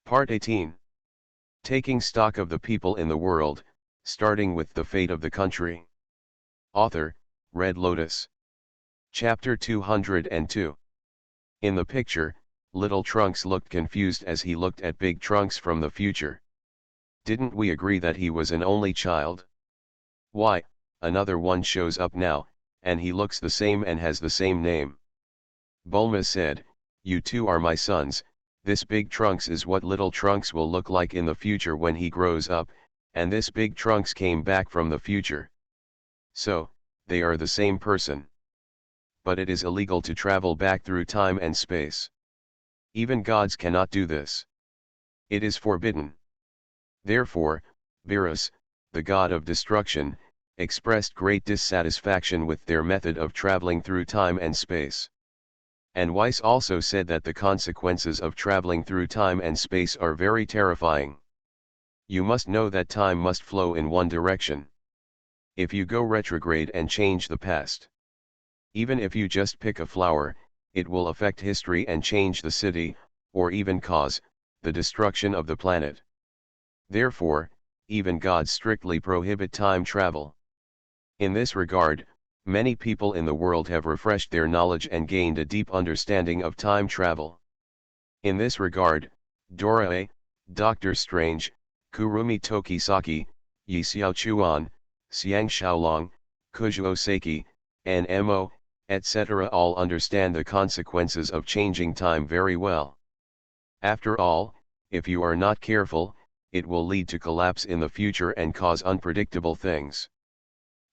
Part 18. Taking stock of the people in the world, starting with the fate of the country. Author, Red Lotus. Chapter 202. In the picture, Little Trunks looked confused as he looked at Big Trunks from the future. Didn't we agree that he was an only child? Why, another one shows up now, and he looks the same and has the same name. Bulma said, "You two are my sons. This Big Trunks is what Little Trunks will look like in the future when he grows up, and this Big Trunks came back from the future. So, they are the same person. But it is illegal to travel back through time and space. Even gods cannot do this. It is forbidden." Therefore, Beerus, the god of destruction, expressed great dissatisfaction with their method of traveling through time and space. And Weiss also said that the consequences of traveling through time and space are very terrifying. You must know that time must flow in one direction. If you go retrograde and change the past, even if you just pick a flower, it will affect history and change the city, or even cause the destruction of the planet. Therefore, even gods strictly prohibit time travel. In this regard, many people in the world have refreshed their knowledge and gained a deep understanding of time travel. In this regard, Dora, Doctor Strange, Kurumi Tokisaki, Yi Xiaochuan, Xiang Xiaolong, Kujuo Seiki, NMO, etc. all understand the consequences of changing time very well. After all, if you are not careful, it will lead to collapse in the future and cause unpredictable things.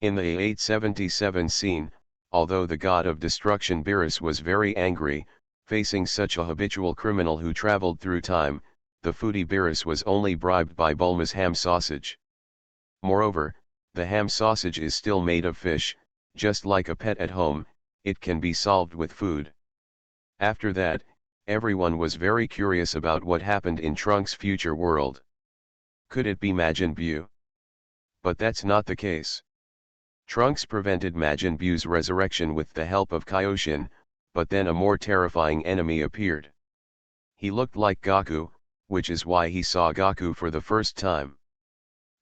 In the 877 scene, although the god of destruction Beerus was very angry, facing such a habitual criminal who traveled through time, the foodie Beerus was only bribed by Bulma's ham sausage. Moreover, the ham sausage is still made of fish, just like a pet at home, it can be solved with food. After that, everyone was very curious about what happened in Trunks' future world. Could it be Majin Buu? But that's not the case. Trunks prevented Majin Buu's resurrection with the help of Kaioshin, but then a more terrifying enemy appeared. He looked like Goku, which is why he saw Goku for the first time.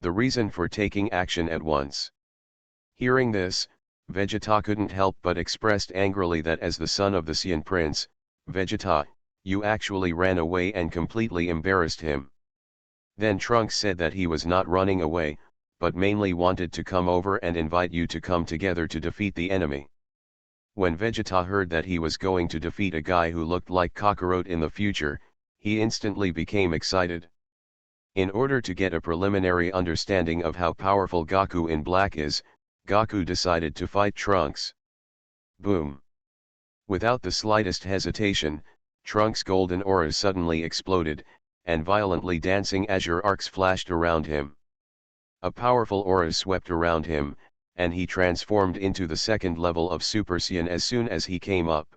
The reason for taking action at once. Hearing this, Vegeta couldn't help but expressed angrily that as the son of the Saiyan Prince, Vegeta, you actually ran away and completely embarrassed him. Then Trunks said that he was not running away, but mainly wanted to come over and invite you to come together to defeat the enemy. When Vegeta heard that he was going to defeat a guy who looked like Kakarot in the future, he instantly became excited. In order to get a preliminary understanding of how powerful Goku in Black is, Goku decided to fight Trunks. Boom! Without the slightest hesitation, Trunks' golden aura suddenly exploded, and violently dancing azure arcs flashed around him. A powerful aura swept around him, and he transformed into the second level of Super Saiyan as soon as he came up.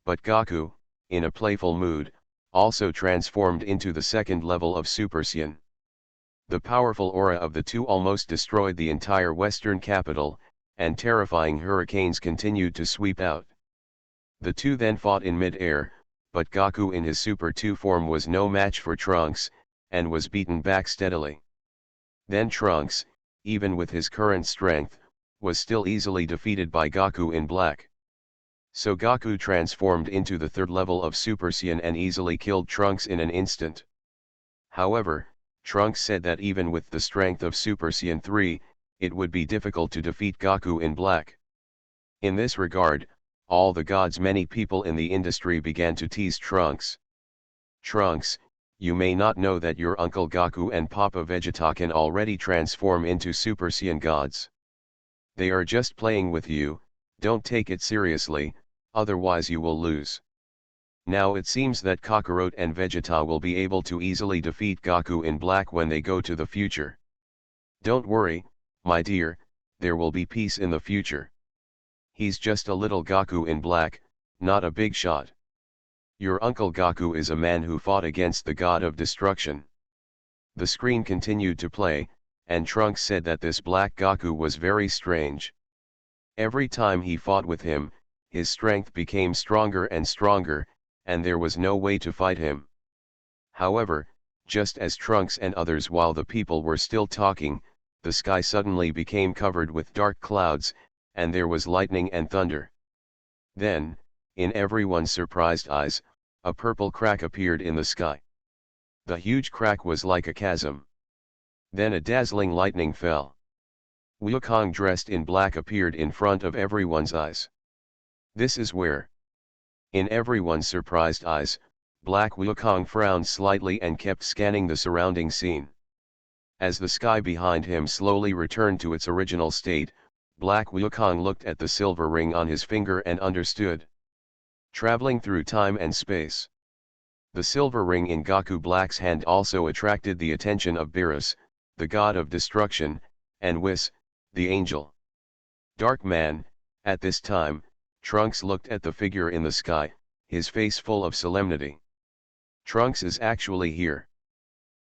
But Goku, in a playful mood, also transformed into the second level of Super Saiyan. The powerful aura of the two almost destroyed the entire western capital, and terrifying hurricanes continued to sweep out. The two then fought in mid-air, but Goku in his Super 2 form was no match for Trunks, and was beaten back steadily. Then Trunks, even with his current strength, was still easily defeated by Goku in Black. So Goku transformed into the third level of Super Saiyan and easily killed Trunks in an instant. However, Trunks said that even with the strength of Super Saiyan 3, it would be difficult to defeat Goku in Black. In this regard, all the gods' many people in the industry began to tease Trunks. Trunks, you may not know that your Uncle Goku and Papa Vegeta can already transform into Super Saiyan gods. They are just playing with you, don't take it seriously, otherwise you will lose. Now it seems that Kakarot and Vegeta will be able to easily defeat Goku in Black when they go to the future. Don't worry, my dear, there will be peace in the future. He's just a little Goku in Black, not a big shot. Your Uncle Goku is a man who fought against the god of destruction. The screen continued to play, and Trunks said that this Black Goku was very strange. Every time he fought with him, his strength became stronger and stronger, and there was no way to fight him. However, just as Trunks and others while the people were still talking, the sky suddenly became covered with dark clouds, and there was lightning and thunder. Then, in everyone's surprised eyes, a purple crack appeared in the sky. The huge crack was like a chasm. Then a dazzling lightning fell. Wukong dressed in black appeared in front of everyone's eyes. This is where. In everyone's surprised eyes, Black Wukong frowned slightly and kept scanning the surrounding scene. As the sky behind him slowly returned to its original state, Black Wukong looked at the silver ring on his finger and understood. Traveling through time and space. The silver ring in Goku Black's hand also attracted the attention of Beerus, the god of destruction, and Whis, the angel. Dark Man. At this time, Trunks looked at the figure in the sky, his face full of solemnity. Trunks is actually here.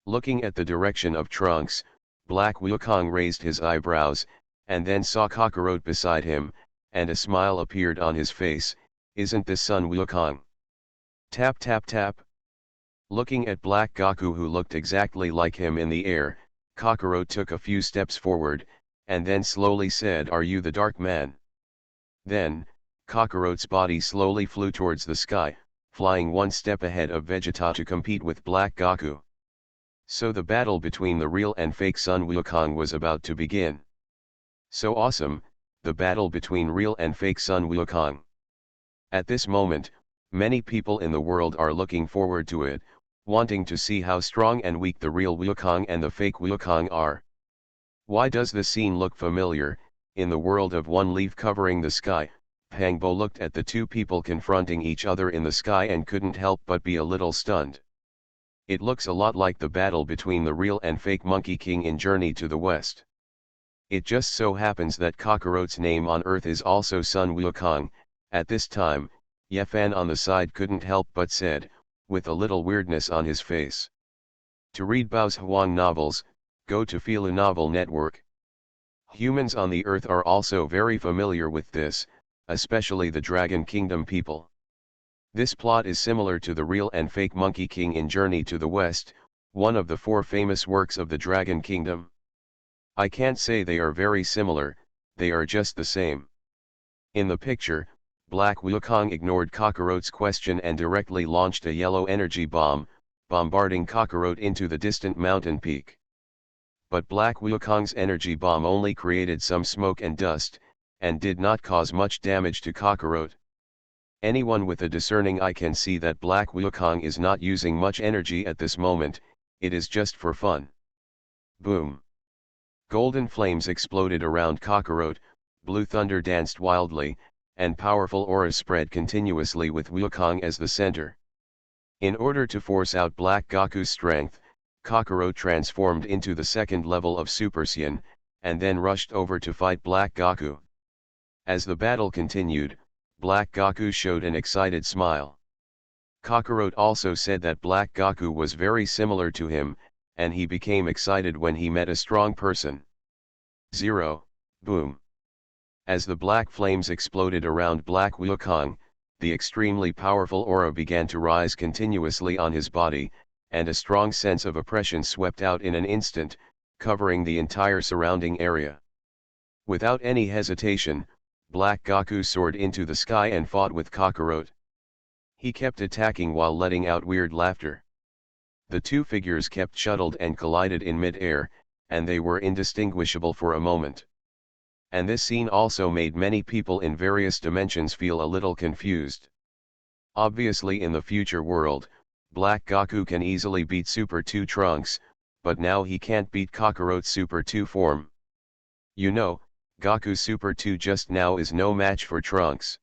Looking at the direction of Trunks, Black Wukong raised his eyebrows, and then saw Kakarot beside him, and a smile appeared on his face. Isn't this Son Wukong? Tap tap tap. Looking at Black Goku who looked exactly like him in the air, Kakarot took a few steps forward, and then slowly said, "Are you the Dark Man?" Then, Kakarot's body slowly flew towards the sky, flying one step ahead of Vegeta to compete with Black Goku. So the battle between the real and fake Son Wukong was about to begin. So awesome, the battle between real and fake Son Wukong. At this moment, many people in the world are looking forward to it, wanting to see how strong and weak the real Wukong and the fake Wukong are. Why does the scene look familiar? In the world of one leaf covering the sky, Pangbo looked at the two people confronting each other in the sky and couldn't help but be a little stunned. It looks a lot like the battle between the real and fake Monkey King in Journey to the West. It just so happens that Kakarot's name on Earth is also Son Wukong. At this time, Yefan on the side couldn't help but said, with a little weirdness on his face. To read Bao's Huang novels, go to Philu Novel Network. Humans on the Earth are also very familiar with this, especially the Dragon Kingdom people. This plot is similar to the real and fake Monkey King in Journey to the West, one of the 4 famous works of the Dragon Kingdom. I can't say they are very similar, they are just the same. In the picture, Black Wukong ignored Kakarot's question and directly launched a yellow energy bomb, bombarding Kakarot into the distant mountain peak. But Black Wukong's energy bomb only created some smoke and dust, and did not cause much damage to Kakarot. Anyone with a discerning eye can see that Black Wukong is not using much energy at this moment, it is just for fun. Boom! Golden flames exploded around Kakarot, blue thunder danced wildly, and powerful auras spread continuously with Wukong as the center. In order to force out Black Goku's strength, Kakarot transformed into the second level of Super Saiyan, and then rushed over to fight Black Goku. As the battle continued, Black Goku showed an excited smile. Kakarot also said that Black Goku was very similar to him, and he became excited when he met a strong person. 0, boom. As the black flames exploded around Black Wukong, the extremely powerful aura began to rise continuously on his body, and a strong sense of oppression swept out in an instant, covering the entire surrounding area. Without any hesitation, Black Goku soared into the sky and fought with Kakarot. He kept attacking while letting out weird laughter. The two figures kept shuttled and collided in mid-air, and they were indistinguishable for a moment. And this scene also made many people in various dimensions feel a little confused. Obviously in the future world, Black Goku can easily beat Super 2 Trunks, but now he can't beat Kakarot's Super 2 form. You know, Goku's Super 2 just now is no match for Trunks.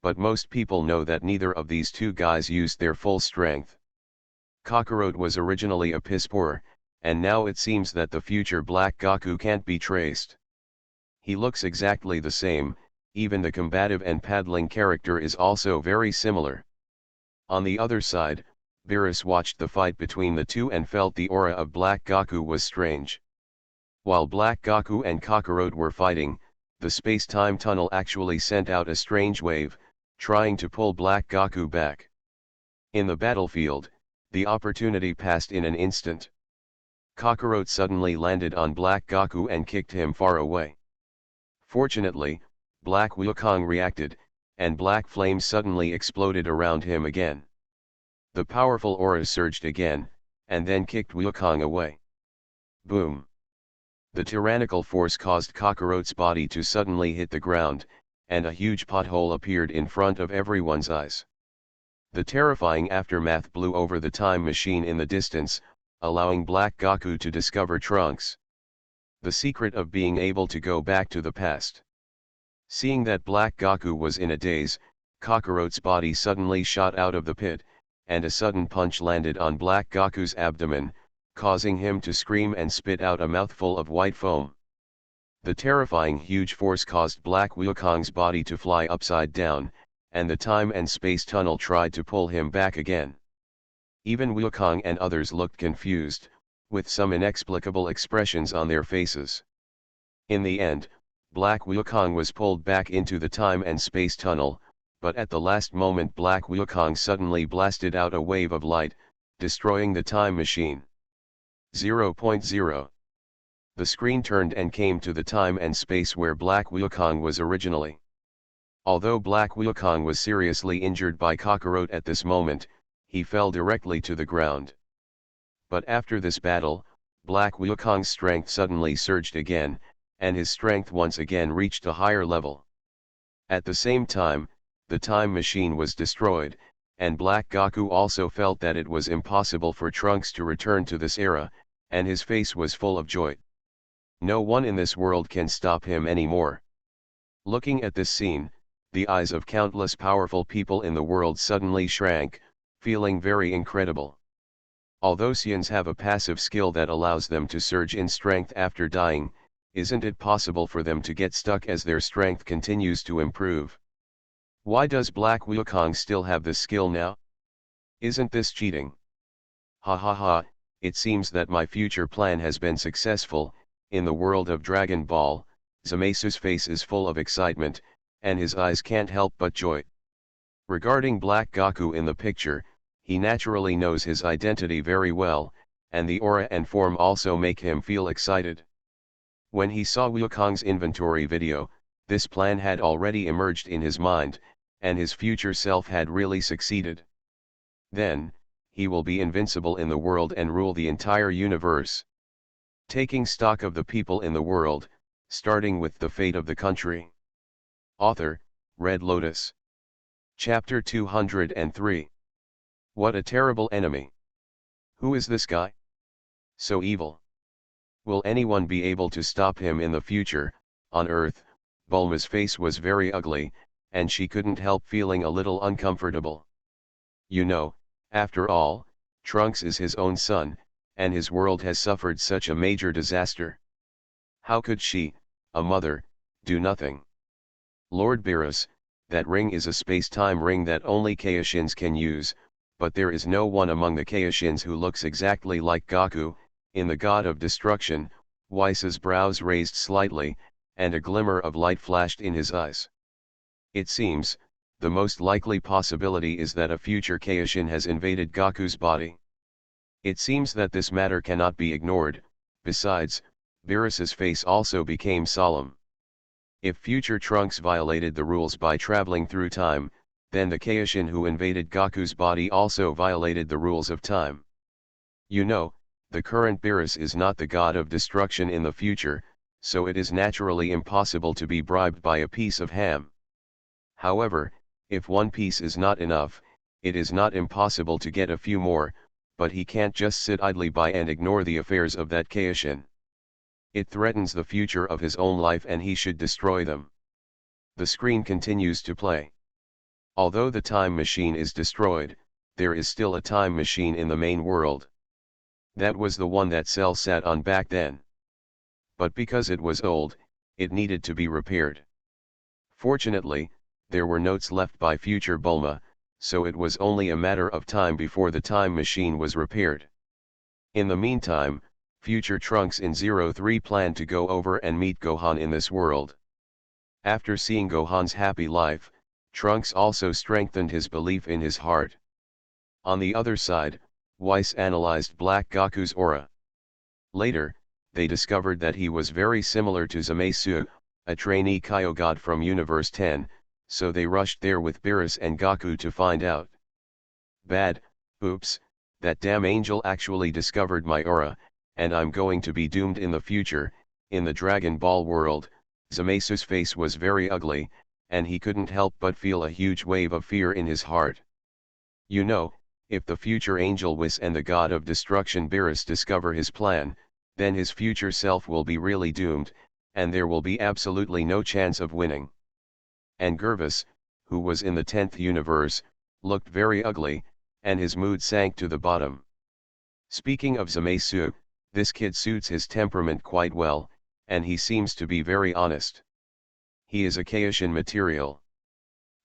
But most people know that neither of these two guys used their full strength. Kakarot was originally a piss poor, and now it seems that the future Black Goku can't be traced. He looks exactly the same, even the combative and paddling character is also very similar. On the other side, Beerus watched the fight between the two and felt the aura of Black Goku was strange. While Black Goku and Kakarot were fighting, the space-time tunnel actually sent out a strange wave, trying to pull Black Goku back. In the battlefield, The opportunity passed in an instant. Kakarot suddenly landed on Black Goku and kicked him far away. Fortunately, Black Wukong reacted, and black flames suddenly exploded around him again. The powerful aura surged again, and then kicked Wukong away. Boom! The tyrannical force caused Kakarot's body to suddenly hit the ground, and a huge pothole appeared in front of everyone's eyes. The terrifying aftermath blew over the time machine in the distance, allowing Black Goku to discover Trunks. The secret of being able to go back to the past. Seeing that Black Goku was in a daze, Kakarot's body suddenly shot out of the pit, and a sudden punch landed on Black Goku's abdomen, causing him to scream and spit out a mouthful of white foam. The terrifying huge force caused Black Wukong's body to fly upside down, and the time and space tunnel tried to pull him back again. Even Wukong and others looked confused, with some inexplicable expressions on their faces. In the end, Black Wukong was pulled back into the time and space tunnel, but at the last moment Black Wukong suddenly blasted out a wave of light, destroying the time machine. 0.0. The screen turned and came to the time and space where Black Wukong was originally. Although Black Wukong was seriously injured by Kakarot at this moment, he fell directly to the ground. But after this battle, Black Wukong's strength suddenly surged again, and his strength once again reached a higher level. At the same time, the time machine was destroyed, and Black Goku also felt that it was impossible for Trunks to return to this era, and his face was full of joy. No one in this world can stop him anymore. Looking at this scene, the eyes of countless powerful people in the world suddenly shrank, feeling very incredible. Although Saiyans have a passive skill that allows them to surge in strength after dying, isn't it possible for them to get stuck as their strength continues to improve? Why does Black Wukong still have this skill now? Isn't this cheating? Ha ha ha, it seems that my future plan has been successful. In the world of Dragon Ball, Zamaisu's face is full of excitement, and his eyes can't help but joy. Regarding Black Goku in the picture, he naturally knows his identity very well, and the aura and form also make him feel excited. When he saw Wukong's inventory video, this plan had already emerged in his mind, and his future self had really succeeded. Then, he will be invincible in the world and rule the entire universe. Taking stock of the people in the world, starting with the fate of the country. Author, Red Lotus. Chapter 203. What a terrible enemy. Who is this guy? So evil. Will anyone be able to stop him in the future? On Earth, Bulma's face was very ugly, and she couldn't help feeling a little uncomfortable. You know, after all, Trunks is his own son, and his world has suffered such a major disaster. How could she, a mother, do nothing? Lord Beerus, that ring is a space-time ring that only Kaioshins can use, but there is no one among the Kaioshins who looks exactly like Goku. In the God of Destruction, Whice's brows raised slightly, and a glimmer of light flashed in his eyes. It seems, the most likely possibility is that a future Kaioshin has invaded Goku's body. It seems that this matter cannot be ignored. Besides, Beerus's face also became solemn. If future Trunks violated the rules by traveling through time, then the Kaioshin who invaded Goku's body also violated the rules of time. You know, the current Beerus is not the god of destruction in the future, so it is naturally impossible to be bribed by a piece of ham. However, if one piece is not enough, it is not impossible to get a few more, but he can't just sit idly by and ignore the affairs of that Kaioshin. It threatens the future of his own life and he should destroy them. The screen continues to play. Although the time machine is destroyed, there is still a time machine in the main world. That was the one that Cell sat on back then. But because it was old, it needed to be repaired. Fortunately, there were notes left by future Bulma, so it was only a matter of time before the time machine was repaired. In the meantime, future Trunks in 03 planned to go over and meet Gohan in this world. After seeing Gohan's happy life, Trunks also strengthened his belief in his heart. On the other side, Weiss analyzed Black Gaku's aura. Later, they discovered that he was very similar to Zamasu, a trainee Kyogod from Universe 10, so they rushed there with Beerus and Gaku to find out. Bad, oops, that damn angel actually discovered my aura, and I'm going to be doomed in the future. In the Dragon Ball world, Zamasu's face was very ugly, and he couldn't help but feel a huge wave of fear in his heart. You know, if the future angel Whis and the god of destruction Beerus discover his plan, then his future self will be really doomed, and there will be absolutely no chance of winning. And Gervis, who was in the 10th universe, looked very ugly, and his mood sank to the bottom. Speaking of Zamasu, this kid suits his temperament quite well, and he seems to be very honest. He is a Kaishin material.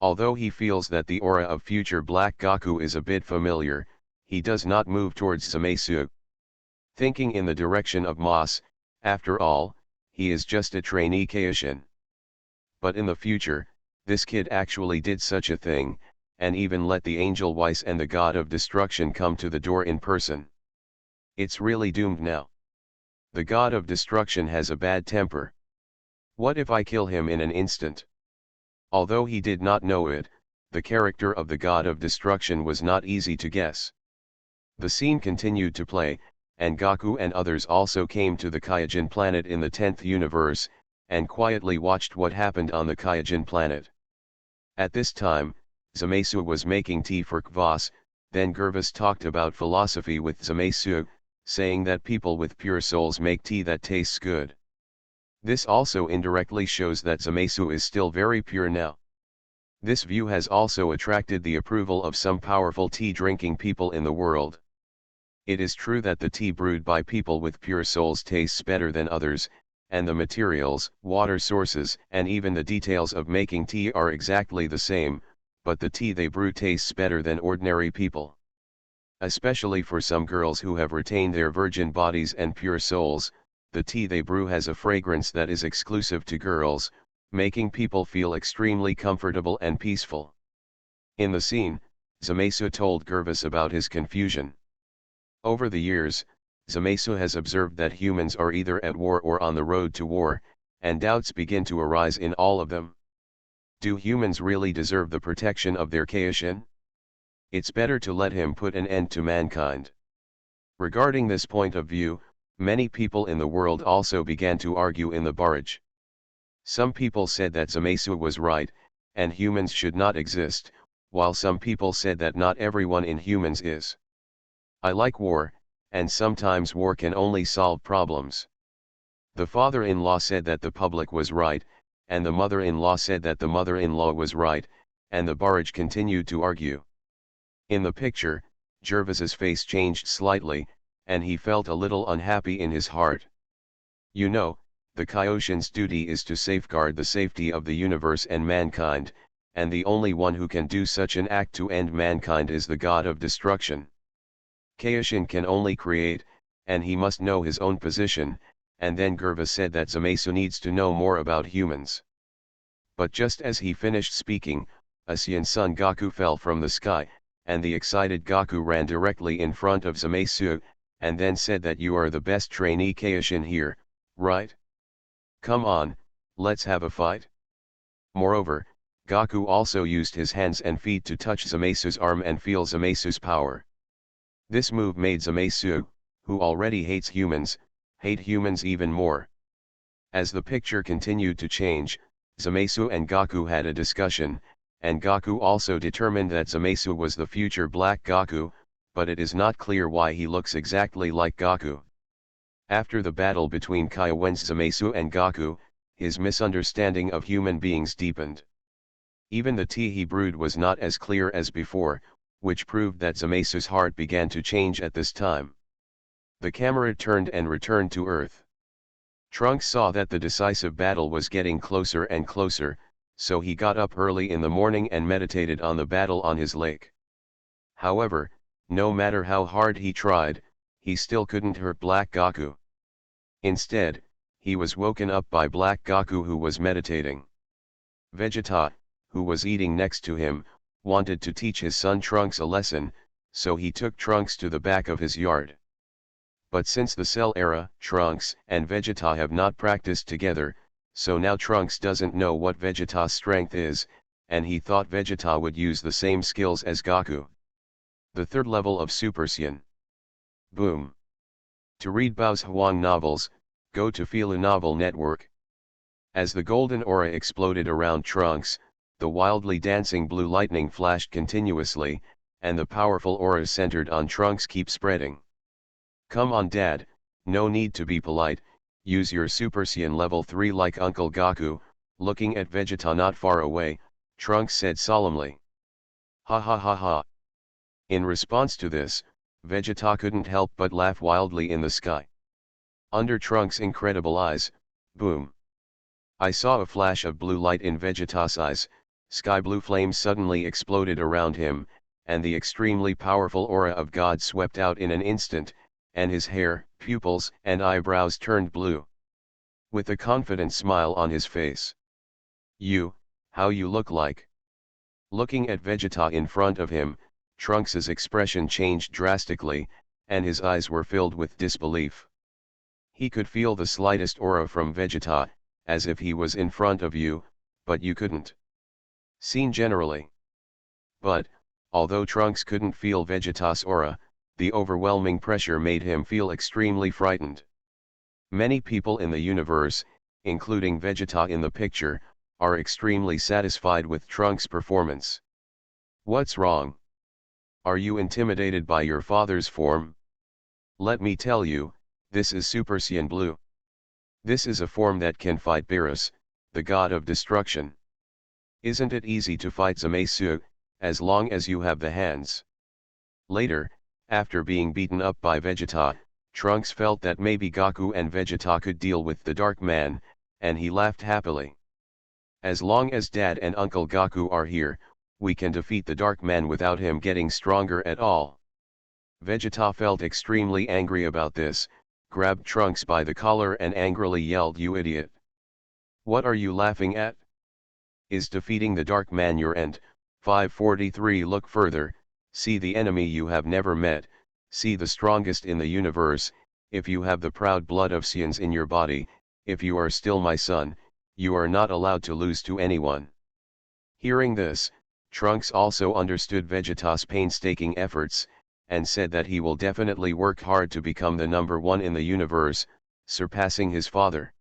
Although he feels that the aura of future Black Gaku is a bit familiar, he does not move towards Zamasu. Thinking in the direction of Moss, after all, he is just a trainee Kaishin. But in the future, this kid actually did such a thing, and even let the angel Weiss and the god of destruction come to the door in person. It's really doomed now. The god of destruction has a bad temper. What if I kill him in an instant? Although he did not know it, the character of the god of destruction was not easy to guess. The scene continued to play, and Gaku and others also came to the Kaijin planet in the 10th universe, and quietly watched what happened on the Kaijin planet. At this time, Zamasu was making tea for Kvass, then Gervis talked about philosophy with Zamasu, saying that people with pure souls make tea that tastes good. This also indirectly shows that Zamasu is still very pure now. This view has also attracted the approval of some powerful tea-drinking people in the world. It is true that the tea brewed by people with pure souls tastes better than others, and the materials, water sources, and even the details of making tea are exactly the same, but the tea they brew tastes better than ordinary people. Especially for some girls who have retained their virgin bodies and pure souls, the tea they brew has a fragrance that is exclusive to girls, making people feel extremely comfortable and peaceful. In the scene, Zamasu told Gervis about his confusion. Over the years, Zamasu has observed that humans are either at war or on the road to war, and doubts begin to arise in all of them. Do humans really deserve the protection of their Kaishin? It's better to let him put an end to mankind. Regarding this point of view, many people in the world also began to argue in the barrage. Some people said that Zamasu was right, and humans should not exist, while some people said that not everyone in humans is. I like war, and sometimes war can only solve problems. The father-in-law said that the public was right, and the mother-in-law said that the mother-in-law was right, and the barrage continued to argue. In the picture, Gervis's face changed slightly, and he felt a little unhappy in his heart. You know, the Kaioshin's duty is to safeguard the safety of the universe and mankind, and the only one who can do such an act to end mankind is the god of destruction. Kaioshin can only create, and he must know his own position, and then Gervis said that Zamasu needs to know more about humans. But just as he finished speaking, Asian Son Gaku fell from the sky, and the excited Gaku ran directly in front of Zamasu, and then said that you are the best trainee Kaishin here, right? Come on, let's have a fight. Moreover, Gaku also used his hands and feet to touch Zamasu's arm and feel Zamasu's power. This move made Zamasu, who already hates humans, hate humans even more. As the picture continued to change, Zamasu and Gaku had a discussion, and Gaku also determined that Zamasu was the future Black Gaku, but it is not clear why he looks exactly like Gaku. After the battle between Kaiowens Zamasu and Gaku, his misunderstanding of human beings deepened. Even the tea he brewed was not as clear as before, which proved that Zamasu's heart began to change at this time. The camera turned and returned to Earth. Trunks saw that the decisive battle was getting closer and closer, so he got up early in the morning and meditated on the battle on his lake. However, no matter how hard he tried, he still couldn't hurt Black Gaku. Instead, he was woken up by Black Gaku, who was meditating. Vegeta, who was eating next to him, wanted to teach his son Trunks a lesson, so he took Trunks to the back of his yard. But since the Cell era, Trunks and Vegeta have not practiced together, so now Trunks doesn't know what Vegeta's strength is, and he thought Vegeta would use the same skills as Goku. The third level of Super Saiyan. Boom. To read Bao's Huang novels, go to Fila Novel Network. As the golden aura exploded around Trunks, the wildly dancing blue lightning flashed continuously, and the powerful auras centered on Trunks keep spreading. Come on Dad, no need to be polite, use your Super Saiyan level 3 like Uncle Goku. Looking at Vegeta not far away, Trunks said solemnly. Ha ha ha ha. In response to this, Vegeta couldn't help but laugh wildly in the sky. Under Trunks' incredible eyes, boom. I saw a flash of blue light in Vegeta's eyes, sky blue flames suddenly exploded around him, and the extremely powerful aura of God swept out in an instant, and his hair, pupils, and eyebrows turned blue. With a confident smile on his face. How you look like. Looking at Vegeta in front of him, Trunks' expression changed drastically, and his eyes were filled with disbelief. He could feel the slightest aura from Vegeta, as if he was in front of you, but you couldn't. Seen generally. But, although Trunks couldn't feel Vegeta's aura, the overwhelming pressure made him feel extremely frightened. Many people in the universe, including Vegeta in the picture, are extremely satisfied with Trunks' performance. What's wrong? Are you intimidated by your father's form? Let me tell you, this is Super Saiyan Blue. This is a form that can fight Beerus, the god of destruction. Isn't it easy to fight Zamasu, as long as you have the hands? Later, after being beaten up by Vegeta, Trunks felt that maybe Goku and Vegeta could deal with the Dark Man, and he laughed happily. As long as Dad and Uncle Goku are here, we can defeat the Dark Man without him getting stronger at all. Vegeta felt extremely angry about this, grabbed Trunks by the collar and angrily yelled, "You idiot! What are you laughing at? Is defeating the Dark Man your end?" 543 Look further, see the enemy you have never met, see the strongest in the universe. If you have the proud blood of Saiyans in your body, if you are still my son, you are not allowed to lose to anyone. Hearing this, Trunks also understood Vegeta's painstaking efforts, and said that he will definitely work hard to become the number one in the universe, surpassing his father.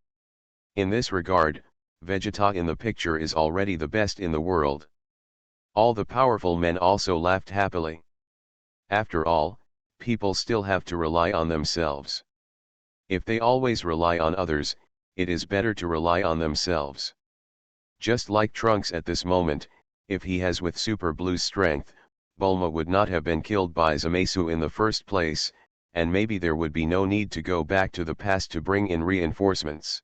In this regard, Vegeta in the picture is already the best in the world. All the powerful men also laughed happily. After all, people still have to rely on themselves. If they always rely on others, it is better to rely on themselves. Just like Trunks at this moment, if he has with Super Blue's strength, Bulma would not have been killed by Zamasu in the first place, and maybe there would be no need to go back to the past to bring in reinforcements.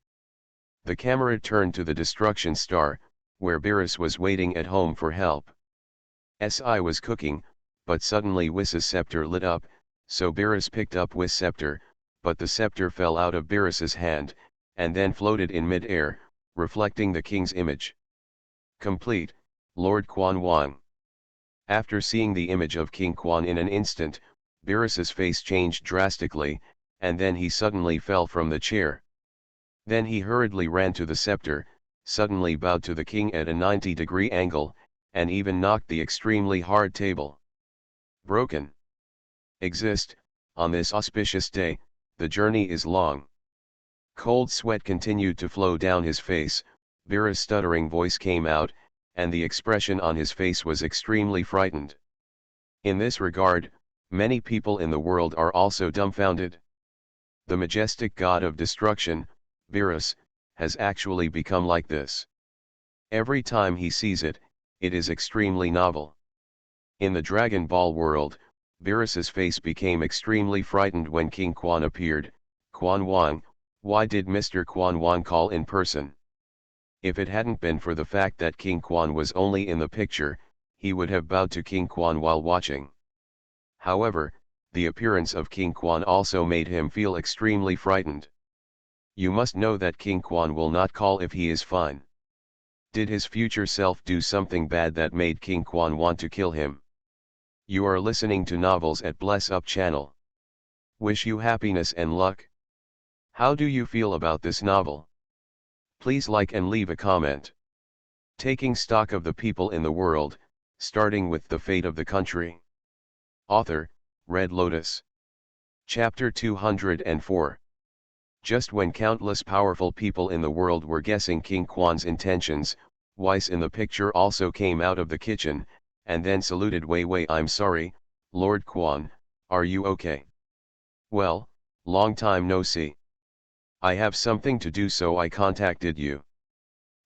The camera turned to the Destruction Star, where Beerus was waiting at home for help. Si was cooking, but suddenly Whis' scepter lit up, so Beerus picked up Whis' scepter, but the scepter fell out of Beerus's hand, and then floated in mid-air, reflecting the king's image. Complete, Lord Quan Wang. After seeing the image of King Quan in an instant, Beerus's face changed drastically, and then he suddenly fell from the chair. Then he hurriedly ran to the scepter, suddenly bowed to the king at a 90-degree angle, and even knocked the extremely hard table. Broken. On this auspicious day, the journey is long. Cold sweat continued to flow down his face, Beerus' stuttering voice came out, and the expression on his face was extremely frightened. In this regard, many people in the world are also dumbfounded. The majestic god of destruction, Beerus, has actually become like this. Every time he sees it, it is extremely novel. In the Dragon Ball world, Beerus's face became extremely frightened when King Quan appeared. Quan Wang, why did Mr. Quan Wang call in person? If it hadn't been for the fact that King Quan was only in the picture, he would have bowed to King Quan while watching. However, the appearance of King Quan also made him feel extremely frightened. You must know that King Quan will not call if he is fine. Did his future self do something bad that made King Quan want to kill him? You are listening to Novels at Bless Up channel. Wish you happiness and luck. How do you feel about this novel? Please like and leave a comment. Taking stock of the people in the world, starting with the fate of the country. Author, Red Lotus. Chapter 204. Just when countless powerful people in the world were guessing King Kwan's intentions, Weiss in the picture also came out of the kitchen, and then saluted Wei Wei. I'm sorry, Lord Kwan, are you okay? Well, long time no see. I have something to do, so I contacted you.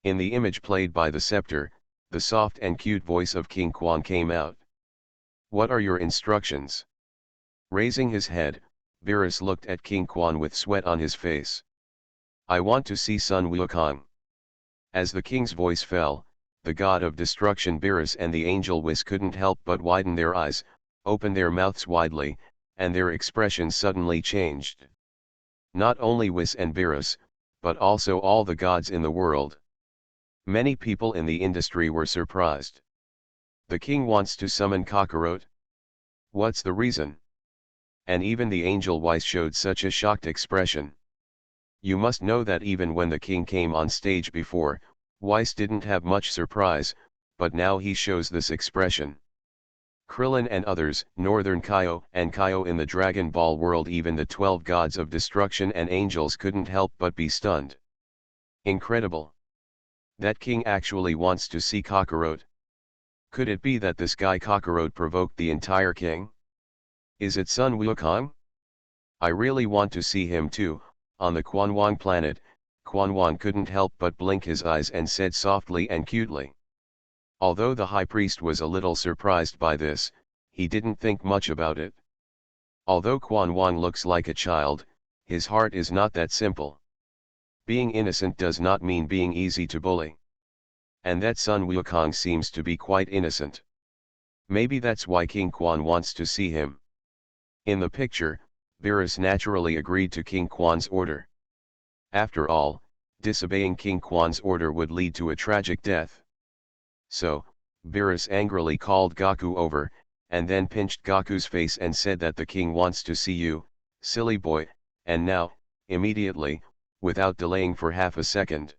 In the image played by the scepter, the soft and cute voice of King Kwan came out. What are your instructions? Raising his head, Virus looked at King Kwan with sweat on his face. I want to see Sun Wukong. As the king's voice fell, the god of destruction Virus and the angel Whis couldn't help but widen their eyes, open their mouths widely, and their expressions suddenly changed. Not only Whis and Virus, but also all the gods in the world. Many people in the industry were surprised. The king wants to summon Kakarot? What's the reason? And even the angel Weiss showed such a shocked expression. You must know that even when the king came on stage before, Weiss didn't have much surprise, but now he shows this expression. Krillin and others, Northern Kaio and Kaio in the Dragon Ball world, even the 12 gods of destruction and angels couldn't help but be stunned. Incredible. That king actually wants to see Kakarot. Could it be that this guy Kakarot provoked the entire king? Is it Sun Wukong? I really want to see him too. On the Quanwang planet, Quanwang couldn't help but blink his eyes and said softly and cutely. Although the high priest was a little surprised by this, he didn't think much about it. Although Quanwang looks like a child, his heart is not that simple. Being innocent does not mean being easy to bully. And that Sun Wukong seems to be quite innocent. Maybe that's why King Quan wants to see him. In the picture, Virus naturally agreed to King Kwan's order. After all, disobeying King Kwan's order would lead to a tragic death. So, Virus angrily called Gaku over, and then pinched Gaku's face and said that the king wants to see you, silly boy, and now, immediately, without delaying for half a second.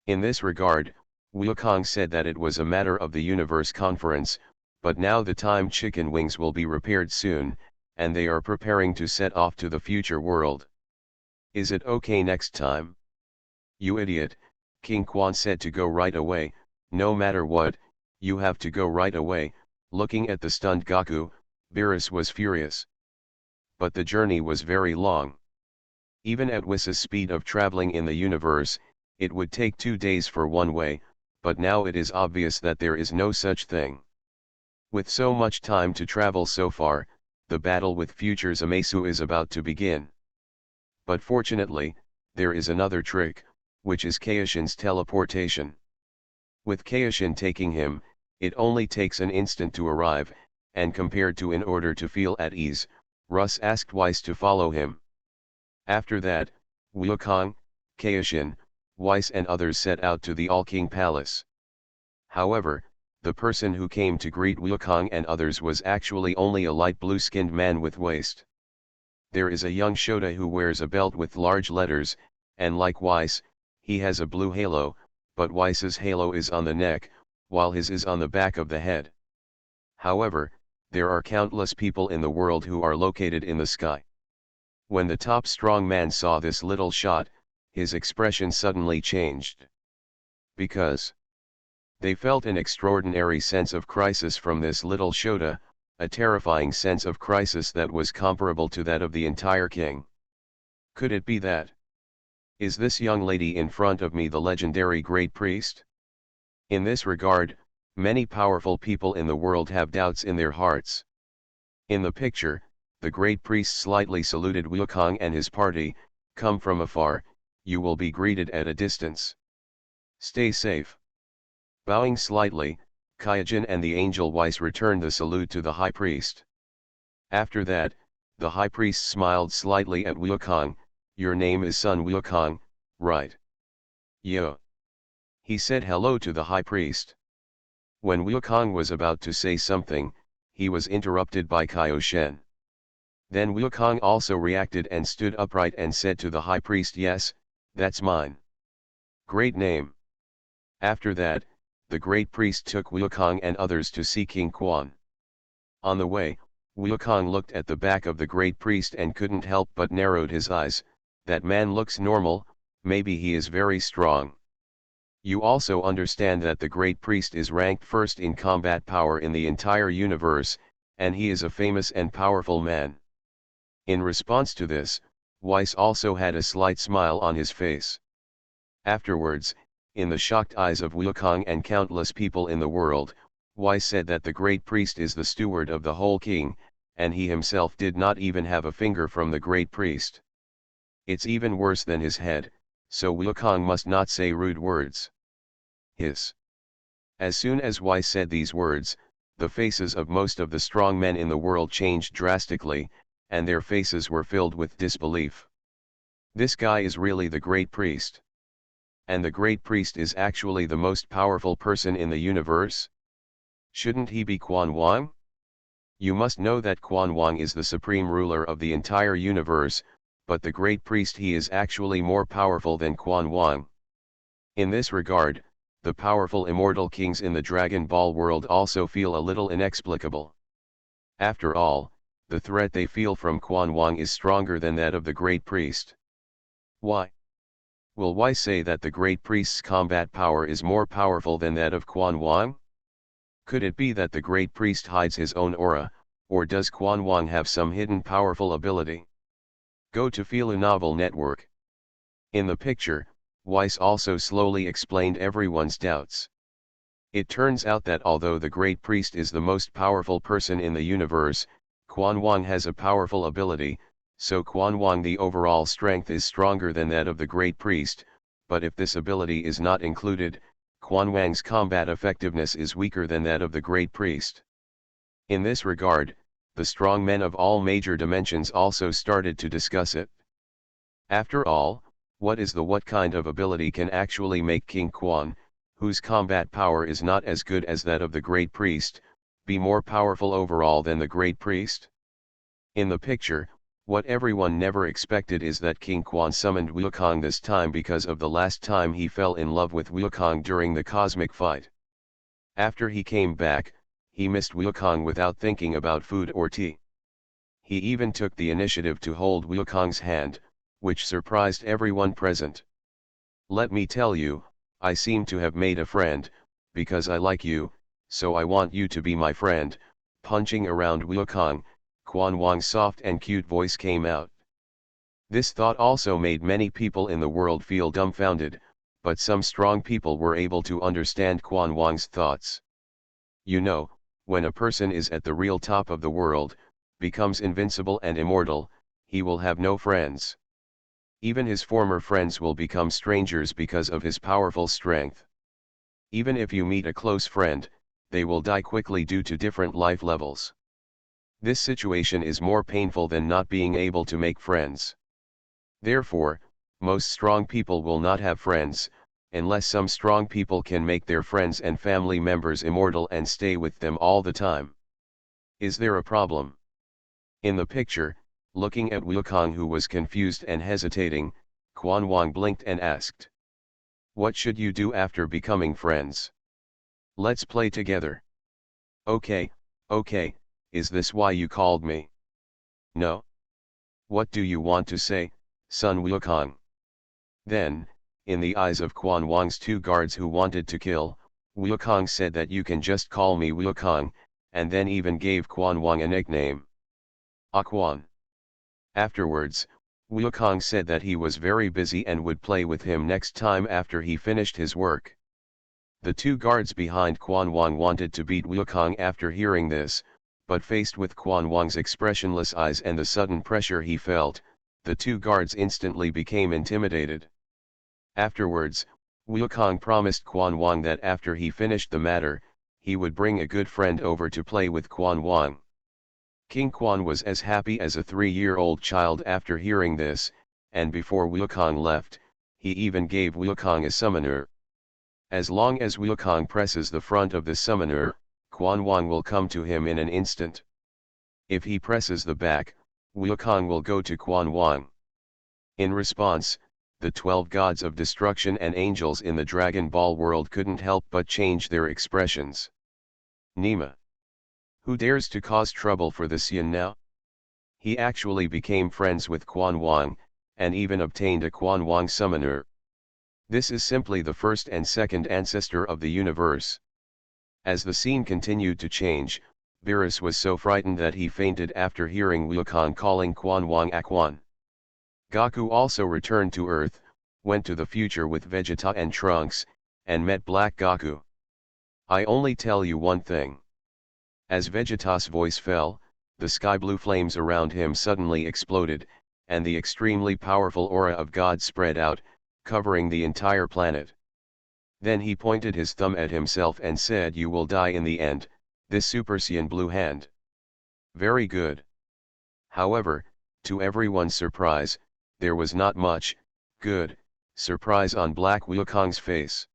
In this regard, Wukong said that it was a matter of the universe conference, but now the time chicken wings will be repaired soon, and they are preparing to set off to the future world. Is it okay next time? You idiot, King Quan said to go right away. No matter what, you have to go right away. Looking at the stunned Gaku, Virus was furious. But the journey was very long. Even at Whis' speed of traveling in the universe, it would take 2 days for one way, but now it is obvious that there is no such thing. With so much time to travel so far, the battle with future Zamasu is about to begin. But fortunately, there is another trick, which is Kaioshin's teleportation. With Kaioshin taking him, it only takes an instant to arrive, and compared to in order to feel at ease, Russ asked Weiss to follow him. After that, Wukong, Kaioshin, Weiss and others set out to the All-King Palace. However, the person who came to greet Wukong and others was actually only a light blue-skinned man with waist. There is a young Shota who wears a belt with large letters, and like Weiss, he has a blue halo, but Weiss's halo is on the neck, while his is on the back of the head. However, there are countless people in the world who are located in the sky. When the top strong man saw this little shot, his expression suddenly changed. Because they felt an extraordinary sense of crisis from this little Shota, a terrifying sense of crisis that was comparable to that of the entire king. Could it be that? Is this young lady in front of me the legendary great priest? In this regard, many powerful people in the world have doubts in their hearts. In the picture, the great priest slightly saluted Wukong and his party. Come from afar, you will be greeted at a distance. Stay safe. Bowing slightly, Kaijin and the angel Weiss returned the salute to the high priest. After that, the high priest smiled slightly at Wukong. Your name is Sun Wukong, right? Yo. He said hello to the high priest. When Wukong was about to say something, he was interrupted by Kaioshen. Then Wukong also reacted and stood upright and said to the high priest, "Yes, that's mine. Great name." After that, the great priest took Wukong and others to see King Quan. On the way, Wukong looked at the back of the great priest and couldn't help but narrowed his eyes. That man looks normal, maybe he is very strong. You also understand that the great priest is ranked first in combat power in the entire universe, and he is a famous and powerful man. In response to this, Weiss also had a slight smile on his face. Afterwards, in the shocked eyes of Wukong and countless people in the world, Weiss said that the great priest is the steward of the whole king, and he himself did not even have a finger from the great priest. It's even worse than his head, so Wukong must not say rude words. Hiss. As soon as Weiss said these words, the faces of most of the strong men in the world changed drastically, and their faces were filled with disbelief. This guy is really the great priest. And the great priest is actually the most powerful person in the universe? Shouldn't he be Quan Wang? You must know that Quan Wang is the supreme ruler of the entire universe, but the great priest, he is actually more powerful than Quan Wang. In this regard, the powerful immortal kings in the Dragon Ball world also feel a little inexplicable. After all, the threat they feel from Quan Wang is stronger than that of the great priest. Why? Will Weiss say that the great priest's combat power is more powerful than that of Quan Wang? Could it be that the great priest hides his own aura, or does Quan Wang have some hidden powerful ability? Go to Philo Novel Network. In the picture, Weiss also slowly explained everyone's doubts. It turns out that although the great priest is the most powerful person in the universe, Quan Wang has a powerful ability, so Quan Wang the overall strength is stronger than that of the great priest, but if this ability is not included, Quan Wang's combat effectiveness is weaker than that of the great priest. In this regard, the strong men of all major dimensions also started to discuss it. After all, what kind of ability can actually make King Quan, whose combat power is not as good as that of the great priest, be more powerful overall than the great priest? In the picture, what everyone never expected is that King Quan summoned Wukong this time because of the last time he fell in love with Wukong during the cosmic fight. After he came back, he missed Wukong without thinking about food or tea. He even took the initiative to hold Wukong's hand, which surprised everyone present. Let me tell you, I seem to have made a friend, because I like you, so I want you to be my friend. Punching around Wukong, Quan Wang's soft and cute voice came out. This thought also made many people in the world feel dumbfounded, but some strong people were able to understand Quan Wang's thoughts. You know, when a person is at the real top of the world, becomes invincible and immortal, he will have no friends. Even his former friends will become strangers because of his powerful strength. Even if you meet a close friend, they will die quickly due to different life levels. This situation is more painful than not being able to make friends. Therefore, most strong people will not have friends, unless some strong people can make their friends and family members immortal and stay with them all the time. Is there a problem? In the picture, looking at Wukong, who was confused and hesitating, Quan Wang blinked and asked, "What should you do after becoming friends? Let's play together." Okay, okay, is this why you called me? No? What do you want to say, son Wukong? Then, in the eyes of Quan Wang's two guards who wanted to kill, Wukong said that you can just call me Wukong, and then even gave Quan Wang a nickname. Quan. Afterwards, Wukong said that he was very busy and would play with him next time after he finished his work. The two guards behind Quan Wang wanted to beat Wukong after hearing this, but faced with Quan Wang's expressionless eyes and the sudden pressure he felt, the two guards instantly became intimidated. Afterwards, Wukong promised Quan Wang that after he finished the matter, he would bring a good friend over to play with Quan Wang. King Quan was as happy as a 3-year-old child after hearing this, and before Wukong left, he even gave Wukong a summoner. As long as Wukong presses the front of the summoner, Quan Wang will come to him in an instant. If he presses the back, Wukong will go to Quan Wang. In response, the 12 gods of destruction and angels in the Dragon Ball world couldn't help but change their expressions. Nima. Who dares to cause trouble for the Xian now? He actually became friends with Quan Wang, and even obtained a Quan Wang summoner. This is simply the first and second ancestor of the universe. As the scene continued to change, Beerus was so frightened that he fainted after hearing Wukong calling Quan Wang Quan. Goku also returned to Earth, went to the future with Vegeta and Trunks, and met Black Goku. I only tell you one thing. As Vegeta's voice fell, the sky blue flames around him suddenly exploded, and the extremely powerful aura of God spread out, covering the entire planet. Then he pointed his thumb at himself and said, "You will die in the end, this Super Saiyan blue hand." Very good. However, to everyone's surprise, there was not much good surprise on Black Wukong's face.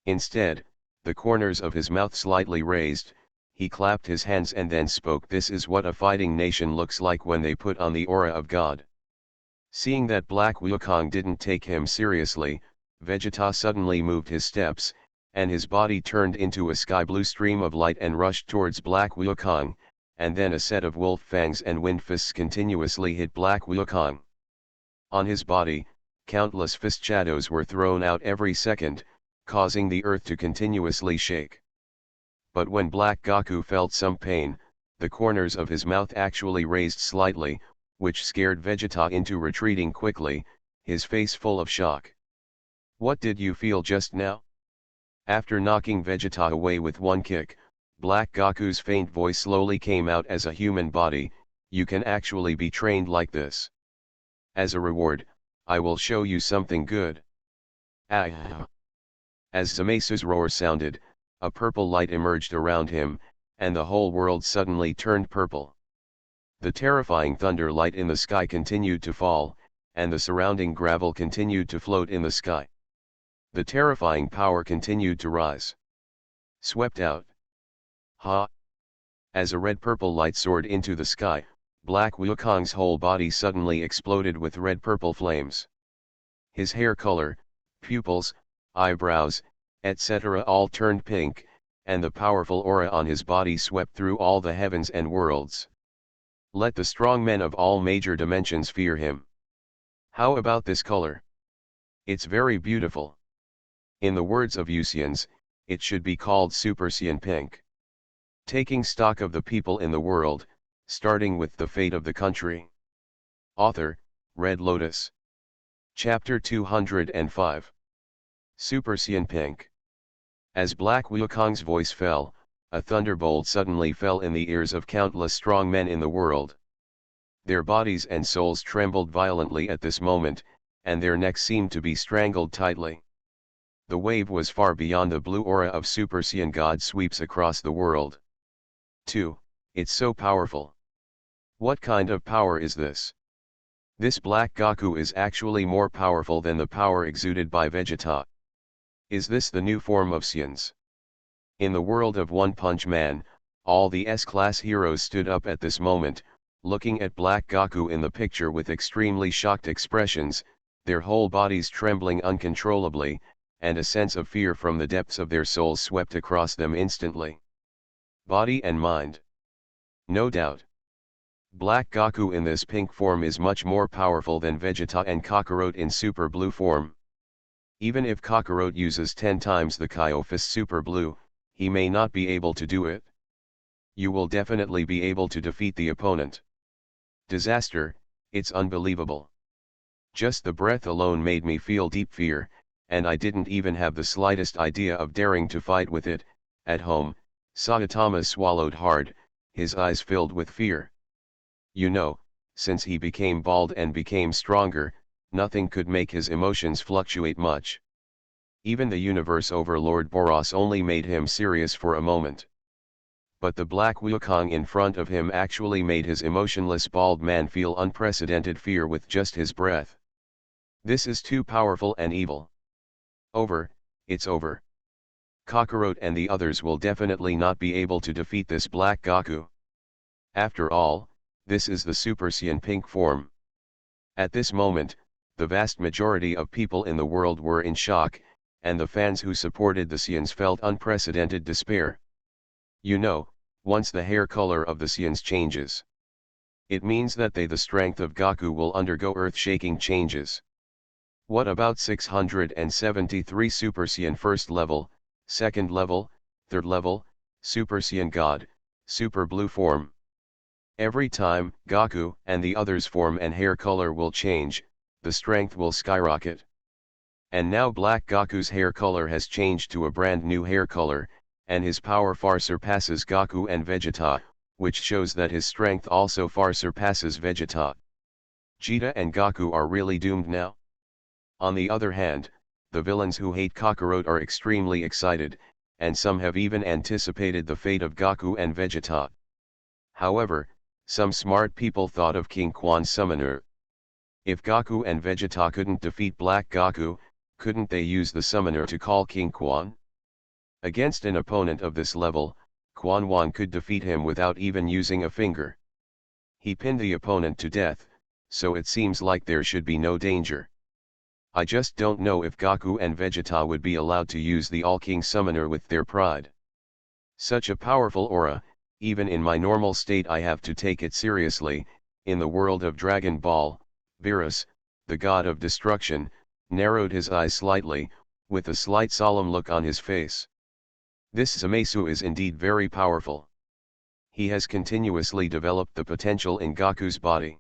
Instead, the corners of his mouth slightly raised, he clapped his hands and then spoke, "This is what a fighting nation looks like when they put on the aura of God." Seeing that Black Wukong didn't take him seriously, Vegeta suddenly moved his steps, and his body turned into a sky blue stream of light and rushed towards Black Wukong, and then a set of wolf fangs and wind fists continuously hit Black Wukong. On his body, countless fist shadows were thrown out every second, causing the earth to continuously shake. But when Black Goku felt some pain, the corners of his mouth actually raised slightly, which scared Vegeta into retreating quickly, his face full of shock. "What did you feel just now?" After knocking Vegeta away with one kick, Black Goku's faint voice slowly came out, "As a human body, you can actually be trained like this. As a reward, I will show you something good." Ah! As Zamaisu's roar sounded, a purple light emerged around him, and the whole world suddenly turned purple. The terrifying thunder light in the sky continued to fall, and the surrounding gravel continued to float in the sky. The terrifying power continued to rise. Swept out. Ha! As a red-purple light soared into the sky, Black Wukong's whole body suddenly exploded with red-purple flames. His hair color, pupils, eyebrows, etc. all turned pink, and the powerful aura on his body swept through all the heavens and worlds. Let the strong men of all major dimensions fear him. How about this color? It's very beautiful. In the words of Usians, it should be called Super Saiyan Pink. Taking stock of the people in the world, starting with the fate of the country. Author, Red Lotus. Chapter 205. Super Saiyan Pink. As Black Wukong's voice fell, a thunderbolt suddenly fell in the ears of countless strong men in the world. Their bodies and souls trembled violently at this moment, and their necks seemed to be strangled tightly. The wave was far beyond the blue aura of Super Saiyan God sweeps across the world. 2. It's so powerful. What kind of power is this? This Black Goku is actually more powerful than the power exuded by Vegeta. Is this the new form of Saiyans? In the world of One Punch Man, all the S-class heroes stood up at this moment, looking at Black Goku in the picture with extremely shocked expressions, their whole bodies trembling uncontrollably, and a sense of fear from the depths of their souls swept across them instantly. Body and mind. No doubt. Black Goku in this pink form is much more powerful than Vegeta and Kakarot in Super Blue form. Even if Kakarot uses 10 times the Kaiohfist Super Blue, he may not be able to do it. You will definitely be able to defeat the opponent. Disaster, it's unbelievable. Just the breath alone made me feel deep fear, and I didn't even have the slightest idea of daring to fight with it. At home, Saitama swallowed hard, his eyes filled with fear. You know, since he became bald and became stronger, nothing could make his emotions fluctuate much. Even the universe overlord Boros only made him serious for a moment. But the Black Wukong in front of him actually made his emotionless bald man feel unprecedented fear with just his breath. This is too powerful and evil. Over, it's over. Kakarot and the others will definitely not be able to defeat this Black Goku. After all, this is the Super Saiyan pink form. At this moment, the vast majority of people in the world were in shock, and the fans who supported the Saiyans felt unprecedented despair. You know, once the hair color of the Saiyans changes, it means that the strength of Goku will undergo earth-shaking changes. What about 673 Super Saiyan first level, second level, third level, Super Saiyan God, Super Blue form? Every time Goku and the others' form and hair color will change, the strength will skyrocket. And now Black Goku's hair color has changed to a brand new hair color, and his power far surpasses Goku and Vegeta, which shows that his strength also far surpasses Vegeta. Vegeta and Goku are really doomed now. On the other hand, the villains who hate Kakarot are extremely excited, and some have even anticipated the fate of Goku and Vegeta. However, some smart people thought of King Quan's summoner. If Goku and Vegeta couldn't defeat Black Goku, couldn't they use the summoner to call King Quan? Against an opponent of this level, Quan Wan could defeat him without even using a finger. He pinned the opponent to death, so it seems like there should be no danger. I just don't know if Goku and Vegeta would be allowed to use the All-King Summoner with their pride. Such a powerful aura, even in my normal state I have to take it seriously. In the world of Dragon Ball, Beerus, the god of destruction, narrowed his eyes slightly, with a slight solemn look on his face. This Zamasu is indeed very powerful. He has continuously developed the potential in Goku's body.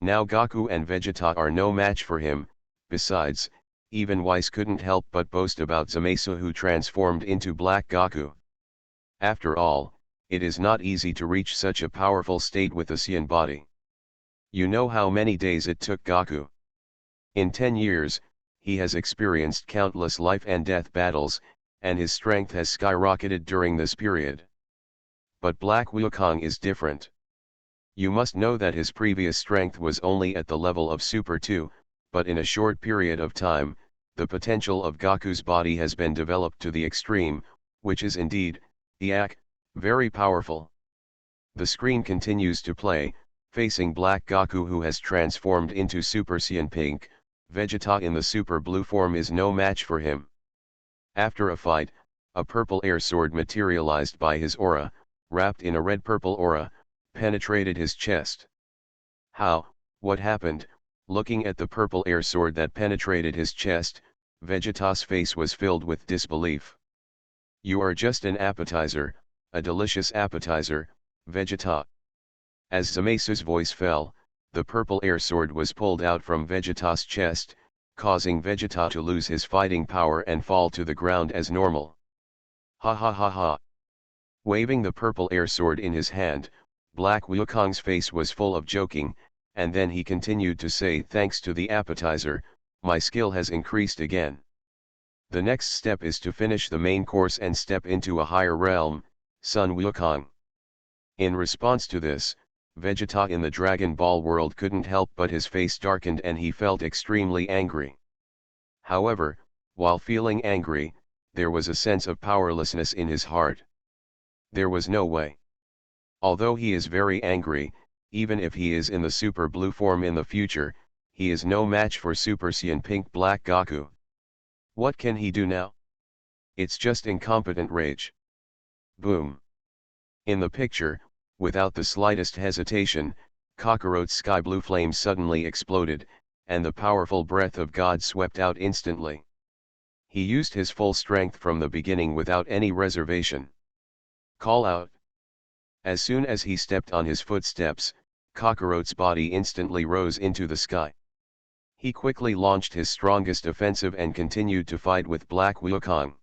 Now Goku and Vegeta are no match for him. Besides, even Whis couldn't help but boast about Zamasu who transformed into Black Goku. After all, it is not easy to reach such a powerful state with a Saiyan body. You know how many days it took Goku? In 10 years, he has experienced countless life and death battles, and his strength has skyrocketed during this period. But Black Wukong is different. You must know that his previous strength was only at the level of Super 2, but in a short period of time, the potential of Goku's body has been developed to the extreme, which is indeed, very powerful. The screen continues to play, facing Black Goku who has transformed into Super Saiyan Pink. Vegeta in the Super Blue form is no match for him. After a fight, a purple air sword materialized by his aura, wrapped in a red-purple aura, penetrated his chest. How? What happened? Looking at the purple air sword that penetrated his chest, Vegeta's face was filled with disbelief. You are just an appetizer, a delicious appetizer, Vegeta. As Zamasu's voice fell, the purple air sword was pulled out from Vegeta's chest, causing Vegeta to lose his fighting power and fall to the ground as normal. Ha ha ha ha. Waving the purple air sword in his hand, Black Wukong's face was full of joking, and then he continued to say, thanks to the appetizer, my skill has increased again. The next step is to finish the main course and step into a higher realm, Sun Wukong. In response to this, Vegeta in the Dragon Ball world couldn't help but his face darkened and he felt extremely angry. However, while feeling angry, there was a sense of powerlessness in his heart. There was no way. Although he is very angry, even if he is in the Super Blue form in the future, he is no match for Super Saiyan Pink Black Goku. What can he do now? It's just incompetent rage. Boom. In the picture, without the slightest hesitation, Kakarot's sky blue flame suddenly exploded, and the powerful breath of God swept out instantly. He used his full strength from the beginning without any reservation. Call out. As soon as he stepped on his footsteps, Kakarot's body instantly rose into the sky. He quickly launched his strongest offensive and continued to fight with Black Wukong.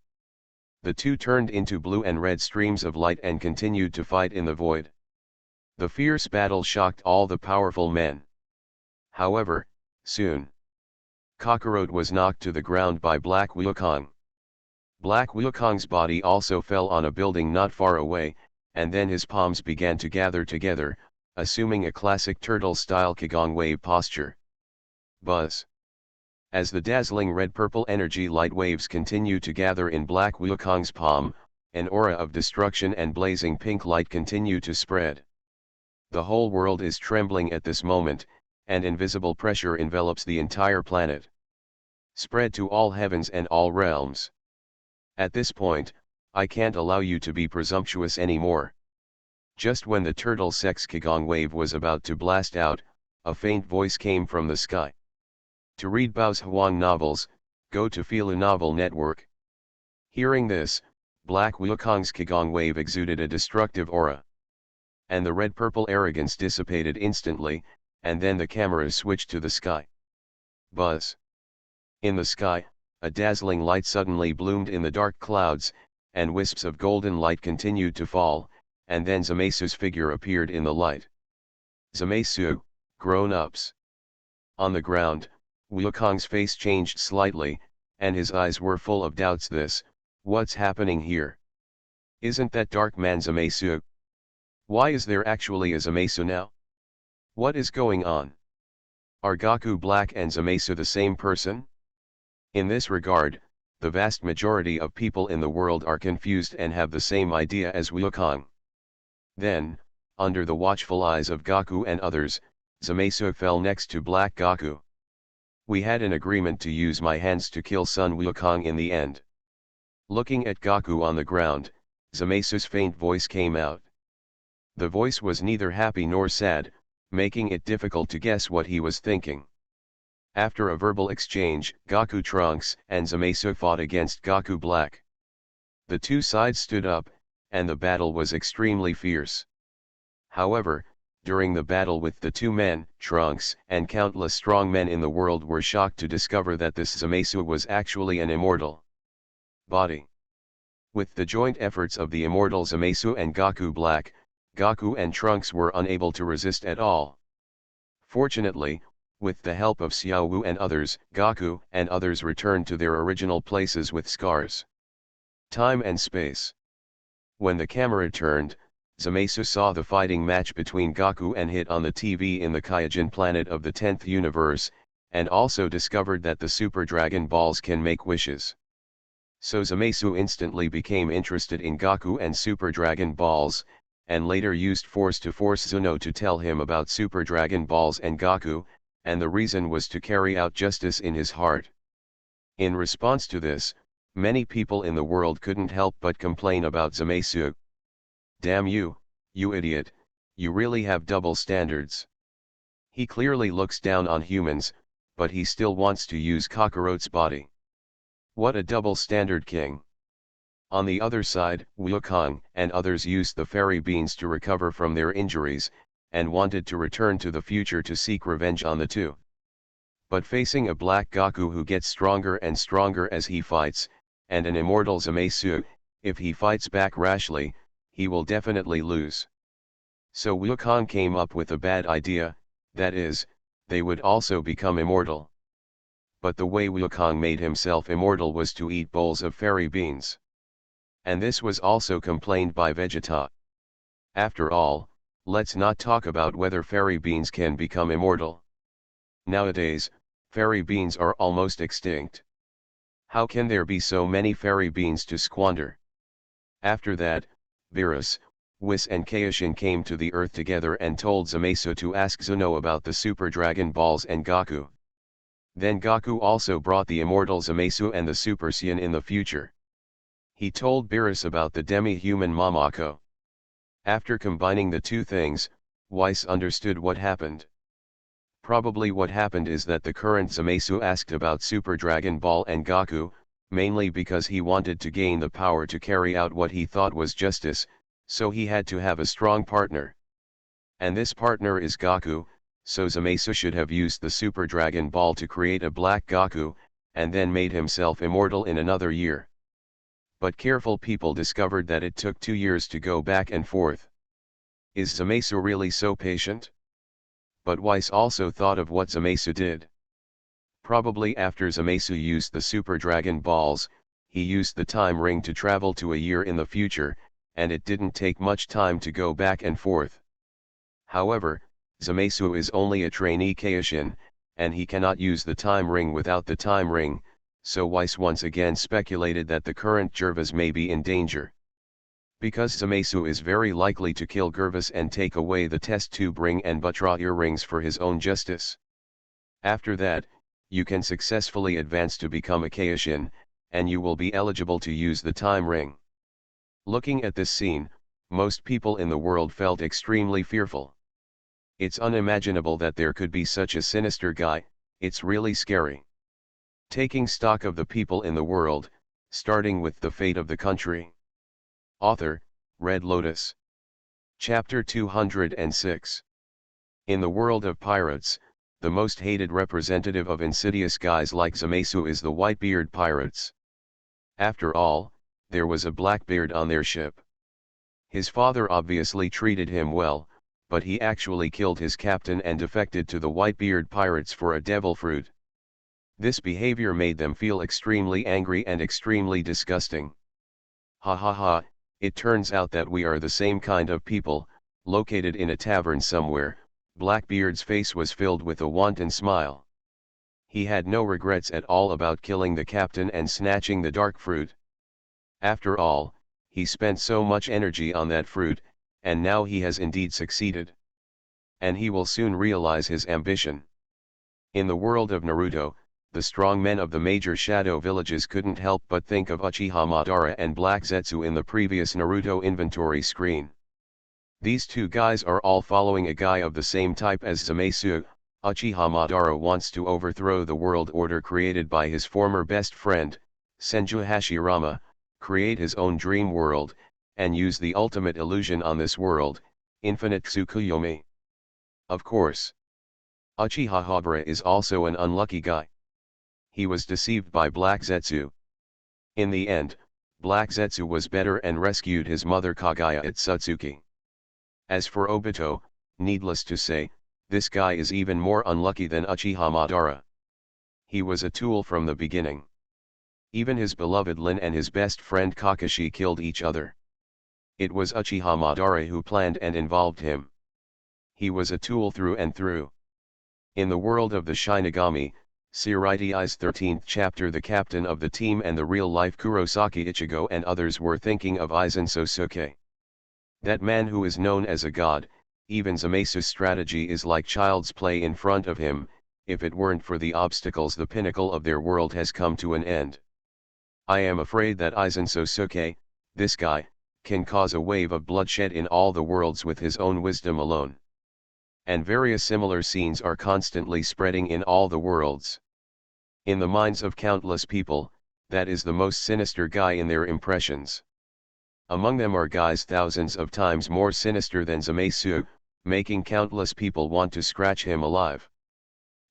The two turned into blue and red streams of light and continued to fight in the void. The fierce battle shocked all the powerful men. However, soon, Kakarot was knocked to the ground by Black Wukong. Black Wukong's body also fell on a building not far away, and then his palms began to gather together, assuming a classic turtle-style Qigong wave posture. Buzz. As the dazzling red-purple energy light waves continue to gather in Black Wukong's palm, an aura of destruction and blazing pink light continue to spread. The whole world is trembling at this moment, and invisible pressure envelops the entire planet. Spread to all heavens and all realms. At this point, I can't allow you to be presumptuous anymore. Just when the turtle sex Qigong wave was about to blast out, a faint voice came from the sky. To read Bao's Huang novels, go to Filu Novel Network. Hearing this, Black Wukong's Qigong wave exuded a destructive aura. And the red-purple arrogance dissipated instantly, and then the camera switched to the sky. Buzz. In the sky, a dazzling light suddenly bloomed in the dark clouds, and wisps of golden light continued to fall, and then Zamesu's figure appeared in the light. Zamesu, grown-ups. On the ground, Wukong's face changed slightly, and his eyes were full of doubts. What's happening here? Isn't that dark man Zamesu? Why is there actually a Zamesu now? What is going on? Are Gaku Black and Zamesu the same person? In this regard, the vast majority of people in the world are confused and have the same idea as Wukong. Then, under the watchful eyes of Gaku and others, Zamesu fell next to Black Gaku. We had an agreement to use my hands to kill Sun Wukong in the end. Looking at Gaku on the ground, Zamesu's faint voice came out. The voice was neither happy nor sad, making it difficult to guess what he was thinking. After a verbal exchange, Gaku Trunks and Zamesu fought against Gaku Black. The two sides stood up, and the battle was extremely fierce. However, during the battle with the two men, Trunks and countless strong men in the world were shocked to discover that this Zamesu was actually an immortal body. With the joint efforts of the immortal Zamesu and Gaku Black, Gaku and Trunks were unable to resist at all. Fortunately, with the help of Xiao Wu and others, Gaku and others returned to their original places with scars. Time and space. When the camera turned, Zamesu saw the fighting match between Gaku and Hit on the TV in the Kaijin planet of the 10th universe, and also discovered that the Super Dragon Balls can make wishes. So Zamesu instantly became interested in Gaku and Super Dragon Balls, and later used force to force Zuno to tell him about Super Dragon Balls and Gaku, and the reason was to carry out justice in his heart. In response to this, many people in the world couldn't help but complain about Zamesu. Damn you, you idiot, you really have double standards. He clearly looks down on humans, but he still wants to use Kakarot's body. What a double standard king. On the other side, Wukong and others used the fairy beans to recover from their injuries, and wanted to return to the future to seek revenge on the two. But facing a Black Gaku who gets stronger and stronger as he fights, and an immortal Zamesu, if he fights back rashly, he will definitely lose. So Wukong came up with a bad idea, that is, they would also become immortal. But the way Wukong made himself immortal was to eat bowls of fairy beans. And this was also complained by Vegeta. After all, let's not talk about whether fairy beans can become immortal. Nowadays, fairy beans are almost extinct. How can there be so many fairy beans to squander? After that, Beerus, Whis and Kaishin came to the earth together and told Zamesu to ask Zuno about the Super Dragon Balls and Gaku. Then Gaku also brought the immortal Zamesu and the Super Saiyan in the future. He told Beerus about the demi-human Mamako. After combining the two things, Whis understood what happened. Probably what happened is that the current Zamesu asked about Super Dragon Ball and Gaku, mainly because he wanted to gain the power to carry out what he thought was justice, so he had to have a strong partner. And this partner is Gaku, so Zamesu should have used the Super Dragon Ball to create a Black Gaku, and then made himself immortal in another year. But careful people discovered that it took 2 years to go back and forth. Is Zamesu really so patient? But Whis also thought of what Zamesu did. Probably after Zamesu used the Super Dragon Balls, he used the time ring to travel to a year in the future, and it didn't take much time to go back and forth. However, Zamesu is only a trainee Kaishin, and he cannot use the time ring without the time ring, so Weiss once again speculated that the current Gervas may be in danger. Because Zamasu is very likely to kill Gervas and take away the test tube ring and Butra earrings for his own justice. After that, you can successfully advance to become a Kaishin, and you will be eligible to use the time ring. Looking at this scene, most people in the world felt extremely fearful. It's unimaginable that there could be such a sinister guy, it's really scary. Taking stock of the people in the world, starting with the fate of the country. Author, Red Lotus. Chapter 206. In the world of pirates, the most hated representative of insidious guys like Zamasu is the Whitebeard pirates. After all, there was a Blackbeard on their ship. His father obviously treated him well, but he actually killed his captain and defected to the Whitebeard pirates for a devil fruit. This behavior made them feel extremely angry and extremely disgusting. Ha ha ha, it turns out that we are the same kind of people, located in a tavern somewhere. Blackbeard's face was filled with a wanton smile. He had no regrets at all about killing the captain and snatching the dark fruit. After all, he spent so much energy on that fruit, and now he has indeed succeeded. And he will soon realize his ambition. In the world of Naruto, the strong men of the major shadow villages couldn't help but think of Uchiha Madara and Black Zetsu in the previous Naruto inventory screen. These two guys are all following a guy of the same type as Zamasu. Uchiha Madara wants to overthrow the world order created by his former best friend, Senju Hashirama, create his own dream world, and use the ultimate illusion on this world, infinite Tsukuyomi. Of course. Uchiha Habara is also an unlucky guy. He was deceived by Black Zetsu. In the end, Black Zetsu was better and rescued his mother Kaguya at Satsuki. As for Obito, needless to say, this guy is even more unlucky than Uchiha Madara. He was a tool from the beginning. Even his beloved Lin and his best friend Kakashi killed each other. It was Uchiha Madara who planned and involved him. He was a tool through and through. In the world of the Shinigami, Siriti's 13th chapter, the captain of the team and the real-life Kurosaki Ichigo and others were thinking of Aizen Sosuke. That man who is known as a god. Even Zamasu's strategy is like child's play in front of him. If it weren't for the obstacles, the pinnacle of their world has come to an end. I am afraid that Aizen Sosuke, this guy, can cause a wave of bloodshed in all the worlds with his own wisdom alone. And various similar scenes are constantly spreading in all the worlds. In the minds of countless people, that is the most sinister guy in their impressions. Among them are guys thousands of times more sinister than Zamasu, making countless people want to scratch him alive.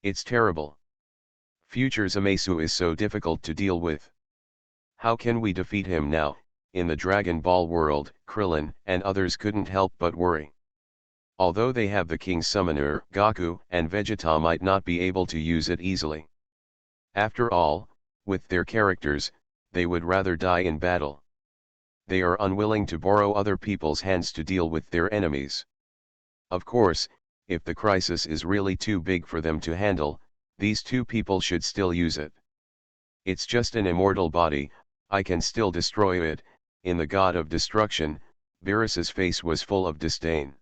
It's terrible. Future Zamasu is so difficult to deal with. How can we defeat him now? In the Dragon Ball world, Krillin and others couldn't help but worry. Although they have the King Summoner, Goku and Vegeta might not be able to use it easily. After all, with their characters, they would rather die in battle. They are unwilling to borrow other people's hands to deal with their enemies. Of course, if the crisis is really too big for them to handle, these two people should still use it. It's just an immortal body, I can still destroy it. In the God of Destruction, Beerus's face was full of disdain.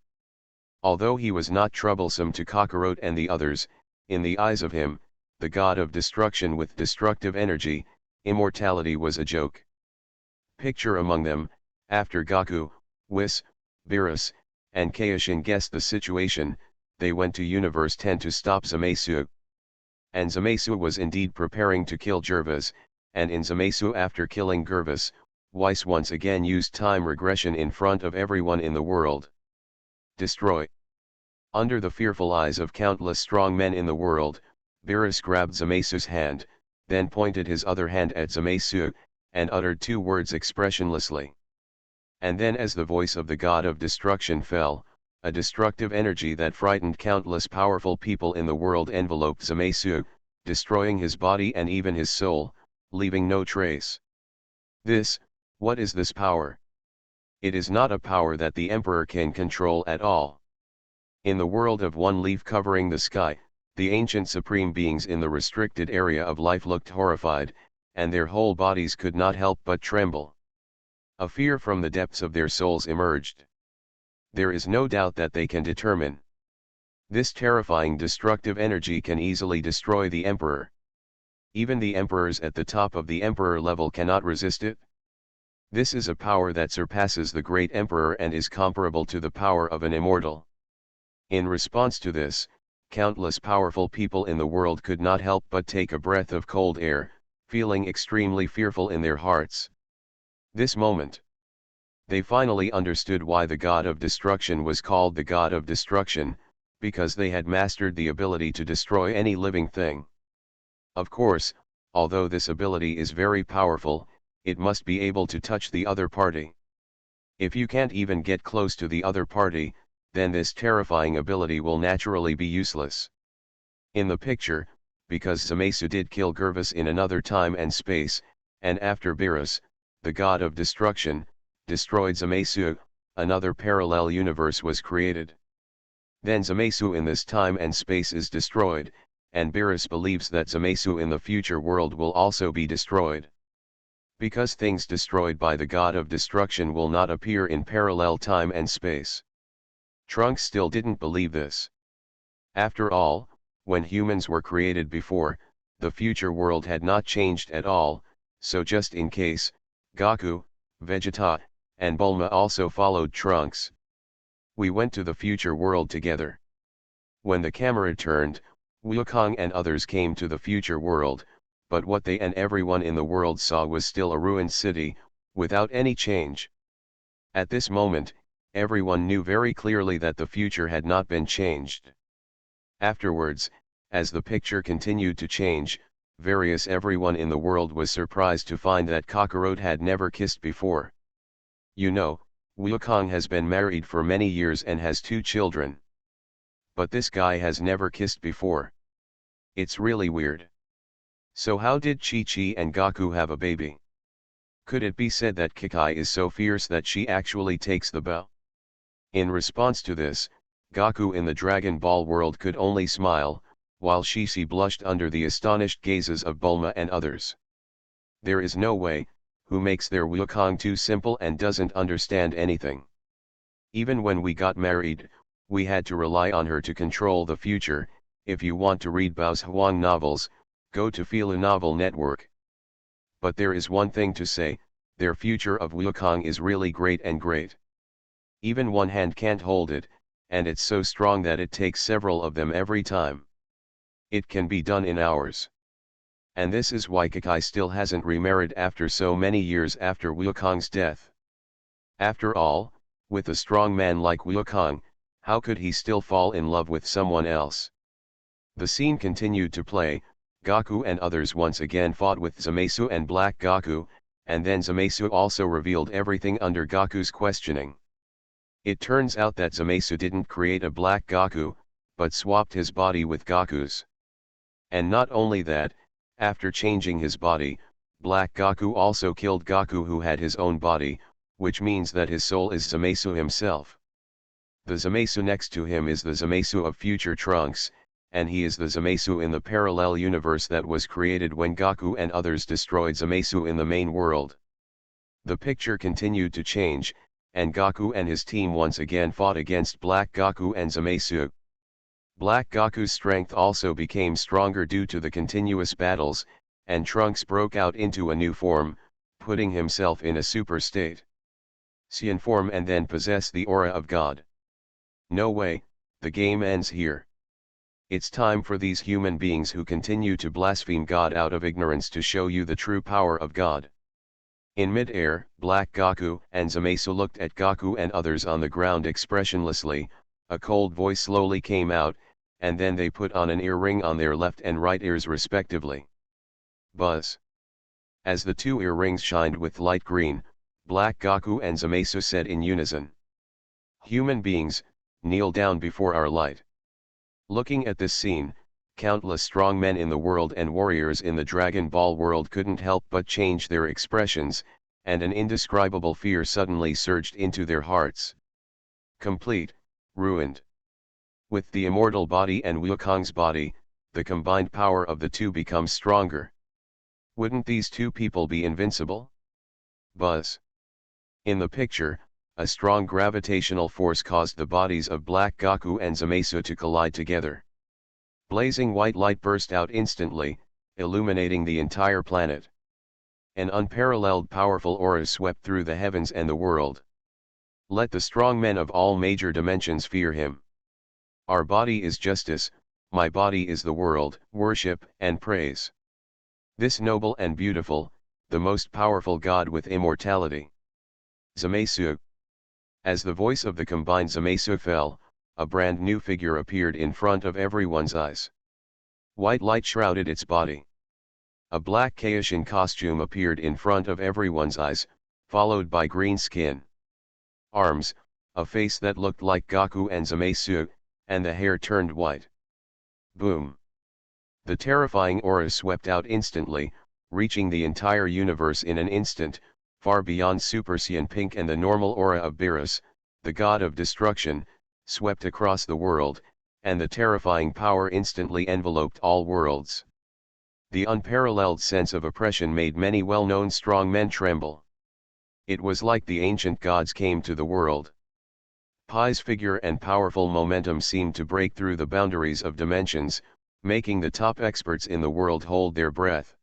Although he was not troublesome to Kakarot and the others, in the eyes of him, the God of Destruction with destructive energy, immortality was a joke. Picture among them, after Goku, Whis, Beerus, and Kaioshin guessed the situation, they went to Universe 10 to stop Zamasu. And Zamasu was indeed preparing to kill Gervas, and in Zamasu after killing Gervas, Weiss once again used time regression in front of everyone in the world. Destroy. Under the fearful eyes of countless strong men in the world, Beerus grabbed Zamasu's hand, then pointed his other hand at Zamasu, and uttered two words expressionlessly. And then as the voice of the God of Destruction fell, a destructive energy that frightened countless powerful people in the world enveloped Zamasu, destroying his body and even his soul, leaving no trace. What is this power? It is not a power that the Emperor can control at all. In the world of one leaf covering the sky, The ancient supreme beings in the restricted area of life looked horrified, and their whole bodies could not help but tremble. A fear from the depths of their souls emerged. There is no doubt that they can determine. This terrifying destructive energy can easily destroy the emperor. Even the emperors at the top of the emperor level cannot resist it. This is a power that surpasses the great emperor and is comparable to the power of an immortal. In response to this, countless powerful people in the world could not help but take a breath of cold air, feeling extremely fearful in their hearts. This moment, they finally understood why the god of destruction was called the god of destruction, because they had mastered the ability to destroy any living thing. Of course, although this ability is very powerful, it must be able to touch the other party. If you can't even get close to the other party, then this terrifying ability will naturally be useless. In the picture, because Zamasu did kill Gervas in another time and space, and after Beerus, the god of destruction, destroyed Zamasu, another parallel universe was created. Then Zamasu in this time and space is destroyed, and Beerus believes that Zamasu in the future world will also be destroyed. Because things destroyed by the god of destruction will not appear in parallel time and space. Trunks still didn't believe this. After all, when humans were created before, the future world had not changed at all, so just in case, Goku, Vegeta, and Bulma also followed Trunks. We went to the future world together. When the camera turned, Wukong and others came to the future world, but what they and everyone in the world saw was still a ruined city, without any change. At this moment, everyone knew very clearly that the future had not been changed. Afterwards, as the picture continued to change, everyone in the world was surprised to find that Kakarot had never kissed before. You know, Wukong has been married for many years and has 2 children. But this guy has never kissed before. It's really weird. So how did Chi-Chi and Goku have a baby? Could it be said that Kikai is so fierce that she actually takes the bow? In response to this, Goku in the Dragon Ball world could only smile, while Shishi blushed under the astonished gazes of Bulma and others. There is no way, who makes their Wukong too simple and doesn't understand anything. Even when we got married, we had to rely on her to control the future. If you want to read Bao's Huang novels, go to Fila Novel Network. But there is one thing to say, their future of Wukong is really great and great. Even one hand can't hold it, and it's so strong that it takes several of them every time. It can be done in hours. And this is why Kikai still hasn't remarried after so many years after Wukong's death. After all, with a strong man like Wukong, how could he still fall in love with someone else? The scene continued to play. Goku and others once again fought with Zamasu and Black Goku, and then Zamasu also revealed everything under Goku's questioning. It turns out that Zamasu didn't create a Black Goku, but swapped his body with Goku's. And not only that, after changing his body, Black Goku also killed Goku who had his own body, which means that his soul is Zamasu himself. The Zamasu next to him is the Zamasu of future Trunks, and he is the Zamasu in the parallel universe that was created when Goku and others destroyed Zamasu in the main world. The picture continued to change, and Goku and his team once again fought against Black Goku and Zamasu. Black Goku's strength also became stronger due to the continuous battles, and Trunks broke out into a new form, putting himself in a super state. Saiyan form and then possess the aura of God. No way, the game ends here. It's time for these human beings who continue to blaspheme God out of ignorance to show you the true power of God. In mid-air, Black Goku and Zamasu looked at Goku and others on the ground expressionlessly. A cold voice slowly came out, and then they put on an earring on their left and right ears respectively. Buzz. As the 2 earrings shined with light green, Black Goku and Zamasu said in unison, "Human beings, kneel down before our light." Looking at this scene, countless strong men in the world and warriors in the Dragon Ball world couldn't help but change their expressions, and an indescribable fear suddenly surged into their hearts. Complete, ruined. With the immortal body and Wukong's body, the combined power of the two becomes stronger. Wouldn't these two people be invincible? Buzz. In the picture, a strong gravitational force caused the bodies of Black Goku and Zamasu to collide together. Blazing white light burst out instantly, illuminating the entire planet. An unparalleled powerful aura swept through the heavens and the world. Let the strong men of all major dimensions fear him. Our body is justice, my body is the world, worship and praise. This noble and beautiful, the most powerful God with immortality. Zamasu. As the voice of the combined Zamasu fell, a brand new figure appeared in front of everyone's eyes. White light shrouded its body. A black Kaishin costume appeared in front of everyone's eyes, followed by green skin. Arms, a face that looked like Goku and Zamasu, and the hair turned white. Boom! The terrifying aura swept out instantly, reaching the entire universe in an instant, far beyond Super Saiyan Pink, and the normal aura of Beerus, the god of destruction, swept across the world, and the terrifying power instantly enveloped all worlds. The unparalleled sense of oppression made many well-known strong men tremble. It was like the ancient gods came to the world. Pi's figure and powerful momentum seemed to break through the boundaries of dimensions, making the top experts in the world hold their breath.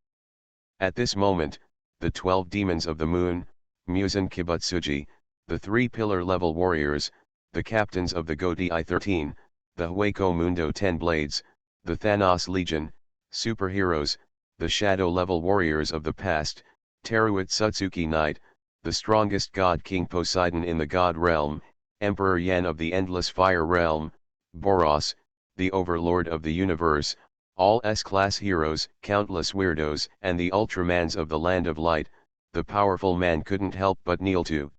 At this moment, the 12 demons of the moon, Muzan Kibutsuji, the 3 pillar-level warriors, the captains of the Goti 13, the Hueco Mundo 10 Blades, the Thanos Legion, superheroes, the shadow-level warriors of the past, Teruat Sutsuki Knight, the strongest god King Poseidon in the god realm, Emperor Yan of the Endless Fire realm, Boros, the overlord of the universe, all S-class heroes, countless weirdos, and the Ultramans of the Land of Light. The powerful man couldn't help but kneel to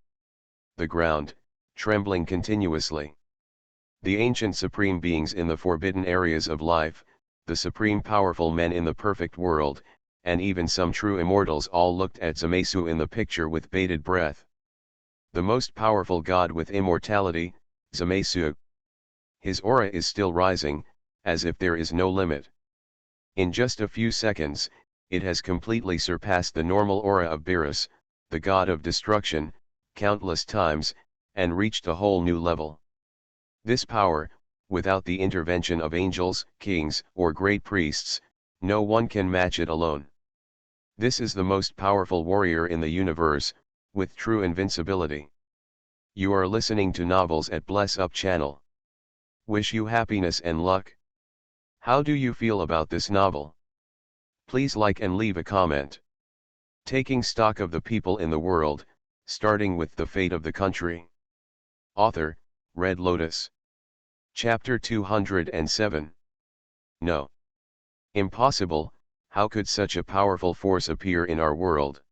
the ground, trembling continuously. The ancient supreme beings in the forbidden areas of life, the supreme powerful men in the perfect world, and even some true immortals all looked at Zamasu in the picture with bated breath. The most powerful god with immortality, Zamasu. His aura is still rising, as if there is no limit. In just a few seconds, it has completely surpassed the normal aura of Beerus, the god of destruction, countless times, and reached a whole new level. This power, without the intervention of angels, kings, or great priests, no one can match it alone. This is the most powerful warrior in the universe, with true invincibility. You are listening to Novels at Bless Up channel. Wish you happiness and luck. How do you feel about this novel? Please like and leave a comment. Taking stock of the people in the world, starting with the fate of the country. Author, Red Lotus. Chapter 207. No. Impossible, how could such a powerful force appear in our world?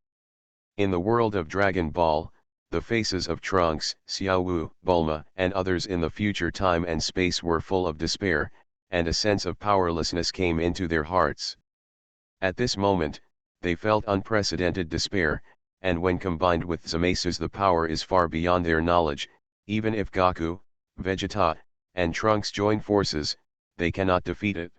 In the world of Dragon Ball, the faces of Trunks, Xiaowu, Bulma, and others in the future time and space were full of despair, and a sense of powerlessness came into their hearts. At this moment, they felt unprecedented despair, and when combined with Zamasu's the power is far beyond their knowledge. Even if Goku, Vegeta, and Trunks join forces, they cannot defeat it.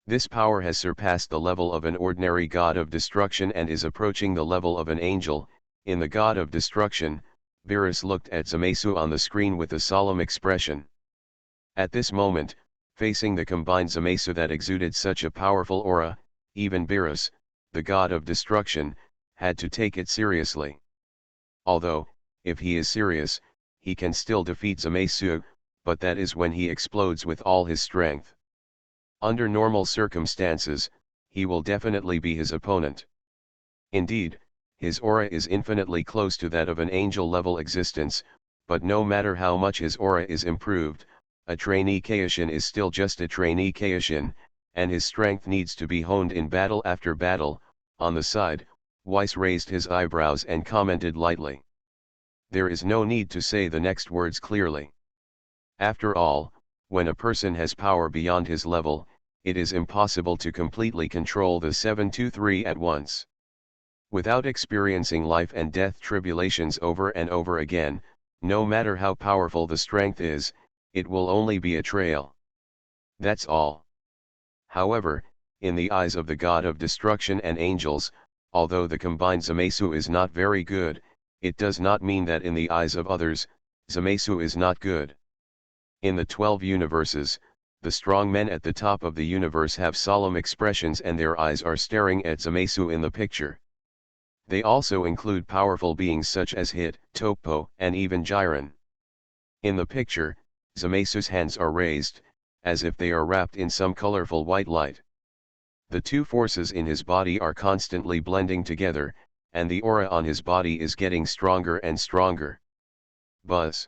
This power has surpassed the level of an ordinary god of destruction and is approaching the level of an angel. In the god of destruction, Beerus looked at Zamasu on the screen with a solemn expression. At this moment, facing the combined Zamasu that exuded such a powerful aura, even Beerus, the god of destruction, had to take it seriously. Although, if he is serious, he can still defeat Zamasu, but that is when he explodes with all his strength. Under normal circumstances, he will definitely be his opponent. Indeed, his aura is infinitely close to that of an angel-level existence, but no matter how much his aura is improved, a trainee Kaishin is still just a trainee Kaishin, and his strength needs to be honed in battle after battle. On the side, Weiss raised his eyebrows and commented lightly. There is no need to say the next words clearly. After all, when a person has power beyond his level, it is impossible to completely control the 723 at once. Without experiencing life and death tribulations over and over again, no matter how powerful the strength is, it will only be a trail. That's all. However, in the eyes of the god of destruction and angels, although the combined Zamasu is not very good, it does not mean that in the eyes of others, Zamasu is not good. In the 12 universes, the strong men at the top of the universe have solemn expressions and their eyes are staring at Zamasu in the picture. They also include powerful beings such as Hit, Topo, and even Jiren. In the picture, Zamasu's hands are raised, as if they are wrapped in some colorful white light. The two forces in his body are constantly blending together, and the aura on his body is getting stronger and stronger. Buzz.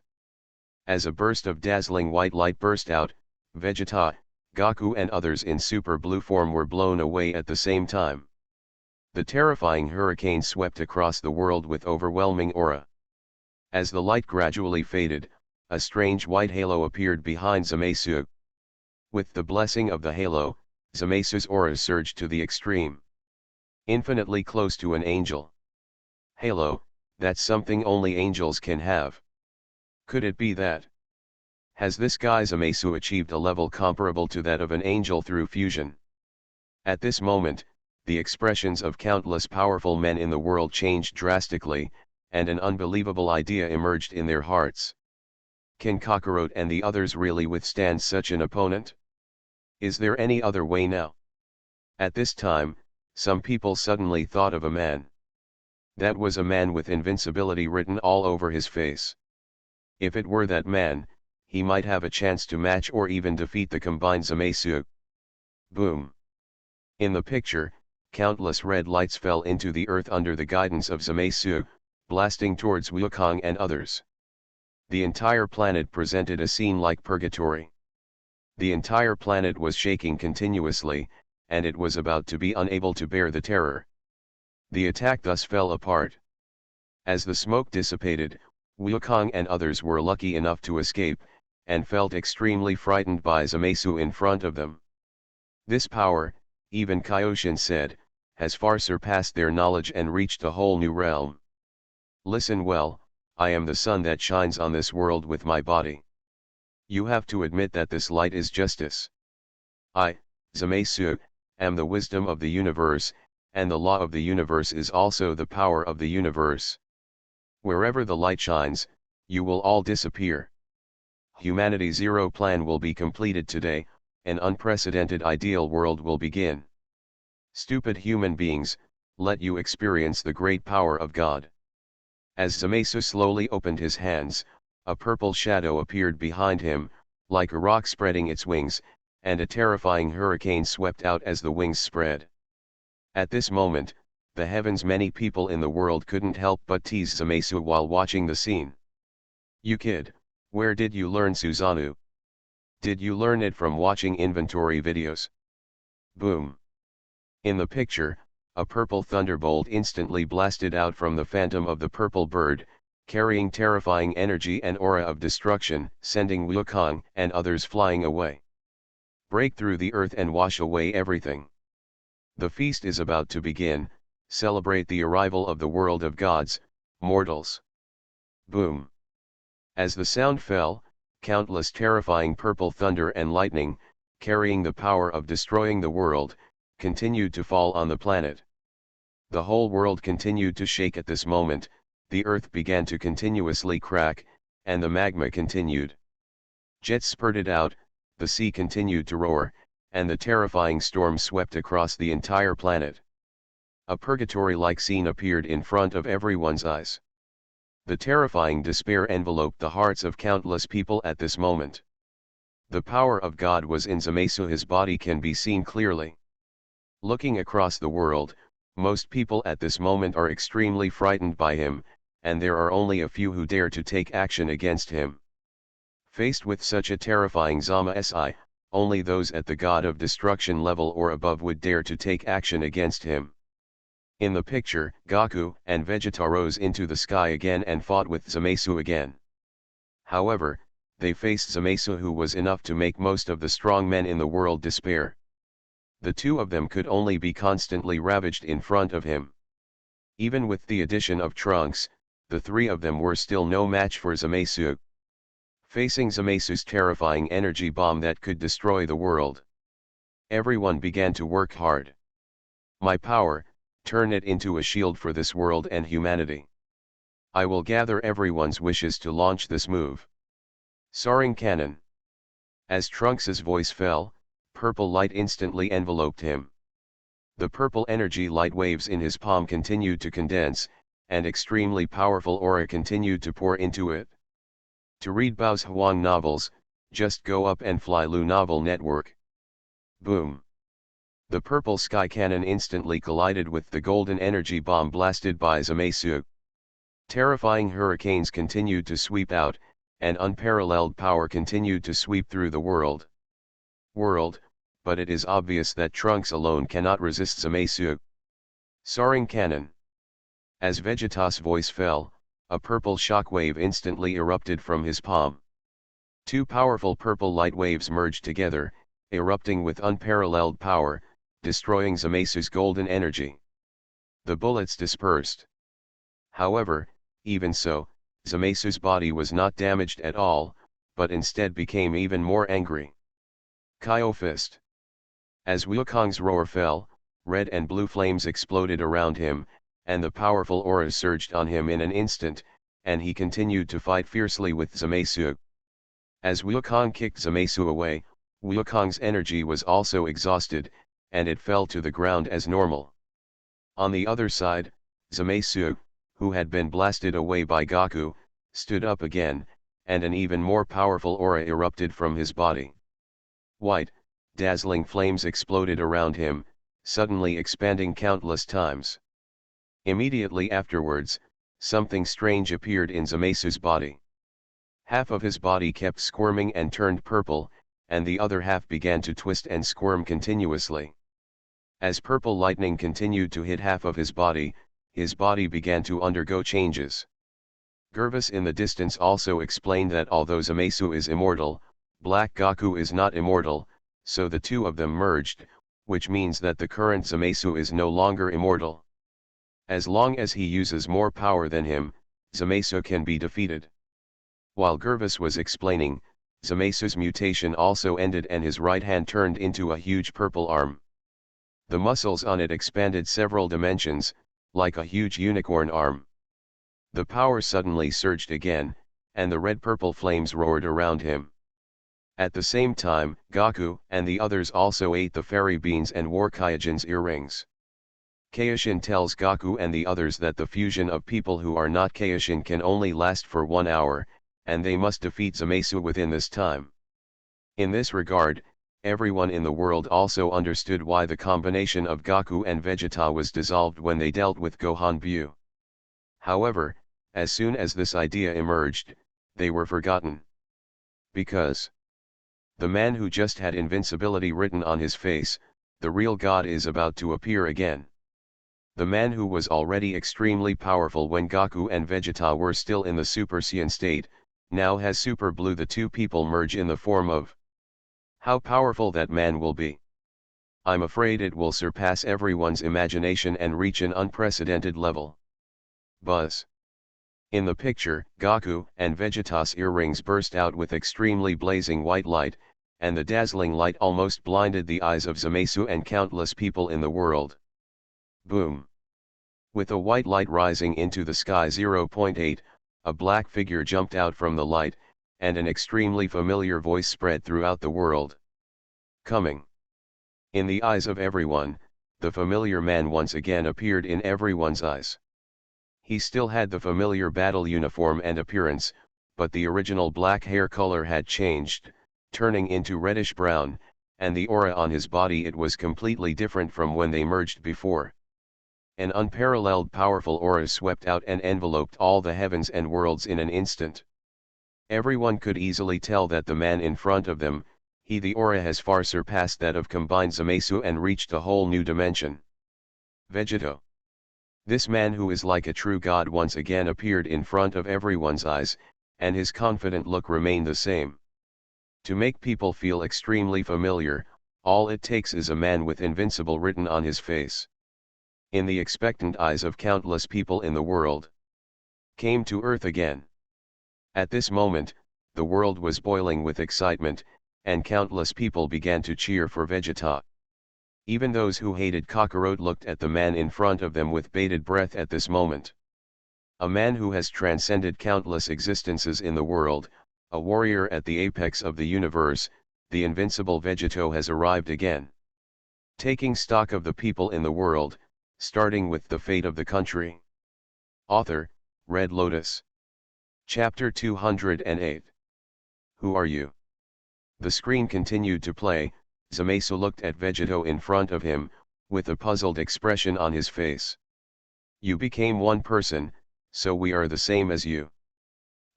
As a burst of dazzling white light burst out, Vegeta, Goku and others in super blue form were blown away at the same time. The terrifying hurricane swept across the world with overwhelming aura. As the light gradually faded, a strange white halo appeared behind Zamasu. With the blessing of the halo, Zamasu's aura surged to the extreme. Infinitely close to an angel. Halo, that's something only angels can have. Could it be that? Has this guy Zamasu achieved a level comparable to that of an angel through fusion? At this moment, the expressions of countless powerful men in the world changed drastically, and an unbelievable idea emerged in their hearts. Can Kakarot and the others really withstand such an opponent? Is there any other way now? At this time, some people suddenly thought of a man. That was a man with invincibility written all over his face. If it were that man, he might have a chance to match or even defeat the combined Zamasu. Boom. In the picture, countless red lights fell into the earth under the guidance of Zamasu, blasting towards Wukong and others. The entire planet presented a scene like purgatory. The entire planet was shaking continuously, and it was about to be unable to bear the terror. The attack thus fell apart. As the smoke dissipated, Wukong and others were lucky enough to escape, and felt extremely frightened by Zamasu in front of them. This power, even Kaioshin said, has far surpassed their knowledge and reached a whole new realm. Listen well, I am the sun that shines on this world with my body. You have to admit that this light is justice. I, Zamasu, am the wisdom of the universe, and the law of the universe is also the power of the universe. Wherever the light shines, you will all disappear. Humanity Zero plan will be completed today, an unprecedented ideal world will begin. Stupid human beings, let you experience the great power of God. As Zamasu slowly opened his hands, a purple shadow appeared behind him, like a rock spreading its wings, and a terrifying hurricane swept out as the wings spread. At this moment, the heavens many people in the world couldn't help but tease Zamasu while watching the scene. You kid, where did you learn Susanoo? Did you learn it from watching inventory videos? Boom. In the picture, a purple thunderbolt instantly blasted out from the phantom of the purple bird, carrying terrifying energy and aura of destruction, sending Wukong and others flying away. Break through the earth and wash away everything. The feast is about to begin, celebrate the arrival of the world of gods, mortals. Boom. As the sound fell, countless terrifying purple thunder and lightning, carrying the power of destroying the world, continued to fall on the planet. The whole world continued to shake at this moment, the earth began to continuously crack, and the magma continued. Jets spurted out, the sea continued to roar, and the terrifying storm swept across the entire planet. A purgatory-like scene appeared in front of everyone's eyes. The terrifying despair enveloped the hearts of countless people at this moment. The power of God was in Zamasu, his body can be seen clearly. Looking across the world, most people at this moment are extremely frightened by him, and there are only a few who dare to take action against him. Faced with such a terrifying Zamasu, only those at the god of destruction level or above would dare to take action against him. In the picture, Goku and Vegeta rose into the sky again and fought with Zamasu again. However, they faced Zamasu, who was enough to make most of the strong men in the world despair. The two of them could only be constantly ravaged in front of him. Even with the addition of Trunks, the three of them were still no match for Zamasu. Facing Zamasu's terrifying energy bomb that could destroy the world. Everyone began to work hard. My power, turn it into a shield for this world and humanity. I will gather everyone's wishes to launch this move. Soaring cannon. As Trunks's voice fell, purple light instantly enveloped him. The purple energy light waves in his palm continued to condense, and extremely powerful aura continued to pour into it. To read Bao's Huang novels, just go up and fly Lu Novel Network. Boom. The purple sky cannon instantly collided with the golden energy bomb blasted by Zamasu. Terrifying hurricanes continued to sweep out, and unparalleled power continued to sweep through the world. But it is obvious that Trunks alone cannot resist Zamasu. Soaring cannon. As Vegeta's voice fell, a purple shockwave instantly erupted from his palm. Two powerful purple light waves merged together, erupting with unparalleled power, destroying Zamasu's golden energy. The bullets dispersed. However, even so, Zamasu's body was not damaged at all, but instead became even more angry. Kyo Fist. As Wukong's roar fell, red and blue flames exploded around him, and the powerful auras surged on him in an instant, and he continued to fight fiercely with Zamasu. As Wukong kicked Zamasu away, Wukong's energy was also exhausted, and it fell to the ground as normal. On the other side, Zamasu, who had been blasted away by Gaku, stood up again, and an even more powerful aura erupted from his body. White, dazzling flames exploded around him, suddenly expanding countless times. Immediately afterwards, something strange appeared in Zamasu's body. Half of his body kept squirming and turned purple, and the other half began to twist and squirm continuously. As purple lightning continued to hit half of his body began to undergo changes. Gervis in the distance also explained that although Zamasu is immortal, Black Gaku is not immortal, so the two of them merged, which means that the current Zamasu is no longer immortal. As long as he uses more power than him, Zamasu can be defeated. While Gervis was explaining, Zamasu's mutation also ended and his right hand turned into a huge purple arm. The muscles on it expanded several dimensions, like a huge unicorn arm. The power suddenly surged again, and the red-purple flames roared around him. At the same time, Gaku and the others also ate the fairy beans and wore Kaijin's earrings. Kaioshin tells Gaku and the others that the fusion of people who are not Kaioshin can only last for 1 hour, and they must defeat Zamasu within this time. In this regard, everyone in the world also understood why the combination of Gaku and Vegeta was dissolved when they dealt with Gohan Bu. However, as soon as this idea emerged, they were forgotten. Because the man who just had invincibility written on his face, the real God is about to appear again. The man who was already extremely powerful when Gaku and Vegeta were still in the Super Saiyan state, now has Super Blue. The two people merge in the form of. How powerful that man will be! I'm afraid it will surpass everyone's imagination and reach an unprecedented level. Buzz. In the picture, Gaku and Vegeta's earrings burst out with extremely blazing white light, and the dazzling light almost blinded the eyes of Zamasu and countless people in the world. Boom! With a white light rising into the sky 0.8, a black figure jumped out from the light, and an extremely familiar voice spread throughout the world. Coming! In the eyes of everyone, the familiar man once again appeared in everyone's eyes. He still had the familiar battle uniform and appearance, but the original black hair color had changed, turning into reddish-brown, and the aura on his body, it was completely different from when they merged before. An unparalleled powerful aura swept out and enveloped all the heavens and worlds in an instant. Everyone could easily tell that the man in front of them, the aura has far surpassed that of combined Zamasu and reached a whole new dimension. Vegeta. This man who is like a true god once again appeared in front of everyone's eyes, and his confident look remained the same. To make people feel extremely familiar, all it takes is a man with invincible written on his face. In the expectant eyes of countless people in the world. Came to Earth again. At this moment, the world was boiling with excitement, and countless people began to cheer for Vegeta. Even those who hated Kakarot looked at the man in front of them with bated breath at this moment. A man who has transcended countless existences in the world, a warrior at the apex of the universe, the invincible Vegeto has arrived again. Taking stock of the people in the world, starting with the fate of the country. Author, Red Lotus. Chapter 208. Who are you? The screen continued to play. Zamasu looked at Vegeto in front of him, with a puzzled expression on his face. You became one person, so we are the same as you.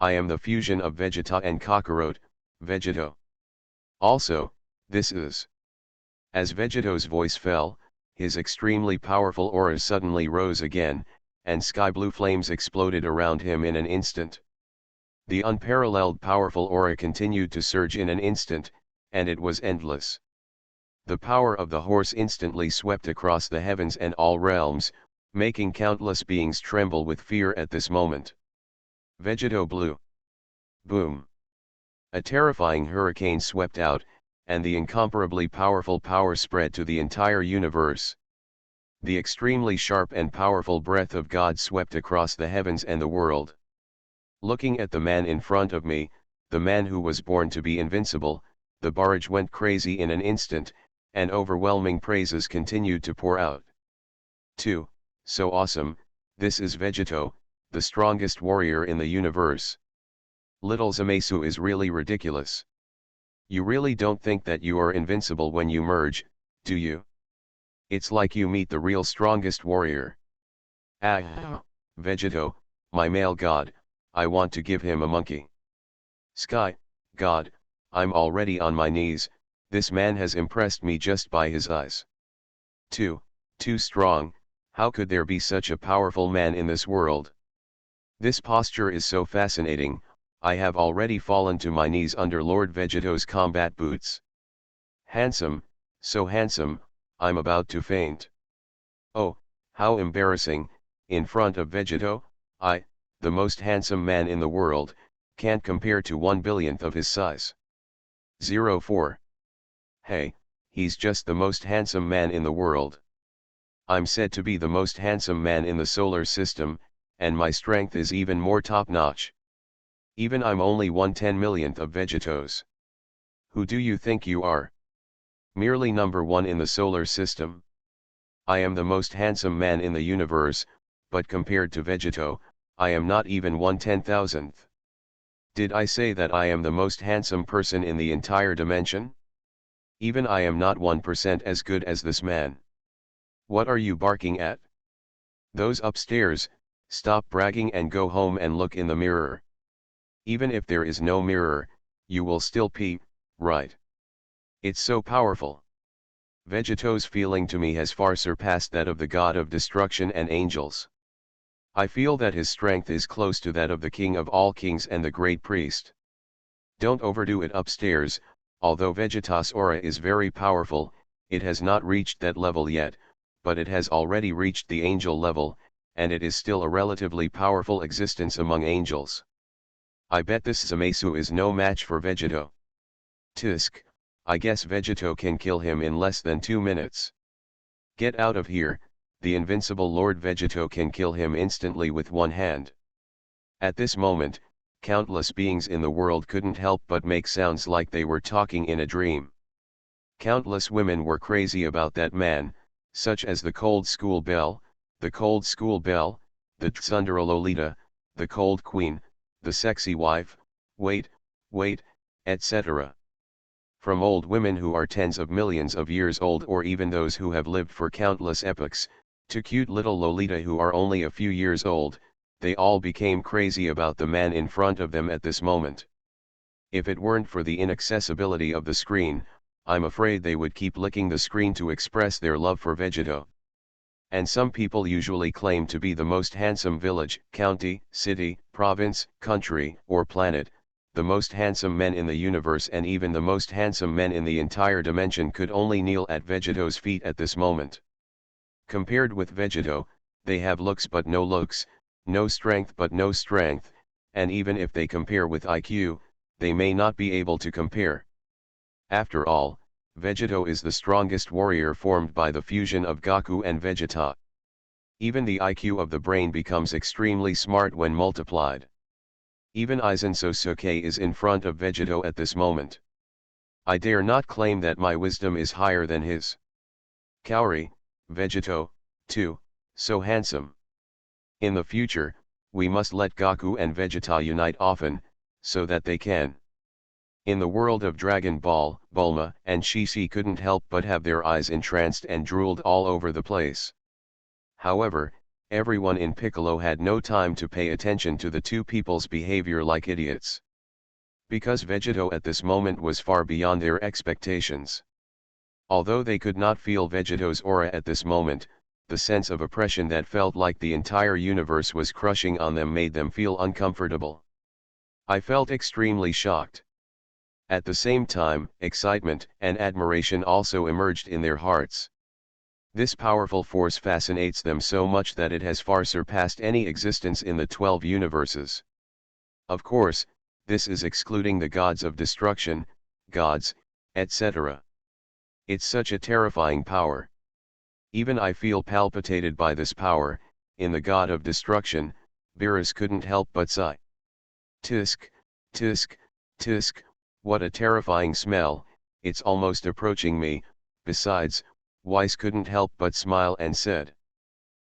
I am the fusion of Vegeta and Kakarot, Vegeto. Also, this is. As Vegeto's voice fell, his extremely powerful aura suddenly rose again, and sky-blue flames exploded around him in an instant. The unparalleled powerful aura continued to surge in an instant, and it was endless. The power of the horse instantly swept across the heavens and all realms, making countless beings tremble with fear at this moment. Vegeto blew. Boom. A terrifying hurricane swept out, and the incomparably powerful power spread to the entire universe. The extremely sharp and powerful breath of God swept across the heavens and the world. Looking at the man in front of me, the man who was born to be invincible, the barrage went crazy in an instant, and overwhelming praises continued to pour out. 2. So awesome, this is Vegeto, the strongest warrior in the universe. Little Zamasu is really ridiculous. You really don't think that you are invincible when you merge, do you? It's like you meet the real strongest warrior. Ah, Vegeto, my male god, I want to give him a monkey. Sky, God, I'm already on my knees, this man has impressed me just by his eyes. Too strong, how could there be such a powerful man in this world? This posture is so fascinating, I have already fallen to my knees under Lord Vegeto's combat boots. Handsome, so handsome, I'm about to faint. Oh, how embarrassing, in front of Vegeto, I, the most handsome man in the world, can't compare to 1/1000th of his size. 04. Hey, he's just the most handsome man in the world. I'm said to be the most handsome man in the solar system, and my strength is even more top-notch. Even I'm only 1/10,000,000th of Vegeto's. Who do you think you are? Merely number one in the solar system? I am the most handsome man in the universe, but compared to Vegeto, I am not even 1/10,000th. Did I say that I am the most handsome person in the entire dimension? Even I am not 1% as good as this man. What are you barking at? Those upstairs, stop bragging and go home and look in the mirror. Even if there is no mirror, you will still pee, right? It's so powerful. Vegeto's feeling to me has far surpassed that of the god of destruction and angels. I feel that his strength is close to that of the king of all kings and the great priest. Don't overdo it upstairs, although Vegeta's aura is very powerful, it has not reached that level yet, but it has already reached the angel level, and it is still a relatively powerful existence among angels. I bet this Zamasu is no match for Vegeto. Tisk, I guess Vegeto can kill him in less than 2 minutes. Get out of here, the invincible Lord Vegeto can kill him instantly with one hand. At this moment, countless beings in the world couldn't help but make sounds like they were talking in a dream. Countless women were crazy about that man, such as the Cold School Belle, the Tsundere Lolita, the Cold Queen, the Sexy Wife, wait, etc. From old women who are tens of millions of years old or even those who have lived for countless epochs, to cute little Lolita who are only a few years old, they all became crazy about the man in front of them at this moment. If it weren't for the inaccessibility of the screen, I'm afraid they would keep licking the screen to express their love for Vegeto. And some people usually claim to be the most handsome village, county, city, province, country, or planet, the most handsome men in the universe, and even the most handsome men in the entire dimension could only kneel at Vegeto's feet at this moment. Compared with Vegeto, they have looks but no looks, no strength but no strength, and even if they compare with IQ, they may not be able to compare. After all, Vegeto is the strongest warrior formed by the fusion of Goku and Vegeta. Even the IQ of the brain becomes extremely smart when multiplied. Even Aizen Sosuke is in front of Vegeto at this moment. I dare not claim that my wisdom is higher than his. Kaori, Vegeto, too, so handsome. In the future, we must let Goku and Vegeta unite often, so that they can. In the world of Dragon Ball, Bulma and Shishi couldn't help but have their eyes entranced and drooled all over the place. However, everyone in Piccolo had no time to pay attention to the two people's behavior like idiots. Because Vegeto at this moment was far beyond their expectations. Although they could not feel Vegeto's aura at this moment, the sense of oppression that felt like the entire universe was crushing on them made them feel uncomfortable. I felt extremely shocked. At the same time, excitement and admiration also emerged in their hearts. This powerful force fascinates them so much that it has far surpassed any existence in the 12 universes. Of course, this is excluding the gods of destruction, gods, etc. It's such a terrifying power. Even I feel palpitated by this power. In the god of destruction, Beerus couldn't help but sigh. Tisk, tisk, tisk, what a terrifying smell, it's almost approaching me. Besides, Weiss couldn't help but smile and said.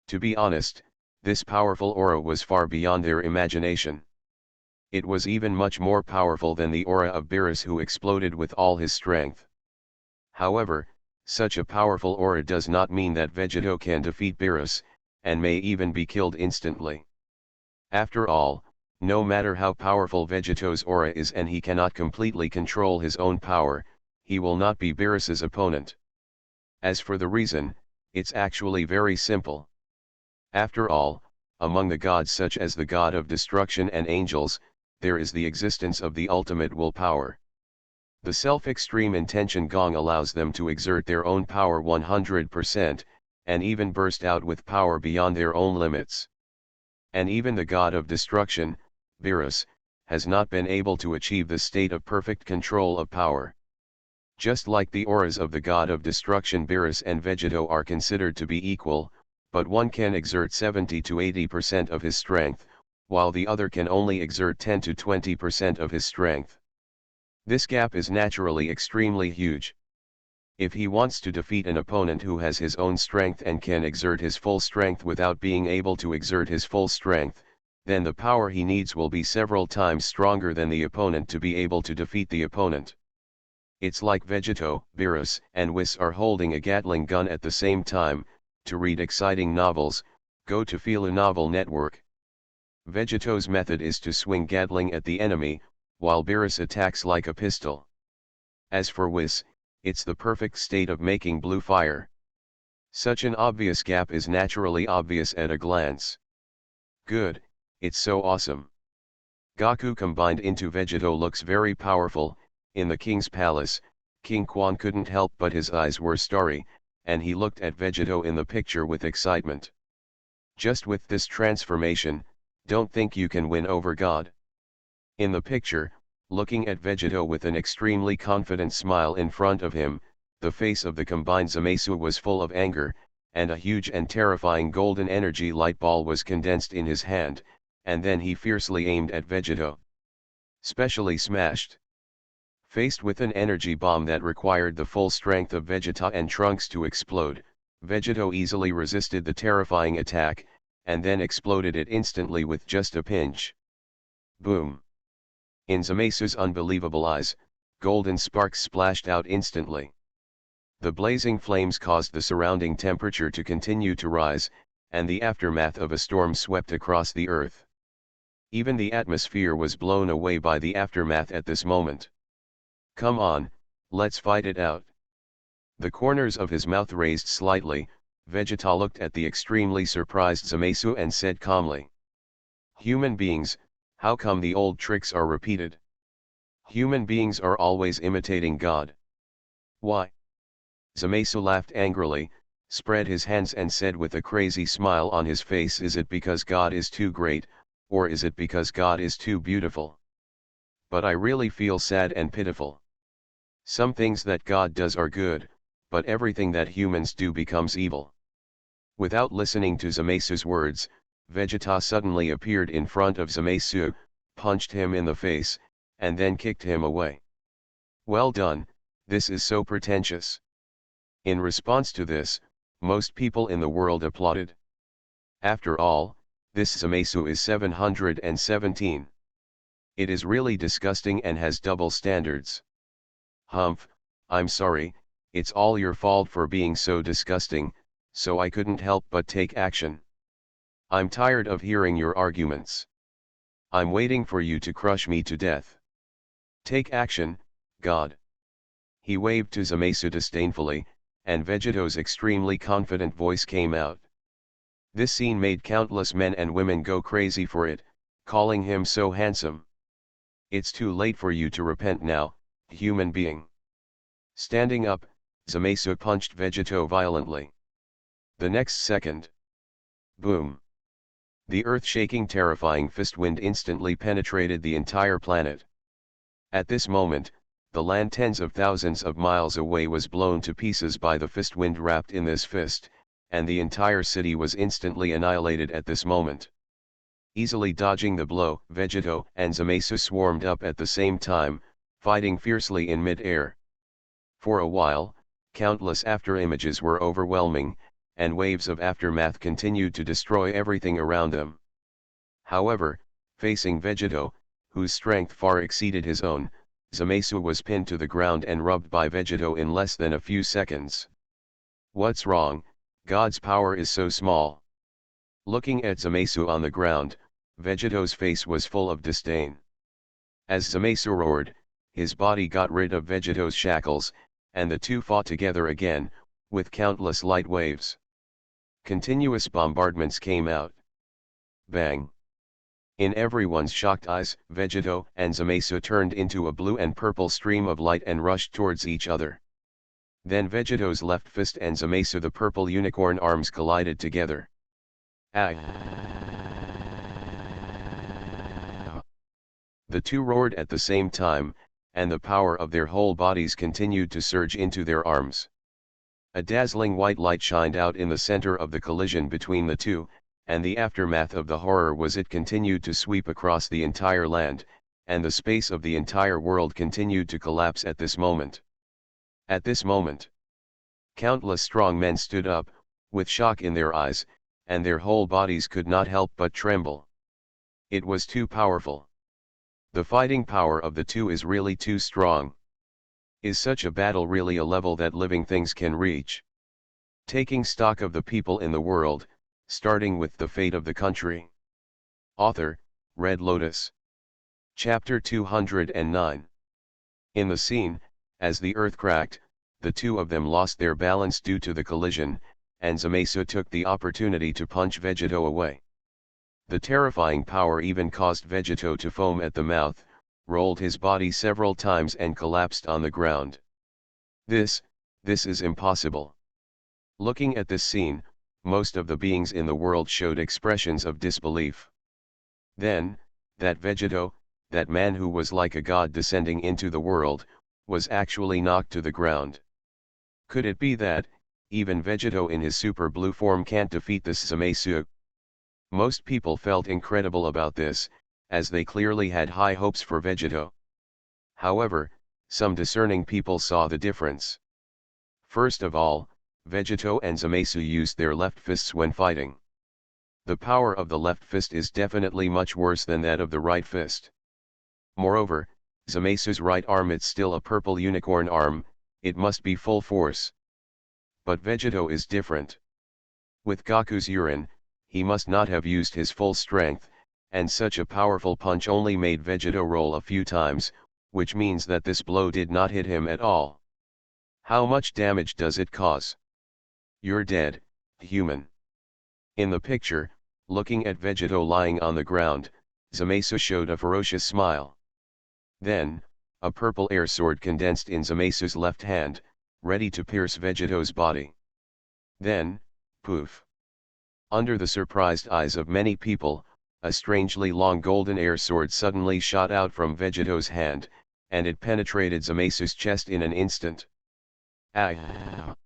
To be honest, this powerful aura was far beyond their imagination. It was even much more powerful than the aura of Beerus, who exploded with all his strength. However, such a powerful aura does not mean that Vegeto can defeat Beerus, and may even be killed instantly. After all, no matter how powerful Vegeto's aura is and he cannot completely control his own power, he will not be Beerus's opponent. As for the reason, it's actually very simple. After all, among the gods such as the god of destruction and angels, there is the existence of the ultimate willpower. The self-extreme intention gong allows them to exert their own power 100%, and even burst out with power beyond their own limits. And even the god of destruction, Beerus, has not been able to achieve the state of perfect control of power. Just like the auras of the god of destruction, Beerus and Vegeto are considered to be equal, but one can exert 70 to 80% of his strength, while the other can only exert 10 to 20% of his strength. This gap is naturally extremely huge. If he wants to defeat an opponent who has his own strength and can exert his full strength without being able to exert his full strength, then the power he needs will be several times stronger than the opponent to be able to defeat the opponent. It's like Vegeto, Beerus, and Whis are holding a Gatling gun at the same time. To read exciting novels, go to Feel a Novel Network. Vegeto's method is to swing Gatling at the enemy, while Beerus attacks like a pistol. As for Whis, it's the perfect state of making blue fire. Such an obvious gap is naturally obvious at a glance. Good, it's so awesome. Goku combined into Vegeto looks very powerful. In the king's palace, King Quan couldn't help but his eyes were starry, and he looked at Vegeto in the picture with excitement. Just with this transformation, don't think you can win over God. In the picture, looking at Vegeto with an extremely confident smile in front of him, the face of the combined Zamasu was full of anger, and a huge and terrifying golden energy light ball was condensed in his hand, and then he fiercely aimed at Vegeto. Specially smashed. Faced with an energy bomb that required the full strength of Vegeta and Trunks to explode, Vegeto easily resisted the terrifying attack, and then exploded it instantly with just a pinch. Boom! In Zamasu's unbelievable eyes, golden sparks splashed out instantly. The blazing flames caused the surrounding temperature to continue to rise, and the aftermath of a storm swept across the earth. Even the atmosphere was blown away by the aftermath at this moment. Come on, let's fight it out. The corners of his mouth raised slightly, Vegeta looked at the extremely surprised Zamasu and said calmly. Human beings, how come the old tricks are repeated? Human beings are always imitating God. Why? Zamasu laughed angrily, spread his hands and said with a crazy smile on his face, is it because God is too great, or is it because God is too beautiful? But I really feel sad and pitiful. Some things that God does are good, but everything that humans do becomes evil. Without listening to Zamesu's words, Vegeta suddenly appeared in front of Zamesu, punched him in the face, and then kicked him away. Well done, this is so pretentious. In response to this, most people in the world applauded. After all, this Zamesu is 717. It is really disgusting and has double standards. Humph, I'm sorry, it's all your fault for being so disgusting, so I couldn't help but take action. I'm tired of hearing your arguments. I'm waiting for you to crush me to death. Take action, God. He waved to Zamesu disdainfully, and Vegeto's extremely confident voice came out. This scene made countless men and women go crazy for it, calling him so handsome. It's too late for you to repent now, human being. Standing up, Zamesu punched Vegeto violently. The next second. Boom. The earth-shaking terrifying fist wind instantly penetrated the entire planet. At this moment, the land tens of thousands of miles away was blown to pieces by the fist wind wrapped in this fist, and the entire city was instantly annihilated at this moment. Easily dodging the blow, Vegeto and Zamesu swarmed up at the same time, fighting fiercely in mid-air. For a while, countless afterimages were overwhelming, and waves of aftermath continued to destroy everything around them. However, facing Vegeto, whose strength far exceeded his own, Zamesu was pinned to the ground and rubbed by Vegeto in less than a few seconds. What's wrong? God's power is so small. Looking at Zamesu on the ground, Vegeto's face was full of disdain. As Zamesu roared, his body got rid of Vegeto's shackles, and the two fought together again, with countless light waves. Continuous bombardments came out. Bang! In everyone's shocked eyes, Vegeto and Zamesu turned into a blue and purple stream of light and rushed towards each other. Then Vegeto's left fist and Zamesu the purple unicorn arms collided together. Ah! The two roared at the same time, and the power of their whole bodies continued to surge into their arms. A dazzling white light shined out in the center of the collision between the two, and the aftermath of the horror was it continued to sweep across the entire land, and the space of the entire world continued to collapse at this moment. At this moment, countless strong men stood up, with shock in their eyes, and their whole bodies could not help but tremble. It was too powerful. The fighting power of the two is really too strong. Is such a battle really a level that living things can reach? Taking stock of the people in the world, starting with the fate of the country. Author, Red Lotus. Chapter 209. In the scene, as the earth cracked, the two of them lost their balance due to the collision, and Zamesu took the opportunity to punch Vegeto away. The terrifying power even caused Vegeto to foam at the mouth, rolled his body several times and collapsed on the ground. This is impossible. Looking at this scene, most of the beings in the world showed expressions of disbelief. Then, that Vegeto, that man who was like a god descending into the world, was actually knocked to the ground. Could it be that, even Vegeto in his super blue form can't defeat this Zamesu? Most people felt incredible about this, as they clearly had high hopes for Vegeto. However, some discerning people saw the difference. First of all, Vegeto and Zamesu used their left fists when fighting. The power of the left fist is definitely much worse than that of the right fist. Moreover, Zamesu's right arm is still a purple unicorn arm, it must be full force. But Vegeto is different. With Goku's urine, he must not have used his full strength, and such a powerful punch only made Vegeto roll a few times, which means that this blow did not hit him at all. How much damage does it cause? You're dead, human. In the picture, looking at Vegeto lying on the ground, Zamesu showed a ferocious smile. Then, a purple air sword condensed in Zamesu's left hand, ready to pierce Vegeto's body. Then, poof. Under the surprised eyes of many people, a strangely long golden air sword suddenly shot out from Vegeto's hand, and it penetrated Zamasu's chest in an instant. Ah!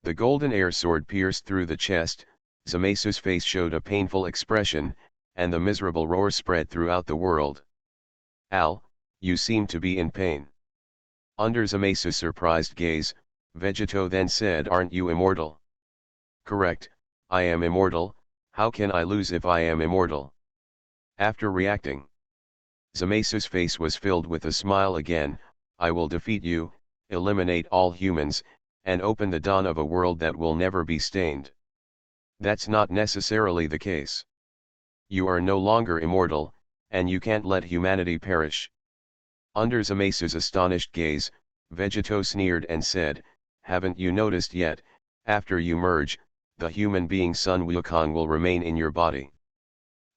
The golden air sword pierced through the chest, Zamasu's face showed a painful expression, and the miserable roar spread throughout the world. Al, you seem to be in pain. Under Zamasu's surprised gaze, Vegeto then said, aren't you immortal? Correct, I am immortal, how can I lose if I am immortal? After reacting, Zamasu's face was filled with a smile again, I will defeat you, eliminate all humans, and open the dawn of a world that will never be stained. That's not necessarily the case. You are no longer immortal, and you can't let humanity perish. Under Zamasu's astonished gaze, Vegeto sneered and said, haven't you noticed yet, after you merge, the human being Sun Wukong will remain in your body.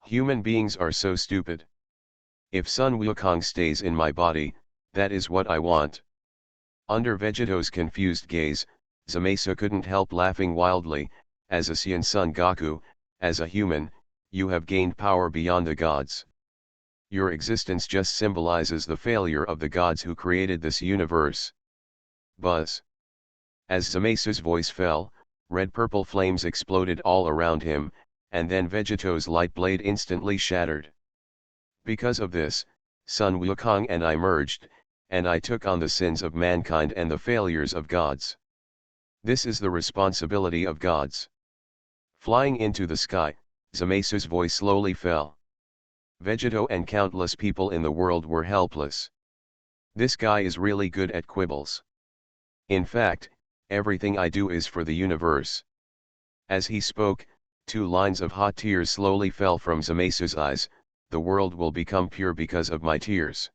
Human beings are so stupid. If Sun Wukong stays in my body, that is what I want. Under Vegeto's confused gaze, Zamasu couldn't help laughing wildly, as a Saiyan Son Goku, as a human, you have gained power beyond the gods. Your existence just symbolizes the failure of the gods who created this universe. Buzz. As Zamasu's voice fell, red-purple flames exploded all around him, and then Vegeto's light blade instantly shattered. Because of this, Sun Wukong and I merged, and I took on the sins of mankind and the failures of gods. This is the responsibility of gods. Flying into the sky, Zamasu's voice slowly fell. Vegeto and countless people in the world were helpless. This guy is really good at quibbles. In fact, everything I do is for the universe. As he spoke, 2 lines of hot tears slowly fell from Zamasu's eyes, the world will become pure because of my tears.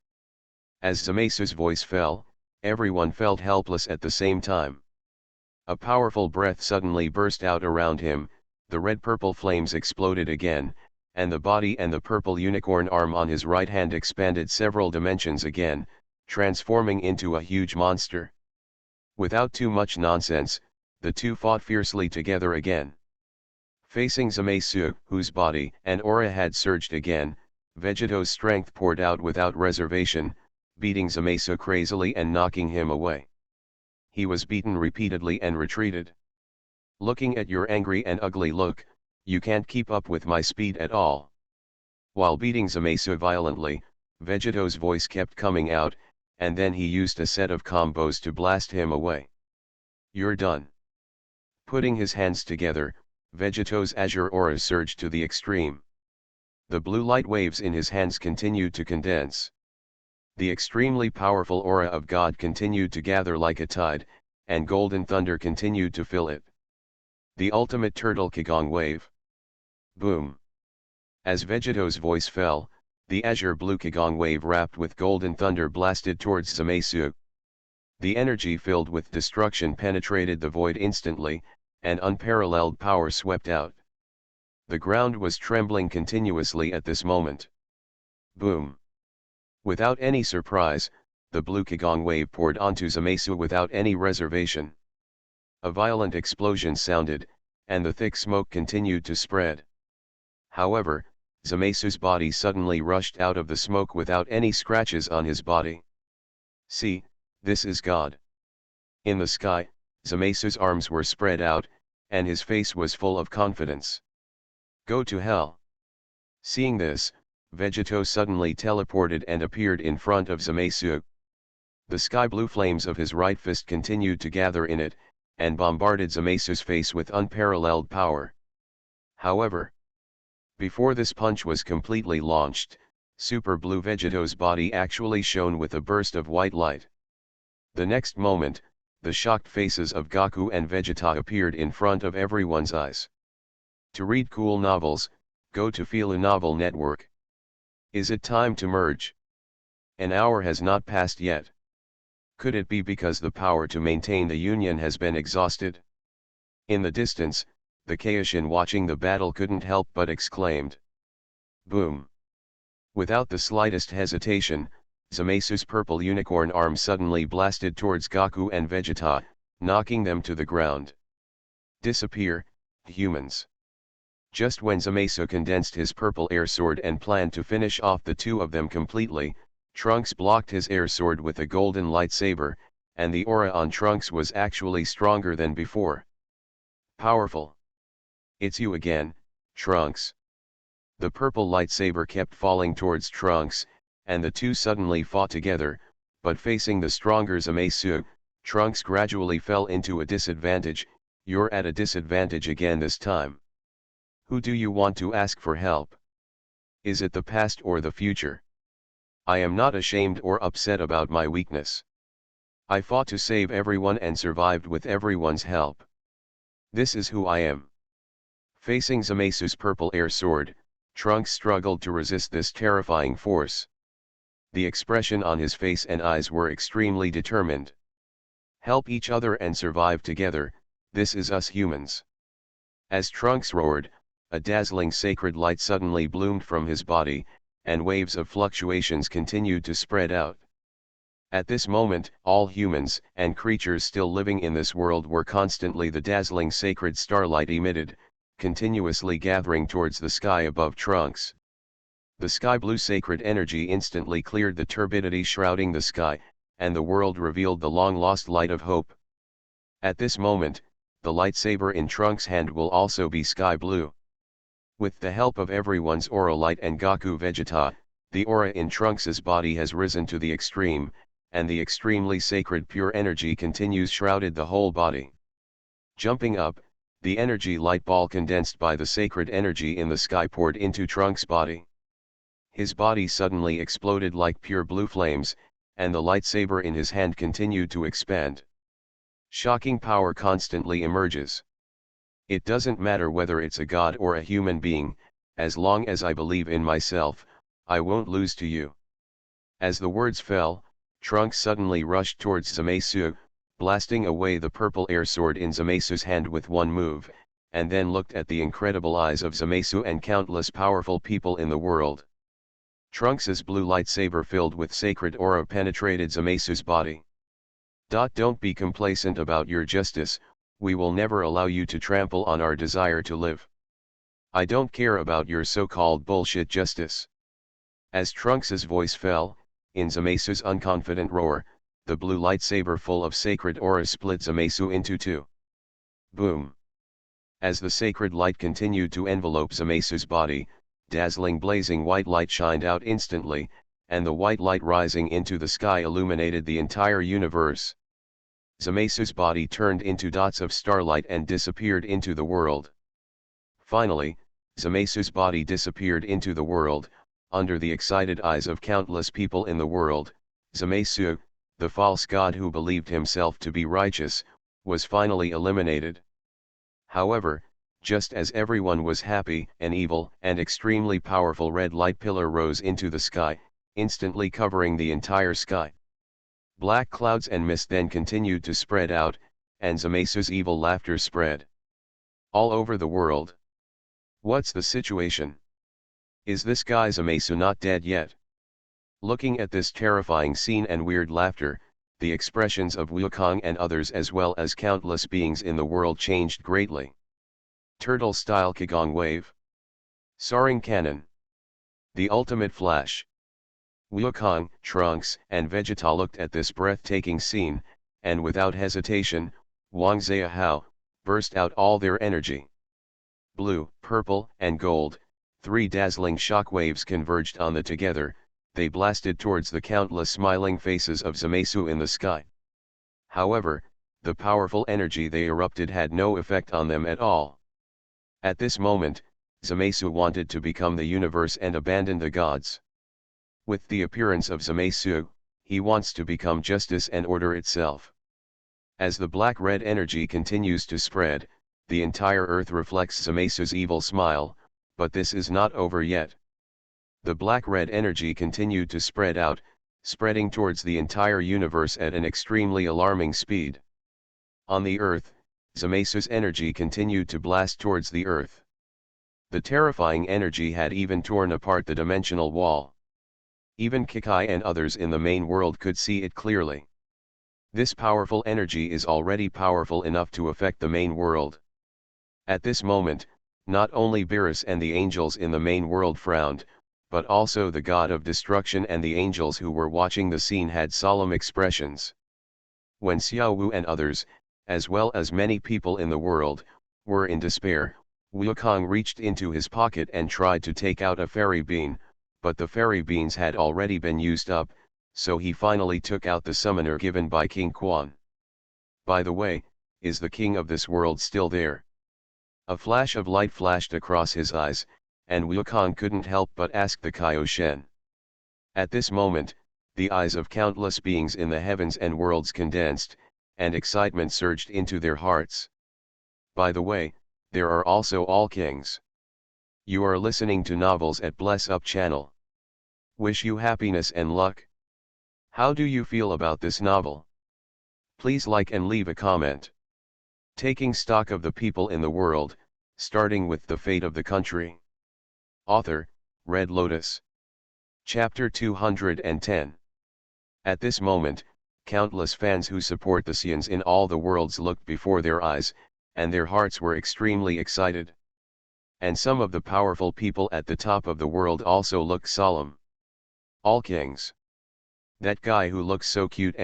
As Zamasu's voice fell, everyone felt helpless at the same time. A powerful breath suddenly burst out around him, the red-purple flames exploded again, and the body and the purple unicorn arm on his right hand expanded several dimensions again, transforming into a huge monster. Without too much nonsense, the two fought fiercely together again. Facing Zamasu, whose body and aura had surged again, Vegeto's strength poured out without reservation, beating Zamasu crazily and knocking him away. He was beaten repeatedly and retreated. Looking at your angry and ugly look, you can't keep up with my speed at all. While beating Zamasu violently, Vegeto's voice kept coming out, and then he used a set of combos to blast him away. You're done. Putting his hands together, Vegeto's azure aura surged to the extreme. The blue light waves in his hands continued to condense. The extremely powerful aura of God continued to gather like a tide, and golden thunder continued to fill it. The ultimate turtle Qigong wave. Boom. As Vegeto's voice fell, the azure blue Qigong wave wrapped with golden thunder blasted towards Zamasu. The energy filled with destruction penetrated the void instantly, and unparalleled power swept out. The ground was trembling continuously at this moment. Boom. Without any surprise, the blue Qigong wave poured onto Zamasu without any reservation. A violent explosion sounded, and the thick smoke continued to spread. However, Zamasu's body suddenly rushed out of the smoke without any scratches on his body. See, this is God. In the sky, Zamasu's arms were spread out, and his face was full of confidence. Go to hell. Seeing this, Vegeto suddenly teleported and appeared in front of Zamasu. The sky-blue flames of his right fist continued to gather in it, and bombarded Zamasu's face with unparalleled power. However, before this punch was completely launched, Super Blue Vegeto's body actually shone with a burst of white light. The next moment, the shocked faces of Goku and Vegeta appeared in front of everyone's eyes. To read cool novels, go to Fila Novel Network. Is it time to merge? An hour has not passed yet. Could it be because the power to maintain the union has been exhausted? In the distance, the Kaishin watching the battle couldn't help but exclaimed. Boom! Without the slightest hesitation, Zamasu's purple unicorn arm suddenly blasted towards Goku and Vegeta, knocking them to the ground. Disappear, humans! Just when Zamasu condensed his purple air sword and planned to finish off the two of them completely, Trunks blocked his air sword with a golden lightsaber, and the aura on Trunks was actually stronger than before. Powerful. It's you again, Trunks. The purple lightsaber kept falling towards Trunks, and the two suddenly fought together, but facing the stronger Zamasu, Trunks gradually fell into a disadvantage. You're at a disadvantage again this time. Who do you want to ask for help? Is it the past or the future? I am not ashamed or upset about my weakness. I fought to save everyone and survived with everyone's help. This is who I am. Facing Zamasu's purple air sword, Trunks struggled to resist this terrifying force. The expression on his face and eyes were extremely determined. Help each other and survive together, this is us humans. As Trunks roared, a dazzling sacred light suddenly bloomed from his body, and waves of fluctuations continued to spread out. At this moment, all humans and creatures still living in this world were constantly the dazzling sacred starlight emitted, continuously gathering towards the sky above Trunks. The sky-blue sacred energy instantly cleared the turbidity shrouding the sky, and the world revealed the long-lost light of hope. At this moment, the lightsaber in Trunks' hand will also be sky-blue. With the help of everyone's aura light and Gaku Vegeta, the aura in Trunks' body has risen to the extreme, and the extremely sacred pure energy continues shrouded the whole body. Jumping up, the energy light ball condensed by the sacred energy in the sky poured into Trunks' body. His body suddenly exploded like pure blue flames, and the lightsaber in his hand continued to expand. Shocking power constantly emerges. It doesn't matter whether it's a god or a human being, as long as I believe in myself, I won't lose to you. As the words fell, Trunks suddenly rushed towards Zamasu, blasting away the purple air sword in Zamasu's hand with one move, and then looked at the incredible eyes of Zamasu and countless powerful people in the world. Trunks' blue lightsaber filled with sacred aura penetrated Zamasu's body. Don't be complacent about your justice, we will never allow you to trample on our desire to live. I don't care about your so-called bullshit justice. As Trunks' voice fell, in Zamasu's unconfident roar, the blue lightsaber full of sacred aura split Zamasu into two. Boom! As the sacred light continued to envelope Zamasu's body, dazzling blazing white light shined out instantly, and the white light rising into the sky illuminated the entire universe. Zamasu's body turned into dots of starlight and disappeared into the world. Finally, Zamasu's body disappeared into the world, under the excited eyes of countless people in the world. Zamasu, the false god who believed himself to be righteous, was finally eliminated. However, just as everyone was happy, an evil and extremely powerful red light pillar rose into the sky, instantly covering the entire sky. Black clouds and mist then continued to spread out, and Zamasu's evil laughter spread all over the world. What's the situation? Is this guy Zamasu not dead yet? Looking at this terrifying scene and weird laughter, the expressions of Wukong and others as well as countless beings in the world changed greatly. Turtle-style Kigong wave. Soaring cannon. The ultimate flash. Wukong, Trunks, and Vegeta looked at this breathtaking scene, and without hesitation, Wang Xiahao, burst out all their energy. Blue, purple, and gold, three dazzling shockwaves converged on the together, they blasted towards the countless smiling faces of Zamasu in the sky. However, the powerful energy they erupted had no effect on them at all. At this moment, Zamasu wanted to become the universe and abandon the gods. With the appearance of Zamasu, he wants to become justice and order itself. As the black-red energy continues to spread, the entire earth reflects Zamasu's evil smile, but this is not over yet. The black-red energy continued to spread out, spreading towards the entire universe at an extremely alarming speed. On the earth, Zamasu's energy continued to blast towards the earth. The terrifying energy had even torn apart the dimensional wall. Even Kikai and others in the main world could see it clearly. This powerful energy is already powerful enough to affect the main world. At this moment, not only Beerus and the angels in the main world frowned, but also the god of destruction and the angels who were watching the scene had solemn expressions. When Xiao Wu and others, as well as many people in the world, were in despair, Wukong reached into his pocket and tried to take out a fairy bean, but the fairy beans had already been used up, so he finally took out the summoner given by King Quan. By the way, is the king of this world still there? A flash of light flashed across his eyes, and Wukong couldn't help but ask the Kaioshen. At this moment, the eyes of countless beings in the heavens and worlds condensed, and excitement surged into their hearts. By the way, there are also all kings. You are listening to Novels at Bless Up channel. Wish you happiness and luck. How do you feel about this novel? Please like and leave a comment. Taking stock of the people in the world, starting with the fate of the country. Author, Red Lotus. Chapter 210. At this moment, countless fans who support the Xians in all the worlds looked before their eyes, and their hearts were extremely excited. And some of the powerful people at the top of the world also looked solemn. All kings. That guy who looks so cute,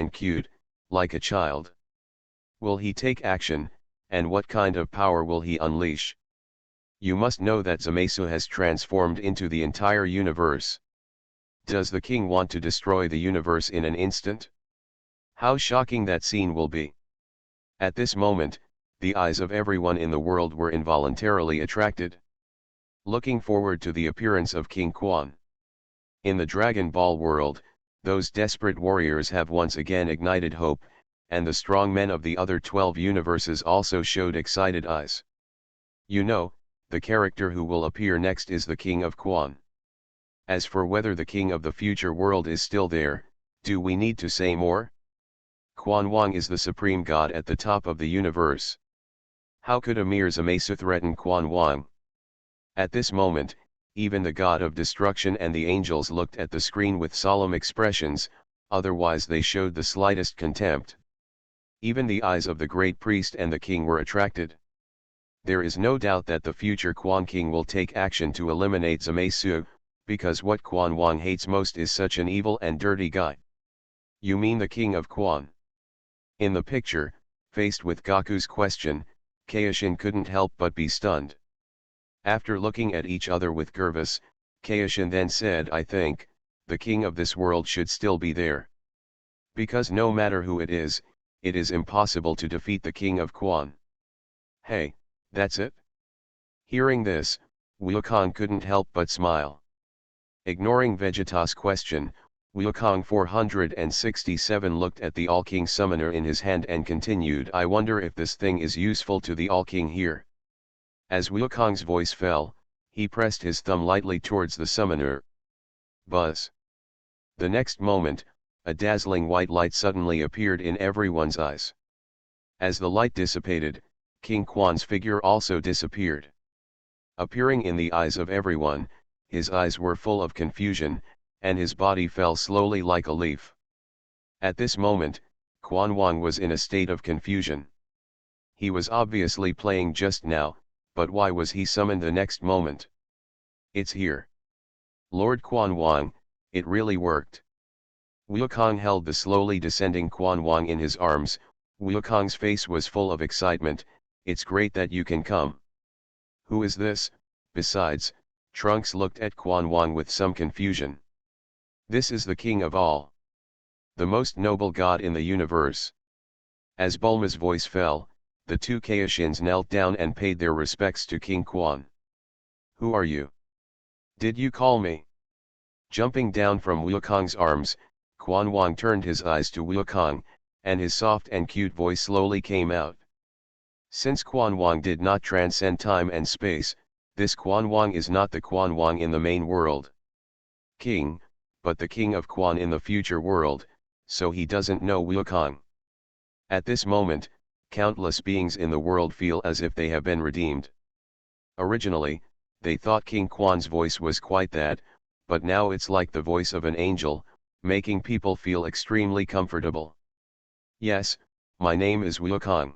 like a child. Will he take action, and what kind of power will he unleash? You must know that Zamasu has transformed into the entire universe. Does the king want to destroy the universe in an instant? How shocking that scene will be. At this moment, the eyes of everyone in the world were involuntarily attracted. Looking forward to the appearance of King Quan. In the Dragon Ball world, those desperate warriors have once again ignited hope, and the strong men of the other 12 universes also showed excited eyes. You know, the character who will appear next is the King of Quan. As for whether the king of the future world is still there, do we need to say more? Quan Wang is the supreme god at the top of the universe. How could Amir Zamasu threaten Quan Wang? At this moment, even the god of destruction and the angels looked at the screen with solemn expressions, otherwise they showed the slightest contempt. Even the eyes of the great priest and the king were attracted. There is no doubt that the future Quan king will take action to eliminate Zamasu, because what Quan Wang hates most is such an evil and dirty guy. You mean the king of Quan? In the picture, faced with Goku's question, Kaioshin couldn't help but be stunned. After looking at each other with Gervas, Kaioshin then said, I think, the king of this world should still be there. Because no matter who it is impossible to defeat the king of Quan. Hey, that's it? Hearing this, Wukong couldn't help but smile. Ignoring Vegeta's question, Wukong 467 looked at the All-King summoner in his hand and continued, I wonder if this thing is useful to the All-King here. As Wukong's voice fell, he pressed his thumb lightly towards the summoner. Buzz. The next moment, a dazzling white light suddenly appeared in everyone's eyes. As the light dissipated, King Quan's figure also disappeared. Appearing in the eyes of everyone, his eyes were full of confusion, and his body fell slowly like a leaf. At this moment, Quan Wang was in a state of confusion. He was obviously playing just now, but why was he summoned the next moment? It's here. Lord Quan Wang, it really worked. Wukong held the slowly descending Quan Wang in his arms. Wukong's face was full of excitement. It's great that you can come. Who is this? Besides, Trunks looked at Quan Wang with some confusion. This is the king of all. The most noble god in the universe. As Bulma's voice fell, the two Kaioshins knelt down and paid their respects to King Quan. Who are you? Did you call me? Jumping down from Wukong's arms, Quan Wang turned his eyes to Wukong, and his soft and cute voice slowly came out. Since Quan Wang did not transcend time and space, this Quan Wang is not the Quan Wang in the main world. King, but the king of Quan in the future world, so he doesn't know Wukong. At this moment, countless beings in the world feel as if they have been redeemed. Originally, they thought King Quan's voice was quite that, but now it's like the voice of an angel, making people feel extremely comfortable. Yes, my name is Wukong.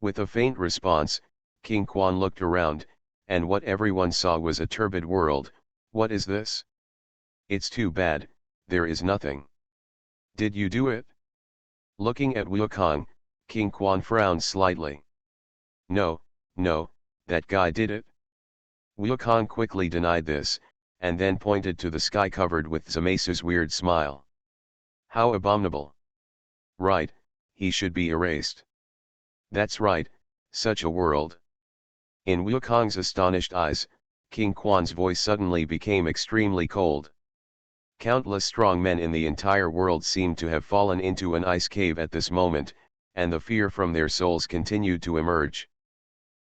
With a faint response, King Quan looked around, and what everyone saw was a turbid world, What is this? It's too bad, there is nothing. Did you do it? Looking at Wukong, King Quan frowned slightly. No, no, that guy did it. Wukong quickly denied this, and then pointed to the sky covered with Zamesu's weird smile. How abominable. Right, he should be erased. That's right, such a world. In Wukong's astonished eyes, King Quan's voice suddenly became extremely cold. Countless strong men in the entire world seemed to have fallen into an ice cave at this moment, and the fear from their souls continued to emerge.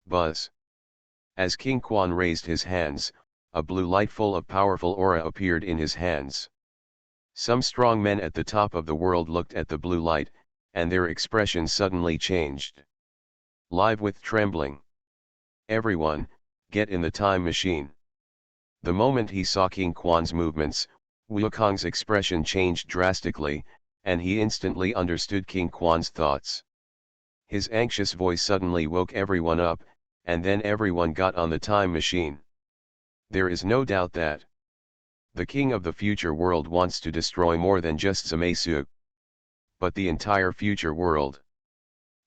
Buzz. As King Quan raised his hands, a blue light full of powerful aura appeared in his hands. Some strong men at the top of the world looked at the blue light, and their expressions suddenly changed. Live with trembling. Everyone, get in the time machine. The moment he saw King Quan's movements, Wukong's expression changed drastically, and he instantly understood King Quan's thoughts. His anxious voice suddenly woke everyone up, and then everyone got on the time machine. There is no doubt that the king of the future world wants to destroy more than just Zamesu, but the entire future world.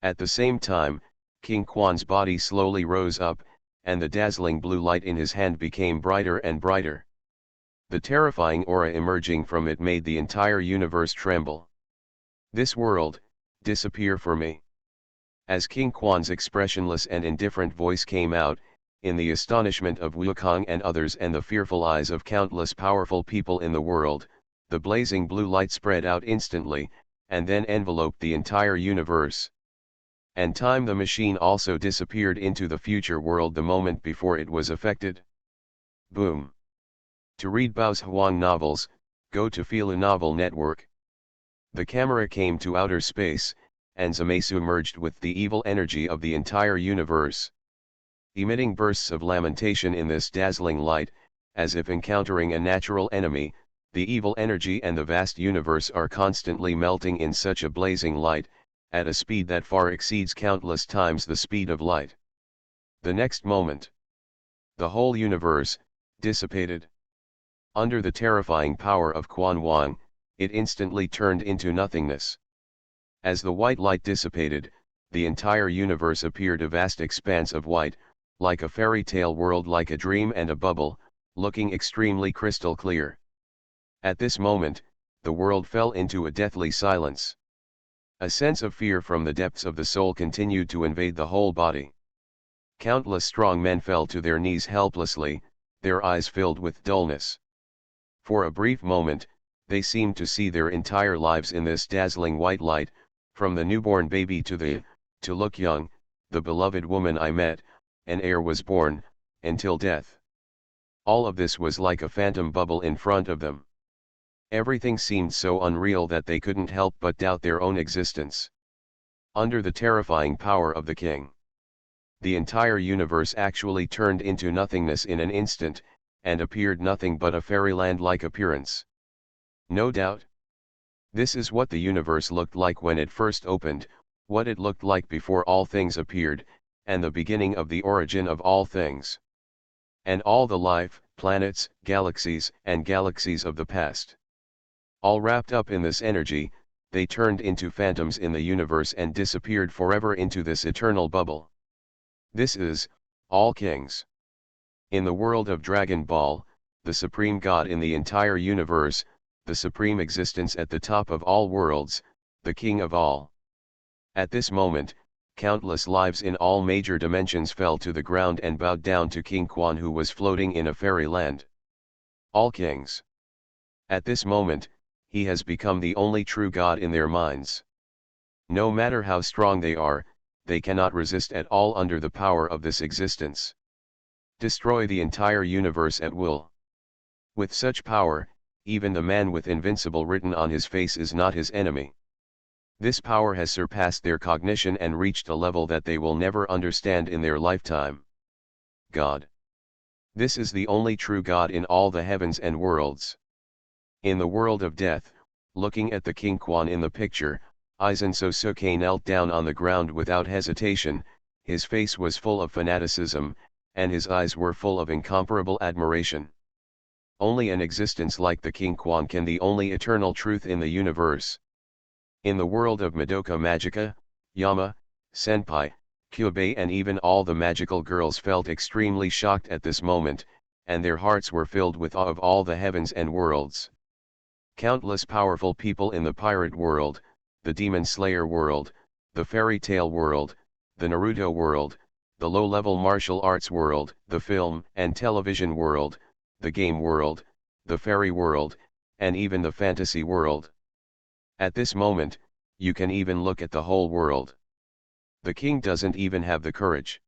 At the same time, King Quan's body slowly rose up, and the dazzling blue light in his hand became brighter and brighter. The terrifying aura emerging from it made the entire universe tremble. This world, disappear for me. As King Quan's expressionless and indifferent voice came out, in the astonishment of Wukong and others and the fearful eyes of countless powerful people in the world, the blazing blue light spread out instantly, and then enveloped the entire universe. And Time the machine also disappeared into the future world the moment before it was affected. Boom. To read Bao's Huang novels, go to Fila Novel Network. The camera came to outer space, and Zamesu merged with the evil energy of the entire universe. Emitting bursts of lamentation in this dazzling light, as if encountering a natural enemy, the evil energy and the vast universe are constantly melting in such a blazing light, at a speed that far exceeds countless times the speed of light. The next moment, the whole universe dissipated. Under the terrifying power of Quan Wang, it instantly turned into nothingness. As the white light dissipated, the entire universe appeared a vast expanse of white, like a fairy tale world, like a dream and a bubble, looking extremely crystal clear. At this moment, the world fell into a deathly silence. A sense of fear from the depths of the soul continued to invade the whole body. Countless strong men fell to their knees helplessly, their eyes filled with dullness. For a brief moment, they seemed to see their entire lives in this dazzling white light, from the newborn baby to look young, the beloved woman I met, an heir was born, until death. All of this was like a phantom bubble in front of them. Everything seemed so unreal that they couldn't help but doubt their own existence. Under the terrifying power of the king, the entire universe actually turned into nothingness in an instant, and appeared nothing but a fairyland-like appearance. No doubt. This is what the universe looked like when it first opened, what it looked like before all things appeared, and the beginning of the origin of all things. And all the life, planets, galaxies, and galaxies of the past. All wrapped up in this energy, they turned into phantoms in the universe and disappeared forever into this eternal bubble. This is, all kings. In the world of Dragon Ball, the supreme god in the entire universe, the supreme existence at the top of all worlds, the king of all. At this moment, countless lives in all major dimensions fell to the ground and bowed down to King Quan, who was floating in a fairyland. All kings. At this moment, he has become the only true God in their minds. No matter how strong they are, they cannot resist at all under the power of this existence. Destroy the entire universe at will. With such power, even the man with invincible written on his face is not his enemy. This power has surpassed their cognition and reached a level that they will never understand in their lifetime. God. This is the only true God in all the heavens and worlds. In the world of death, looking at the King Quan in the picture, Aizen Sosuke knelt down on the ground without hesitation. His face was full of fanaticism, and his eyes were full of incomparable admiration. only an existence like the King Quan can the only eternal truth in the universe. In the world of Madoka Magica, Yama, Senpai, Kyubei and even all the magical girls felt extremely shocked at this moment, and their hearts were filled with awe of all the heavens and worlds. Countless powerful people in the pirate world, the demon slayer world, the fairy tale world, the Naruto world, the low-level martial arts world, the film and television world, the game world, the fairy world, and even the fantasy world. At this moment, you can even look at the whole world. The king doesn't even have the courage.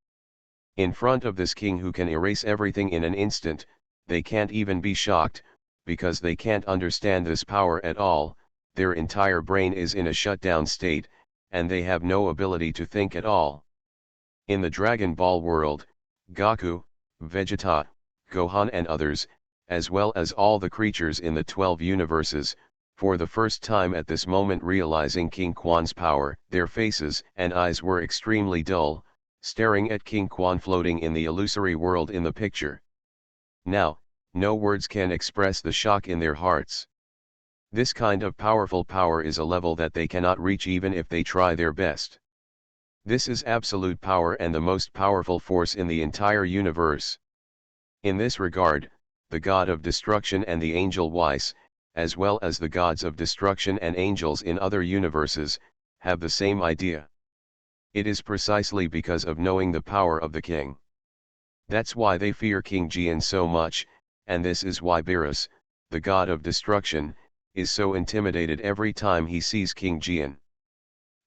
In front of this king who can erase everything in an instant, they can't even be shocked, because they can't understand this power at all, their entire brain is in a shutdown state, and they have no ability to think at all. In the Dragon Ball world, Goku, Vegeta, Gohan and others, as well as all the creatures in the 12 universes, for the first time at this moment realizing King Quan's power, their faces and eyes were extremely dull, staring at King Quan floating in the illusory world in the picture. Now, no words can express the shock in their hearts. This kind of powerful power is a level that they cannot reach even if they try their best. This is absolute power and the most powerful force in the entire universe. In this regard, the god of destruction and the angel Weiss, as well as the gods of destruction and angels in other universes, have the same idea. It is precisely because of knowing the power of the king. That's why they fear King Jian so much, and this is why Beerus, the god of destruction, is so intimidated every time he sees King Jian.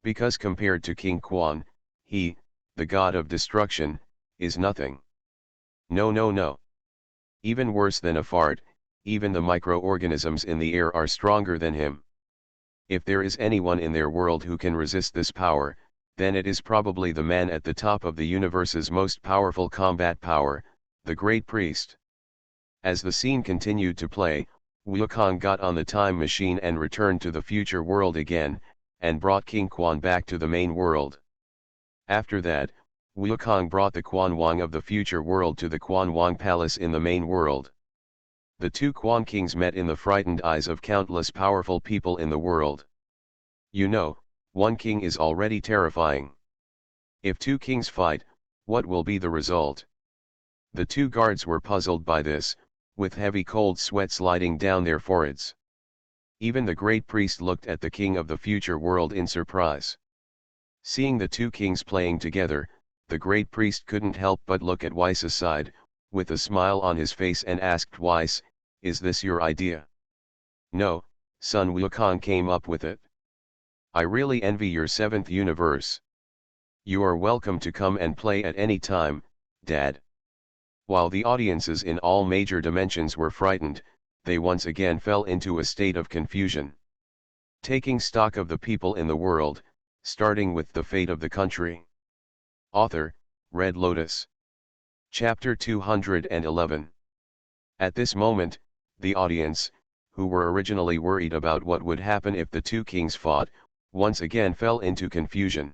Because compared to King Quan, he, the god of destruction, is nothing. No no no. Even worse than a fart, even the microorganisms in the air are stronger than him. If there is anyone in their world who can resist this power, then it is probably the man at the top of the universe's most powerful combat power, the Great Priest. As the scene continued to play, Wukong got on the time machine and returned to the future world again, and brought King Quan back to the main world. After that, Wukong brought the Quan Wang of the future world to the Quan Wang Palace in the main world. The two Quan kings met in the frightened eyes of countless powerful people in the world. You know, one king is already terrifying. If two kings fight, what will be the result? The two guards were puzzled by this, with heavy cold sweat sliding down their foreheads. Even the great priest looked at the king of the future world in surprise. Seeing the two kings playing together, the great priest couldn't help but look at Weiss's side, with a smile on his face and asked Weiss, "Is this your idea?" "No, son, Wukong came up with it." "I really envy your 7th universe. You are welcome to come and play at any time, Dad." While the audiences in all major dimensions were frightened, they once again fell into a state of confusion. Taking stock of the people in the world, starting with the fate of the country. Author, Red Lotus. Chapter 211. At this moment, the audience, who were originally worried about what would happen if the two kings fought, once again fell into confusion.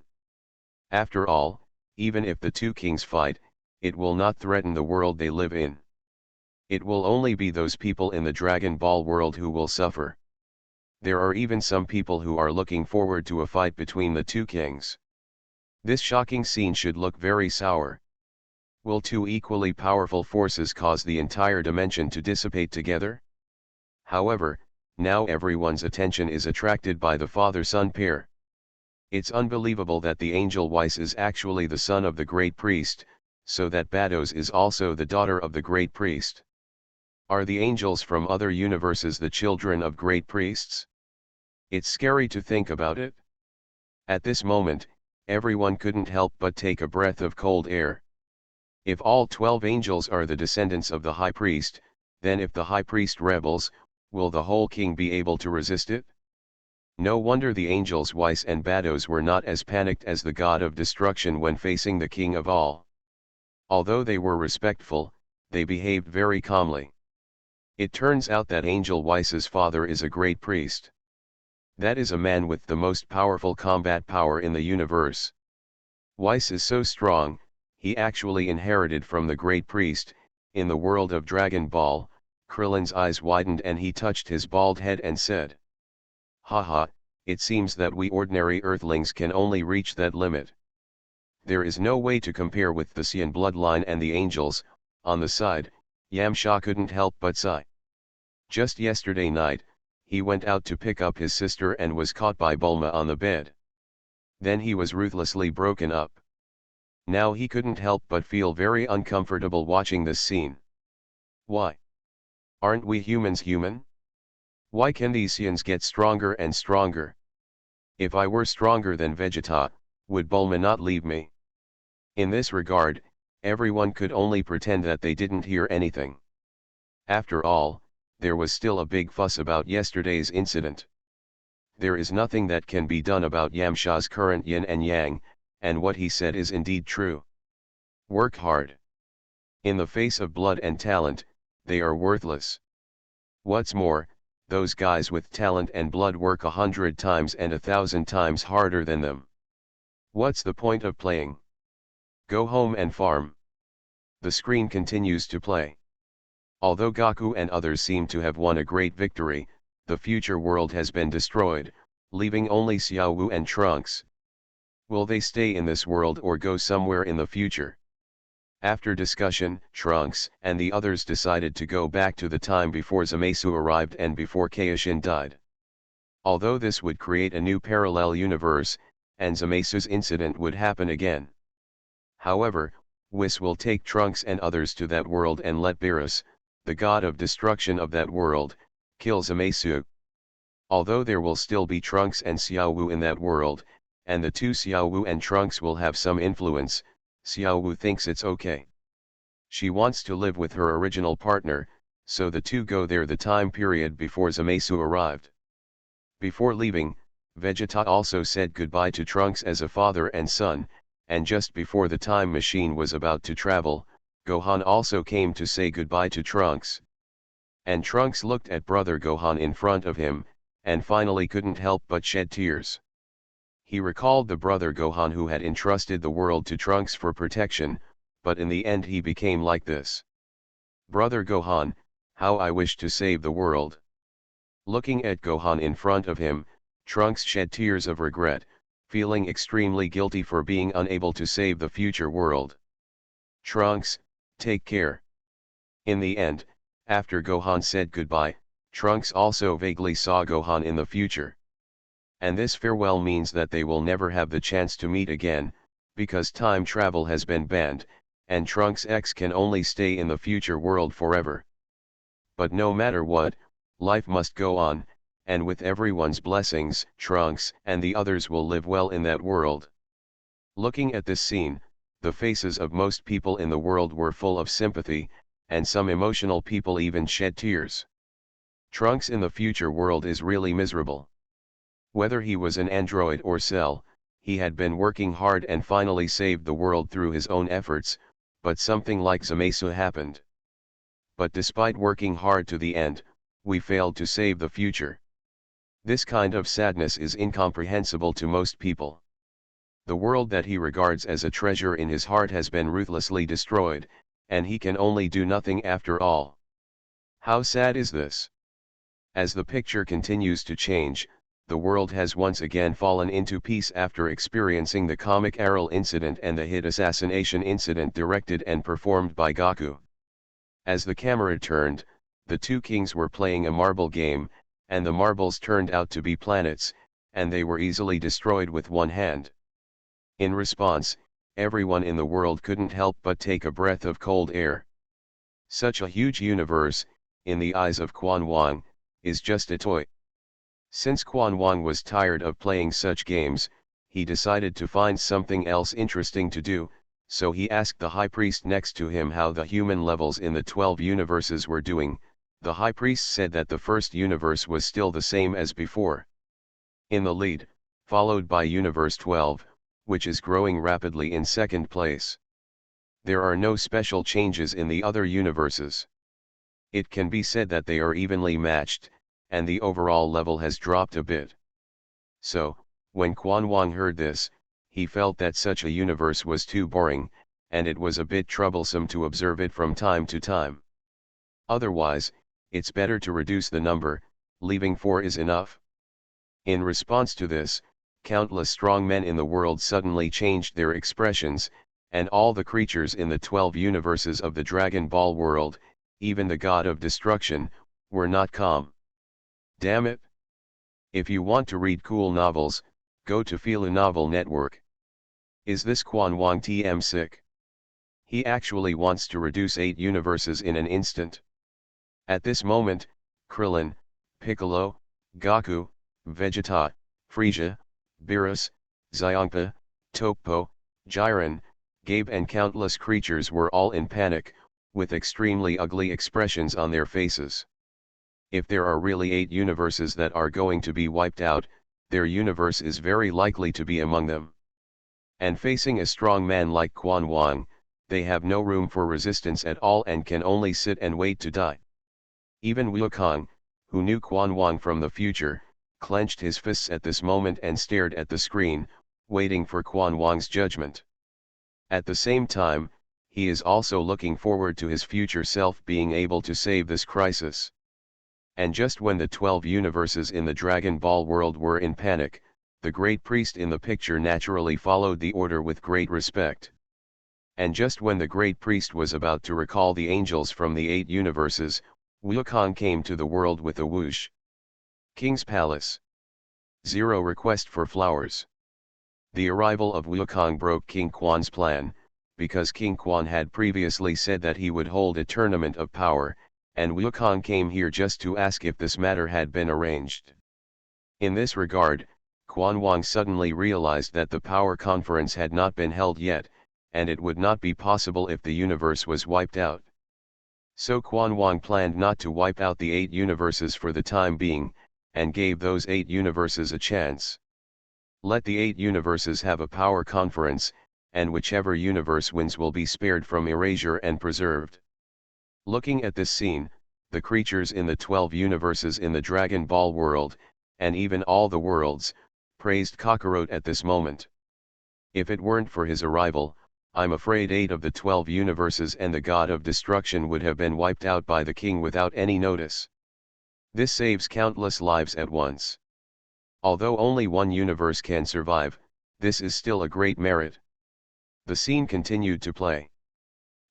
After all, even if the two kings fight, it will not threaten the world they live in. It will only be those people in the Dragon Ball world who will suffer. There are even some people who are looking forward to a fight between the two kings. This shocking scene should look very sour. Will two equally powerful forces cause the entire dimension to dissipate together? However, now everyone's attention is attracted by the father-son pair. It's unbelievable that the angel Weiss is actually the son of the great priest, so that Bados is also the daughter of the great priest. Are the angels from other universes the children of great priests? It's scary to think about it. At this moment, everyone couldn't help but take a breath of cold air. If all 12 angels are the descendants of the high priest, then if the high priest rebels, will the whole king be able to resist it? No wonder the angels Weiss and Bados were not as panicked as the god of destruction when facing the king of all. Although they were respectful, they behaved very calmly. It turns out that Angel Weiss's father is a great priest. That is a man with the most powerful combat power in the universe. Weiss is so strong, he actually inherited from the great priest, in the world of Dragon Ball, Krillin's eyes widened and he touched his bald head and said. Haha, it seems that we ordinary earthlings can only reach that limit. There is no way to compare with the Xian bloodline and the angels. On the side, Yamsha couldn't help but sigh. Just yesterday night, he went out to pick up his sister and was caught by Bulma on the bed. Then he was ruthlessly broken up. Now he couldn't help but feel very uncomfortable watching this scene. Why? Aren't we humans human? Why can these Xians get stronger and stronger? If I were stronger than Vegeta, would Bulma not leave me? In this regard, everyone could only pretend that they didn't hear anything. After all, there was still a big fuss about yesterday's incident. There is nothing that can be done about Yamcha's current yin and yang, and what he said is indeed true. Work hard. In the face of blood and talent, they are worthless. What's more, those guys with talent and blood work 100 times and 1,000 times harder than them. What's the point of playing? Go home and farm. The screen continues to play. Although Goku and others seem to have won a great victory, the future world has been destroyed, leaving only Xiao Wu and Trunks. Will they stay in this world or go somewhere in the future? After discussion, Trunks and the others decided to go back to the time before Zamasu arrived and before Kaioshin died. Although this would create a new parallel universe, and Zamasu's incident would happen again. However, Whis will take Trunks and others to that world and let Beerus, the god of destruction of that world, kill Zamasu. Although there will still be Trunks and Xiao Wu in that world, and the two Xiao Wu and Trunks will have some influence, Xiao Wu thinks it's okay. She wants to live with her original partner, so the two go there the time period before Zamasu arrived. Before leaving, Vegeta also said goodbye to Trunks as a father and son, and just before the time machine was about to travel, Gohan also came to say goodbye to Trunks. And Trunks looked at brother Gohan in front of him, and finally couldn't help but shed tears. He recalled the brother Gohan who had entrusted the world to Trunks for protection, but in the end he became like this. Brother Gohan, how I wish to save the world. Looking at Gohan in front of him, Trunks shed tears of regret, feeling extremely guilty for being unable to save the future world. Trunks, take care. In the end, after Gohan said goodbye, Trunks also vaguely saw Gohan in the future. And this farewell means that they will never have the chance to meet again, because time travel has been banned, and Trunks X can only stay in the future world forever. But no matter what, life must go on, and with everyone's blessings, Trunks and the others will live well in that world. Looking at this scene, the faces of most people in the world were full of sympathy, and some emotional people even shed tears. Trunks in the future world is really miserable. Whether he was an android or Cell, he had been working hard and finally saved the world through his own efforts, but something like Zamasu happened. But despite working hard to the end, we failed to save the future. This kind of sadness is incomprehensible to most people. The world that he regards as a treasure in his heart has been ruthlessly destroyed, and he can only do nothing after all. How sad is this? As the picture continues to change, the world has once again fallen into peace after experiencing the comic Aral incident and the hit assassination incident directed and performed by Goku. As the camera turned, the two kings were playing a marble game, and the marbles turned out to be planets, and they were easily destroyed with one hand. In response, everyone in the world couldn't help but take a breath of cold air. Such a huge universe, in the eyes of Quan Wang, is just a toy. Since Quan Wang was tired of playing such games, he decided to find something else interesting to do, so he asked the high priest next to him how the human levels in the 12 universes were doing. The high priest said that the first universe was still the same as before. In the lead, followed by Universe 12, which is growing rapidly in second place. There are no special changes in the other universes. It can be said that they are evenly matched, and the overall level has dropped a bit. So, when Quan Wang heard this, he felt that such a universe was too boring, and it was a bit troublesome to observe it from time to time. Otherwise, it's better to reduce the number, leaving 4 is enough. In response to this, countless strong men in the world suddenly changed their expressions, and all the creatures in the 12 universes of the Dragon Ball world, even the god of destruction, were not calm. Damn it! If you want to read cool novels, go to Fila Novel Network. Is this Quan Wang TM sick? He actually wants to reduce 8 universes in an instant. At this moment, Krillin, Piccolo, Goku, Vegeta, Frieza, Beerus, Xiongpa, Toppo, Jiren, Gabe and countless creatures were all in panic, with extremely ugly expressions on their faces. If there are really 8 universes that are going to be wiped out, their universe is very likely to be among them. And facing a strong man like Quan Wang, they have no room for resistance at all and can only sit and wait to die. Even Wukong, who knew Quan Wang from the future, clenched his fists at this moment and stared at the screen, waiting for Quan Wang's judgment. At the same time, he is also looking forward to his future self being able to save this crisis. And just when the 12 universes in the Dragon Ball world were in panic, the great priest in the picture naturally followed the order with great respect. And just when the great priest was about to recall the angels from the 8 universes, Wukong came to the world with a whoosh. King's Palace. 0 request for flowers. The arrival of Wukong broke King Quan's plan, because King Quan had previously said that he would hold a tournament of power, and Wukong came here just to ask if this matter had been arranged. In this regard, Quan Wang suddenly realized that the power conference had not been held yet, and it would not be possible if the universe was wiped out. So Quan Wang planned not to wipe out the 8 universes for the time being, and gave those 8 universes a chance. Let the 8 universes have a power conference, and whichever universe wins will be spared from erasure and preserved. Looking at this scene, the creatures in the 12 universes in the Dragon Ball world, and even all the worlds, praised Kakarot at this moment. If it weren't for his arrival, I'm afraid 8 of the 12 universes and the god of destruction would have been wiped out by the king without any notice. This saves countless lives at once. Although only one universe can survive, this is still a great merit. The scene continued to play.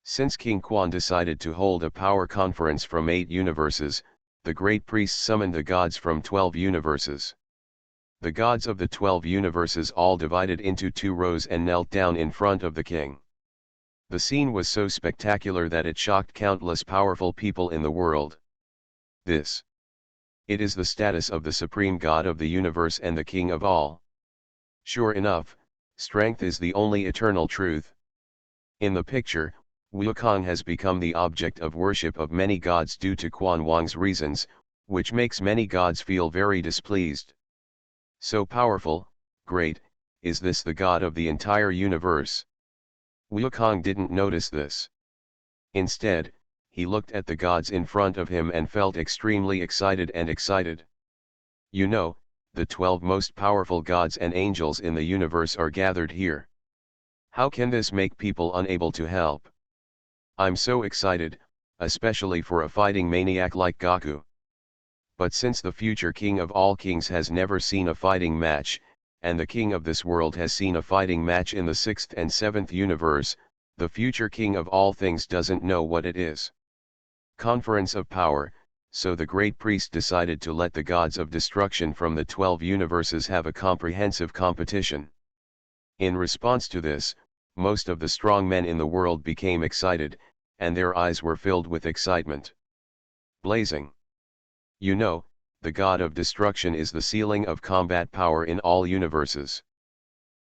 Since King Quan decided to hold a power conference from 8 universes, the great priest summoned the gods from 12 universes. The gods of the 12 universes all divided into 2 rows and knelt down in front of the king. The scene was so spectacular that it shocked countless powerful people in the world. It is the status of the supreme god of the universe and the king of all. Sure enough, strength is the only eternal truth. In the picture, Wukong has become the object of worship of many gods due to Quan Wang's reasons, which makes many gods feel very displeased. So powerful, great, is this the god of the entire universe? Wukong didn't notice this. Instead, he looked at the gods in front of him and felt extremely excited. You know, the 12 most powerful gods and angels in the universe are gathered here. How can this make people unable to help? I'm so excited, especially for a fighting maniac like Goku. But since the future king of all kings has never seen a fighting match, and the king of this world has seen a fighting match in the 6th and 7th universe, the future king of all things doesn't know what it is. Conference of power, so the great priest decided to let the gods of destruction from the 12 universes have a comprehensive competition. In response to this, most of the strong men in the world became excited, and their eyes were filled with excitement. Blazing. You know, the god of destruction is the ceiling of combat power in all universes.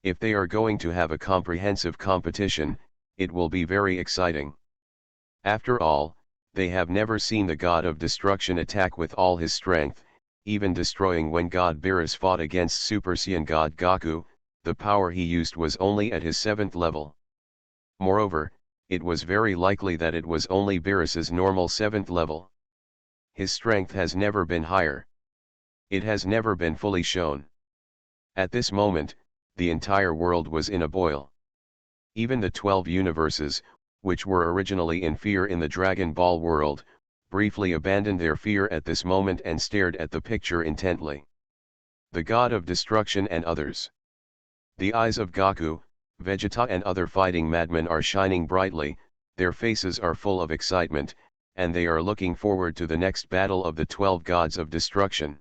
If they are going to have a comprehensive competition, it will be very exciting. After all, they have never seen the god of destruction attack with all his strength, even destroying when God Beerus fought against Super Saiyan God Goku. The power he used was only at his 7th level. Moreover, it was very likely that it was only Beerus's normal 7th level. His strength has never been higher. It has never been fully shown. At this moment, the entire world was in a boil. Even the 12 universes, which were originally in fear in the Dragon Ball world, briefly abandoned their fear at this moment and stared at the picture intently. The god of destruction and others. The eyes of Gaku, Vegeta and other fighting madmen are shining brightly, their faces are full of excitement, and they are looking forward to the next battle of the 12 gods of destruction.